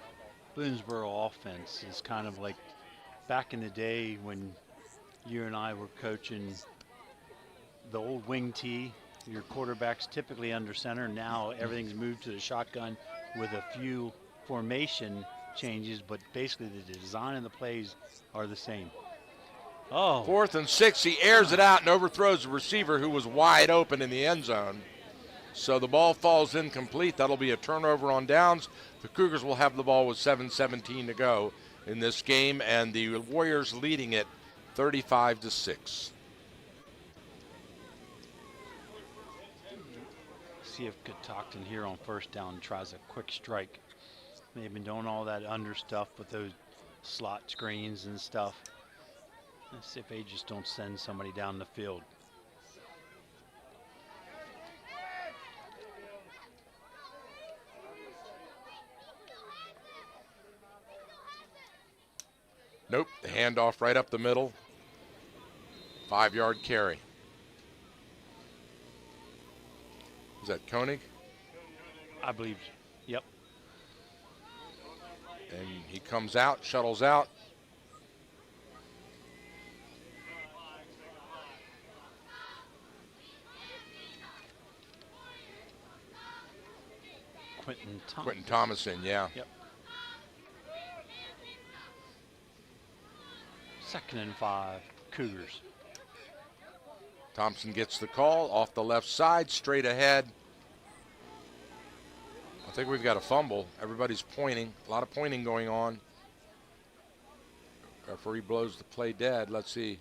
Boonesboro offense is kind of like back in the day when you and I were coaching the old wing tee. Your quarterback's typically under center. Now everything's moved to the shotgun with a few formation changes, but basically the design and the plays are the same. Oh. 4th and 6, he airs it out and overthrows the receiver who was wide open in the end zone. So the ball falls incomplete. That'll be a turnover on downs. The Cougars will have the ball with 7:17 to go in this game, and the Warriors leading it 35-6. See if Catoctin here on first down tries a quick strike. They've been doing all that under stuff with those slot screens and stuff. Let's see if they just don't send somebody down the field. Nope, the handoff right up the middle. 5-yard carry. Is that Koenig? I believe, yep. And he comes out, shuttles out. Quentin Thomason, yeah. Yep. 2nd and 5, Cougars. Thompson gets the call off the left side, straight ahead. I think we've got a fumble. Everybody's pointing. A lot of pointing going on. Referee blows the play dead. Let's see.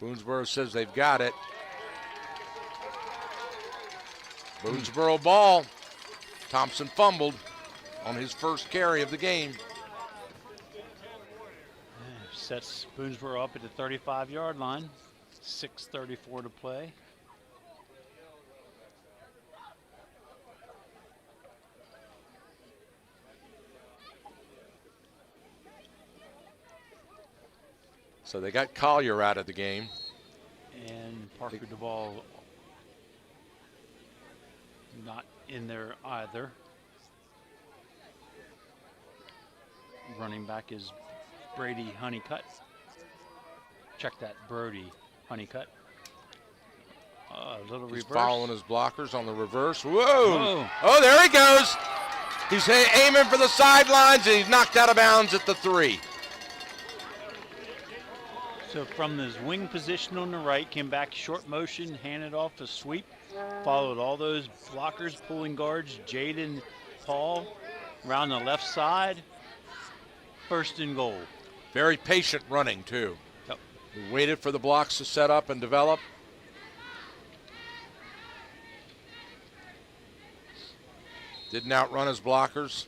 Boonesboro says they've got it. Boonesboro ball. Thompson fumbled on his first carry of the game. Sets Boonesboro up at the 35-yard line. 6:34 to play. So they got Collier out of the game. And Parker Duvall not in there either. Running back is Brady Honeycutt. Check that, Brody Honeycutt. A little He's reverse. following his blockers on the reverse. Whoa! Whoa. Oh, there he goes. He's aiming for the sidelines, and he's knocked out of bounds at the 3. So from his wing position on the right, came back short motion, handed off a sweep, followed all those blockers, pulling guards, Jaden Paul around the left side. 1st and goal. Very patient running, too. Yep. He waited for the blocks to set up and develop. Didn't outrun his blockers.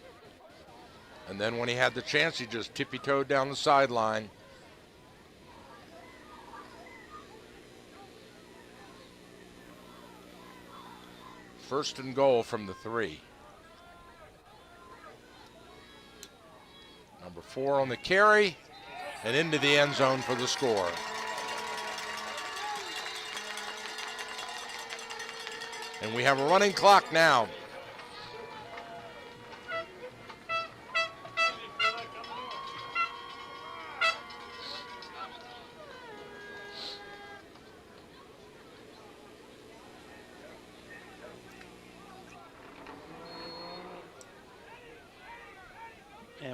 And then when he had the chance, he just tippy-toed down the sideline. First and goal from the 3. Number 4 on the carry and into the end zone for the score. And we have a running clock now.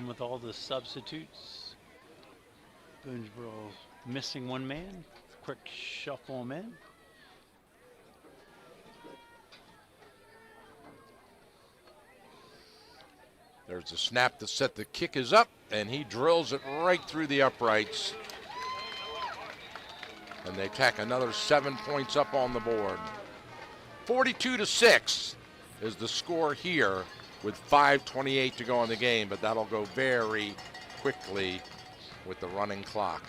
Again with all the substitutes. Boonesboro missing one man. Quick shuffle him in. There's the snap to set. The kick is up, and he drills it right through the uprights. And they tack another 7 points up on the board. 42-6 is the score here with 5:28 to go in the game, but that'll go very quickly with the running clock.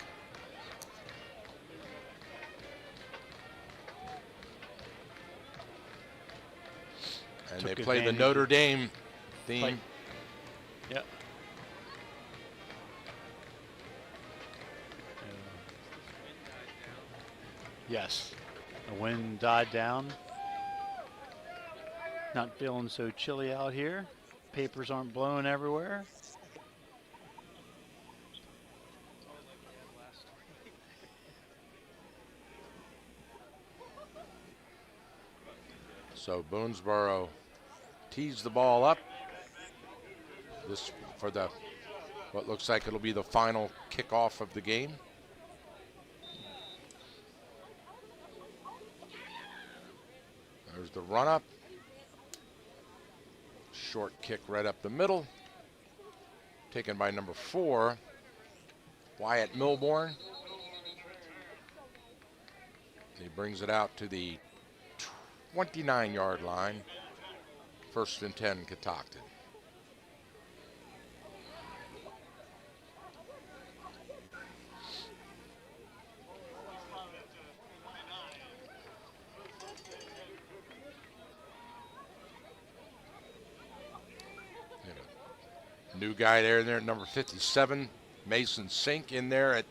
And they play the Notre Dame theme. Yep. Yes, the wind died down. Not feeling so chilly out here. Papers aren't blowing everywhere. So Boonesboro tees the ball up. This for the what looks like it'll be the final kickoff of the game. There's the run up. Short kick right up the middle. Taken by number 4, Wyatt Milborn. He brings it out to the 29-yard line. 1st and 10, Catoctin. New guy there at number 57, Mason Sink in there at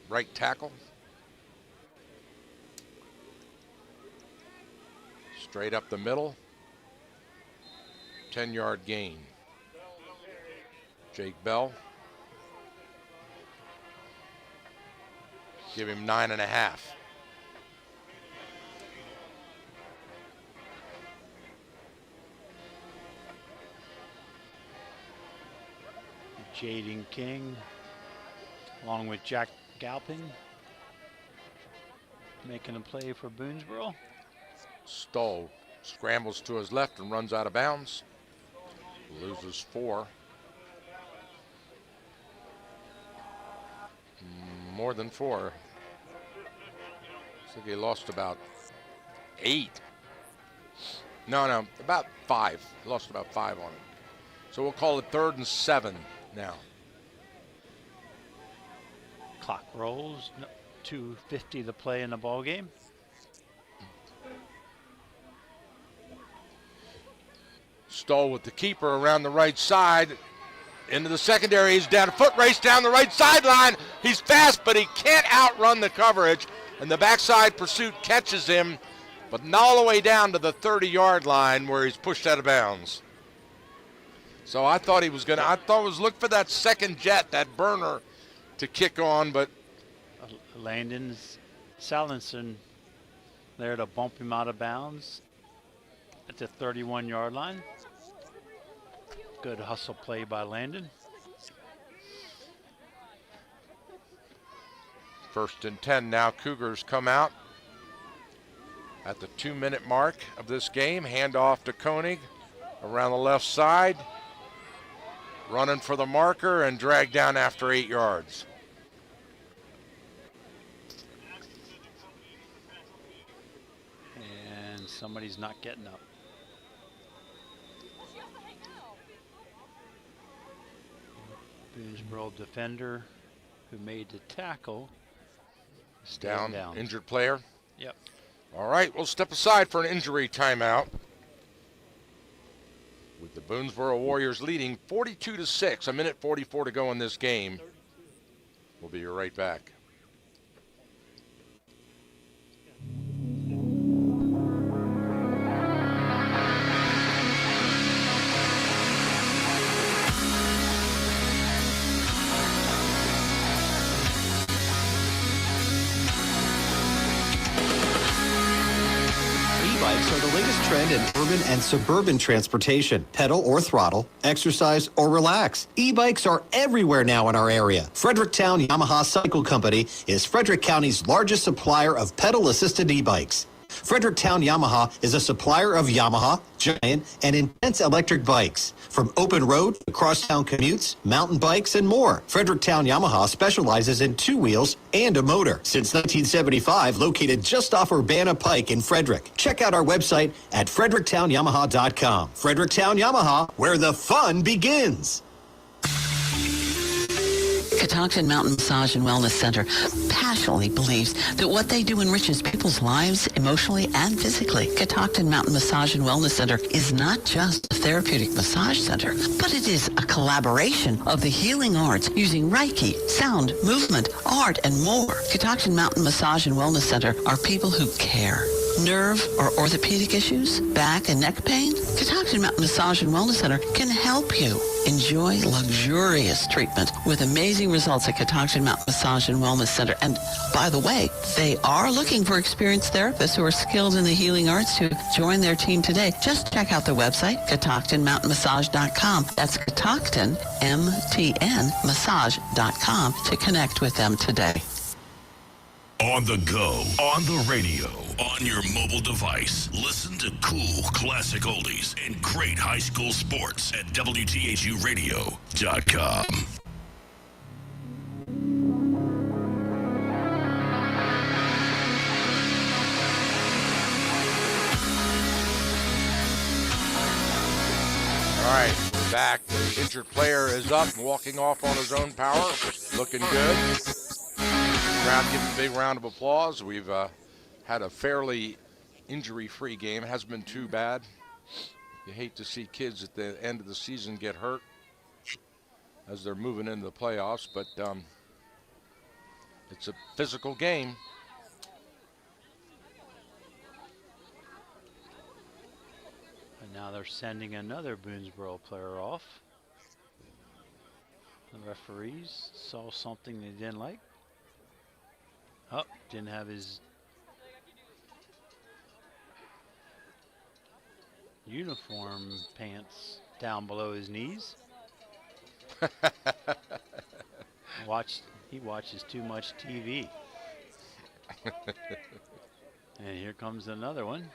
right tackle. Straight up the middle. 10-yard gain. Jake Bell. Give him 9.5. Jaden King, along with Jack Galpin, making a play for Boonesboro. Stoll scrambles to his left and runs out of bounds. Loses 4. More than 4. I think he lost about 8. No, about 5. He lost about 5 on it. So we'll call it 3rd and 7 now. Clock rolls. 2:50 to play in the ball game. Stoll with the keeper around the right side. Into the secondary. He's down a foot race down the right sideline. He's fast, but he can't outrun the coverage. And the backside pursuit catches him, but not all the way down to the 30-yard line where he's pushed out of bounds. So I thought he was going to, look for that second jet, that burner to kick on, but. Landon Salenson there to bump him out of bounds at the 31-yard line. Good hustle play by Landon. 1st and 10 now. Cougars come out at the 2-minute mark of this game. Handoff to Koenig around the left side. Running for the marker and dragged down after 8 yards. And somebody's not getting up. Boonesboro defender who made the tackle. Down, injured player. Yep. All right, we'll step aside for an injury timeout. With the Boonesboro Warriors leading 42-6, 1:44 to go in this game. We'll be right back. E-bikes are the latest trend in urban and suburban transportation. Pedal or throttle, exercise or relax. E-bikes are everywhere now in our area. Fredericktown Yamaha Cycle Company is Frederick County's largest supplier of pedal-assisted e-bikes. Fredericktown Yamaha is a supplier of Yamaha, Giant, and Intense electric bikes. From open road to crosstown commutes, mountain bikes, and more. Fredericktown Yamaha specializes in 2 wheels and a motor. Since 1975, located just off Urbana Pike in Frederick. Check out our website at fredericktownYamaha.com. Fredericktown Yamaha, where the fun begins. Catoctin Mountain Massage and Wellness Center passionately believes that what they do enriches people's lives emotionally and physically. Catoctin Mountain Massage and Wellness Center is not just a therapeutic massage center, but it is a collaboration of the healing arts using Reiki, sound, movement, art, and more. Catoctin Mountain Massage and Wellness Center are people who care. Nerve or orthopedic issues, back and neck pain? Catoctin Mountain Massage and Wellness Center can help you. Enjoy luxurious treatment with amazing results at Catoctin Mountain Massage and Wellness Center. And by the way, they are looking for experienced therapists who are skilled in the healing arts to join their team today. Just check out their website, catoctinmountainmassage.com. That's Catoctin, M-T-N, massage.com to connect with them today. On the go, on the radio, on your mobile device. Listen to cool classic oldies and great high school sports at WTHUradio.com. All right, we're back. The injured player is up, walking off on his own power, looking good. Give him a big round of applause. We've had a fairly injury-free game. It hasn't been too bad. You hate to see kids at the end of the season get hurt as they're moving into the playoffs, but it's a physical game. And now they're sending another Boonesboro player off. The referees saw something they didn't like. Oh, didn't have his uniform pants down below his knees. He watches too much TV. And here comes another one.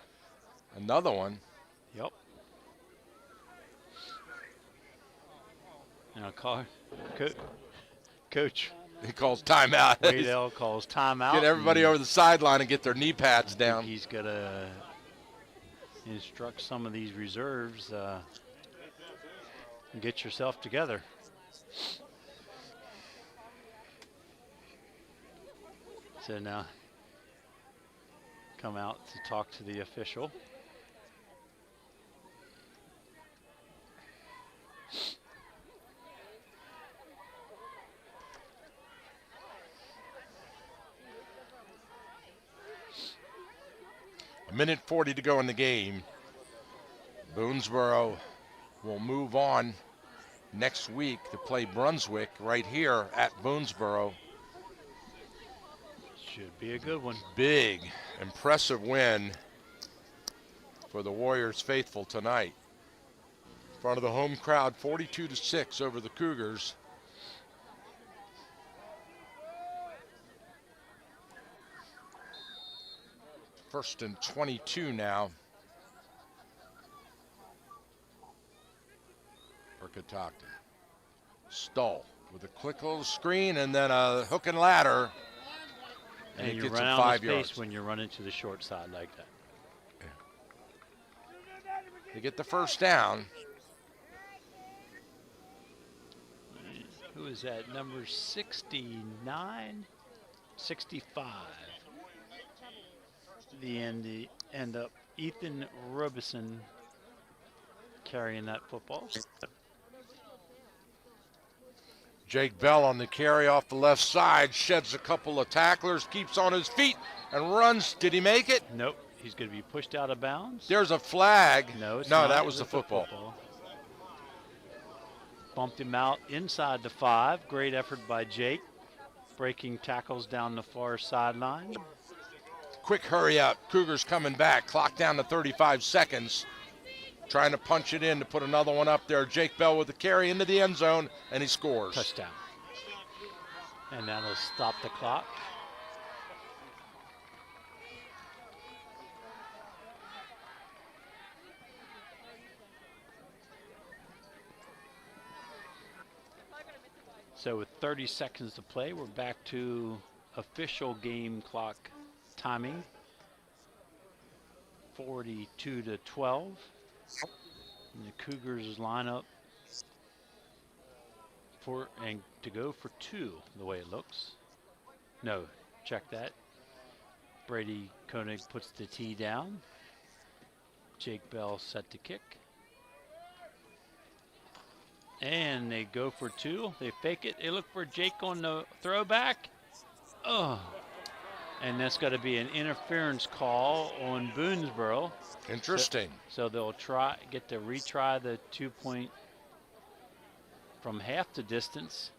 Another one? Yep. Now, Coach. He calls timeout. Waddell calls timeout. Get everybody over the sideline and get their knee pads down. He's going to instruct some of these reserves. Get yourself together. So now come out to talk to the official. A minute 40 to go in the game. Boonesboro will move on next week to play Brunswick right here at Boonesboro. Should be a good one. Big, impressive win for the Warriors faithful tonight. In front of the home crowd, 42-6 over the Cougars. First and 22 now for Catoctin. Stoll with a quick little screen and then a hook and ladder. And it you gets run him out 5 of yards. space when you're running to the short side like that. They get the first down. Who is that? Number 69? 65. The end up Ethan Robeson carrying that football. Jake Bell on the carry off the left side, sheds a couple of tacklers, keeps on his feet and runs. Did he make it? Nope. He's going to be pushed out of bounds. There's a flag. No, it's no, not. that was the football. Bumped him out inside the 5. Great effort by Jake. Breaking tackles down the far sideline. quick hurry up. Cougars coming back. Clock down to 35 seconds. Trying to punch it in to put another one up there. Jake Bell with the carry into the end zone, and he scores. Touchdown. And that'll stop the clock. So with 30 seconds to play, we're back to official game clock timing. 42-12. And the Cougars line up to go for 2, the way it looks. No, check that. Brady Koenig puts the tee down. Jake Bell set to kick. And they go for 2. They fake it. They look for Jake on the throwback. Oh. And that's got to be an interference call on Boonesboro. Interesting. So they'll get to retry the 2-point from half the distance.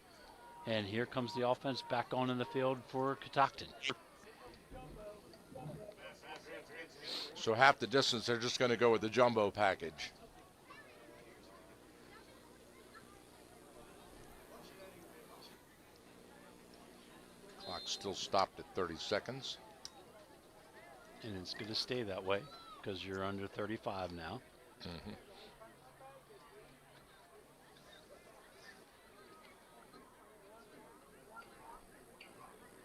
And here comes the offense back on in the field for Catoctin. So half the distance, they're just going to go with the jumbo package. Clock still stopped at 30 seconds. And it's going to stay that way because you're under 35 now. Mm-hmm.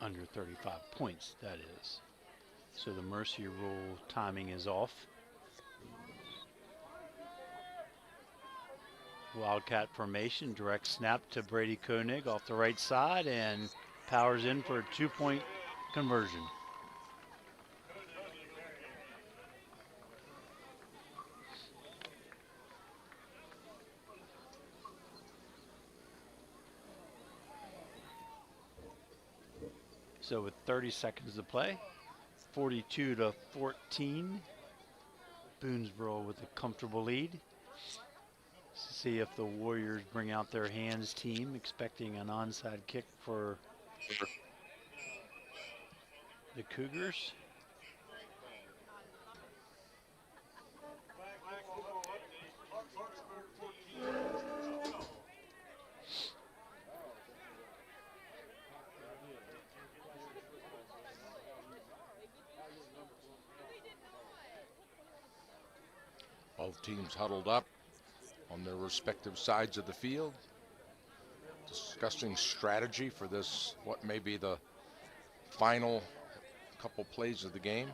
Under 35 points, that is. So the Mercy rule timing is off. Wildcat formation, direct snap to Brady Koenig off the right side and powers in for a 2-point conversion. So with 30 seconds to play, 42-14, Boonesboro with a comfortable lead. See if the Warriors bring out their hands team, expecting an onside kick for the Cougars. Both teams huddled up on their respective sides of the field, discussing strategy for this, what may be the final couple plays of the game.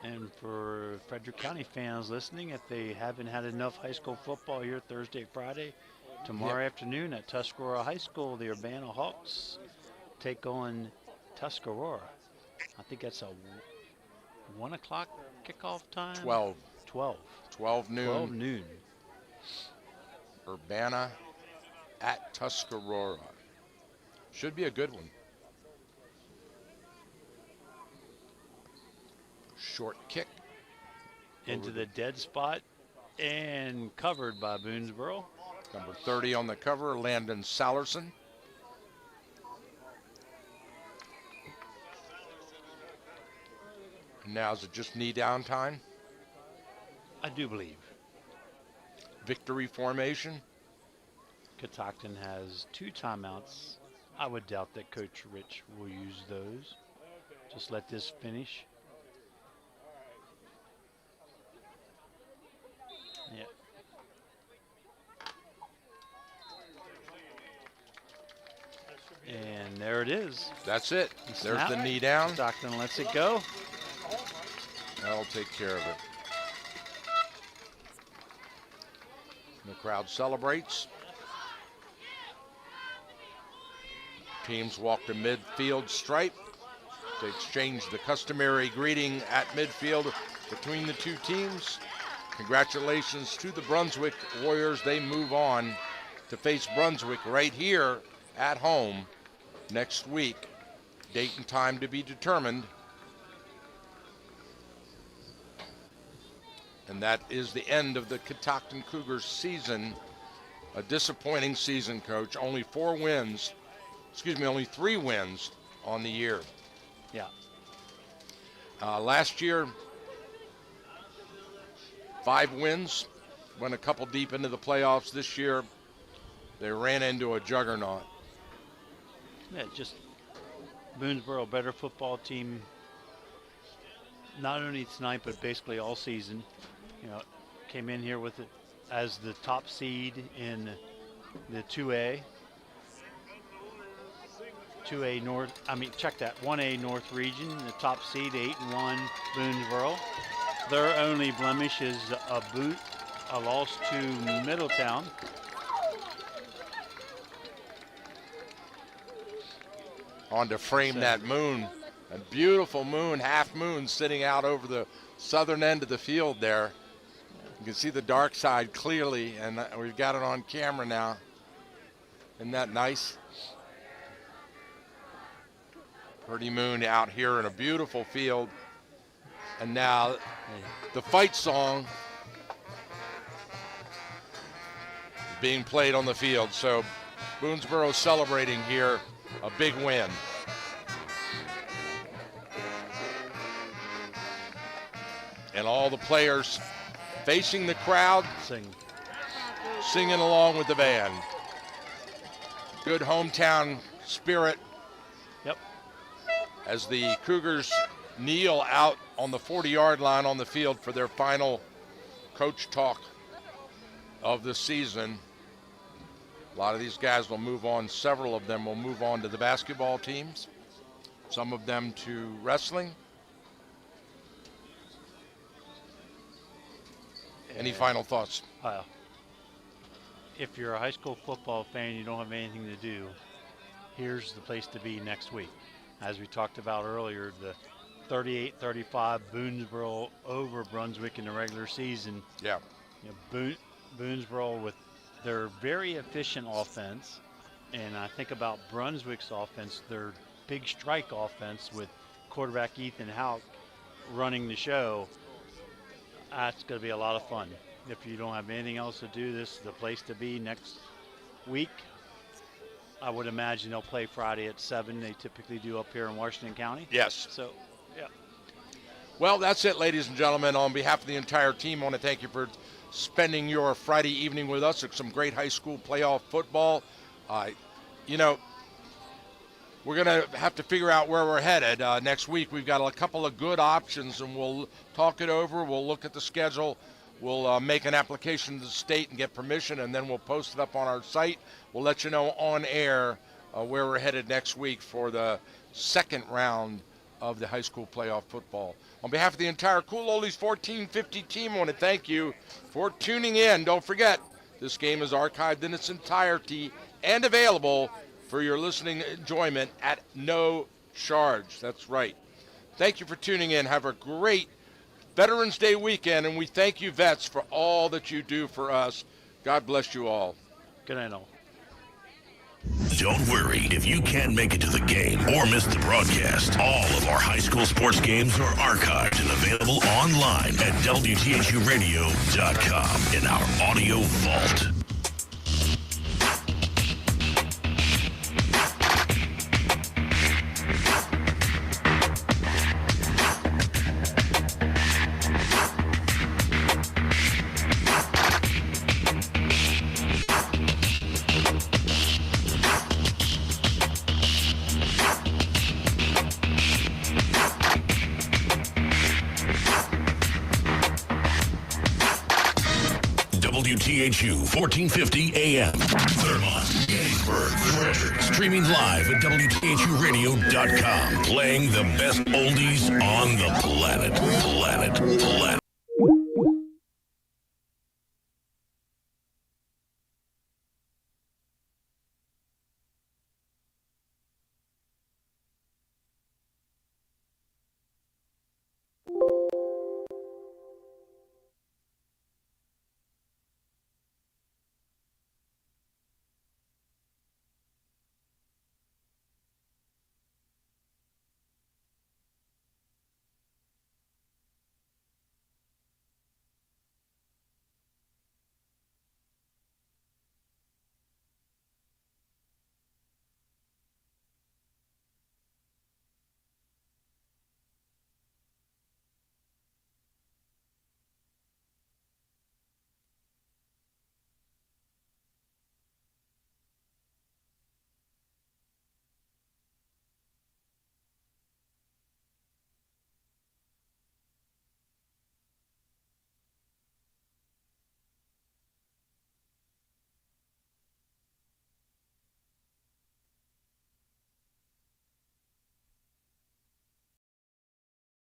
And for Frederick County fans listening, if they haven't had enough high school football here Thursday, Friday, tomorrow afternoon at Tuscarora High School, the Urbana Hawks take on Tuscarora. I think that's a 1 o'clock kickoff time? 12 noon. 12 noon. Urbana at Tuscarora. Should be a good one. Short kick. Into the dead spot and covered by Boonesboro. Number 30 on the cover, Landon Salerson. Now is it just knee down time? I do believe. Victory formation. Catoctin has 2 timeouts. I would doubt that Coach Rich will use those. Just let this finish. Yeah. And there it is. That's it. There's the knee down. Catoctin lets it go. That'll take care of it. The crowd celebrates. Teams walk to midfield stripe to exchange the customary greeting at midfield between the two teams. Congratulations to the Brunswick Warriors. They move on to face Brunswick right here at home next week. Date and time to be determined. And that is the end of the Catoctin Cougars season. A disappointing season, Coach. Only 3 wins on the year. Yeah. Last year, 5 wins, went a couple deep into the playoffs. This year, they ran into a juggernaut. Yeah, just Boonesboro, a better football team, not only tonight, but basically all season. You know, came in here with it as the top seed in the 2A. 2A North, check that, 1A North region, the top seed, 8-1 Boonesboro. Their only blemish is a loss to Middletown. On to frame that moon, a beautiful moon, half moon sitting out over the southern end of the field there. You can see the dark side clearly, and we've got it on camera now. Isn't that nice? Pretty moon out here in a beautiful field. And now the fight song is being played on the field. So Boonesboro celebrating here a big win. And all the players facing the crowd, singing along with the band. Good hometown spirit. Yep. As the Cougars kneel out on the 40-yard line on the field for their final coach talk of the season. A lot of these guys will move on. Several of them will move on to the basketball teams. Some of them to wrestling. Any final thoughts? If you're a high school football fan, you don't have anything to do, here's the place to be next week. As we talked about earlier, the 38-35 Boonesboro over Brunswick in the regular season. Yeah. You know, Boonesboro with their very efficient offense, and I think about Brunswick's offense, their big strike offense with quarterback Ethan Houck running the show. That's going to be a lot of fun. If you don't have anything else to do, this is the place to be next week. I would imagine they'll play Friday at 7. They typically do up here in Washington County. Yes. So, yeah. Well, that's it, ladies and gentlemen. On behalf of the entire team, I want to thank you for spending your Friday evening with us. It's some great high school playoff football. We're going to have to figure out where we're headed next week. We've got a couple of good options, and we'll talk it over. We'll look at the schedule. We'll make an application to the state and get permission, and then we'll post it up on our site. We'll let you know on air where we're headed next week for the second round of the high school playoff football. On behalf of the entire Cool Oldies 1450 team, I want to thank you for tuning in. Don't forget, this game is archived in its entirety and available for your listening enjoyment at no charge. That's right. Thank you for tuning in. Have a great Veterans Day weekend, and we thank you, vets, for all that you do for us. God bless you all. Good night, all. Don't worry if you can't make it to the game or miss the broadcast. All of our high school sports games are archived and available online at WTHUradio.com in our audio vault. WTHU 1450 AM. Thermont, Gettysburg, Frederick. Streaming live at WTHUradio.com. Playing the best oldies on the planet.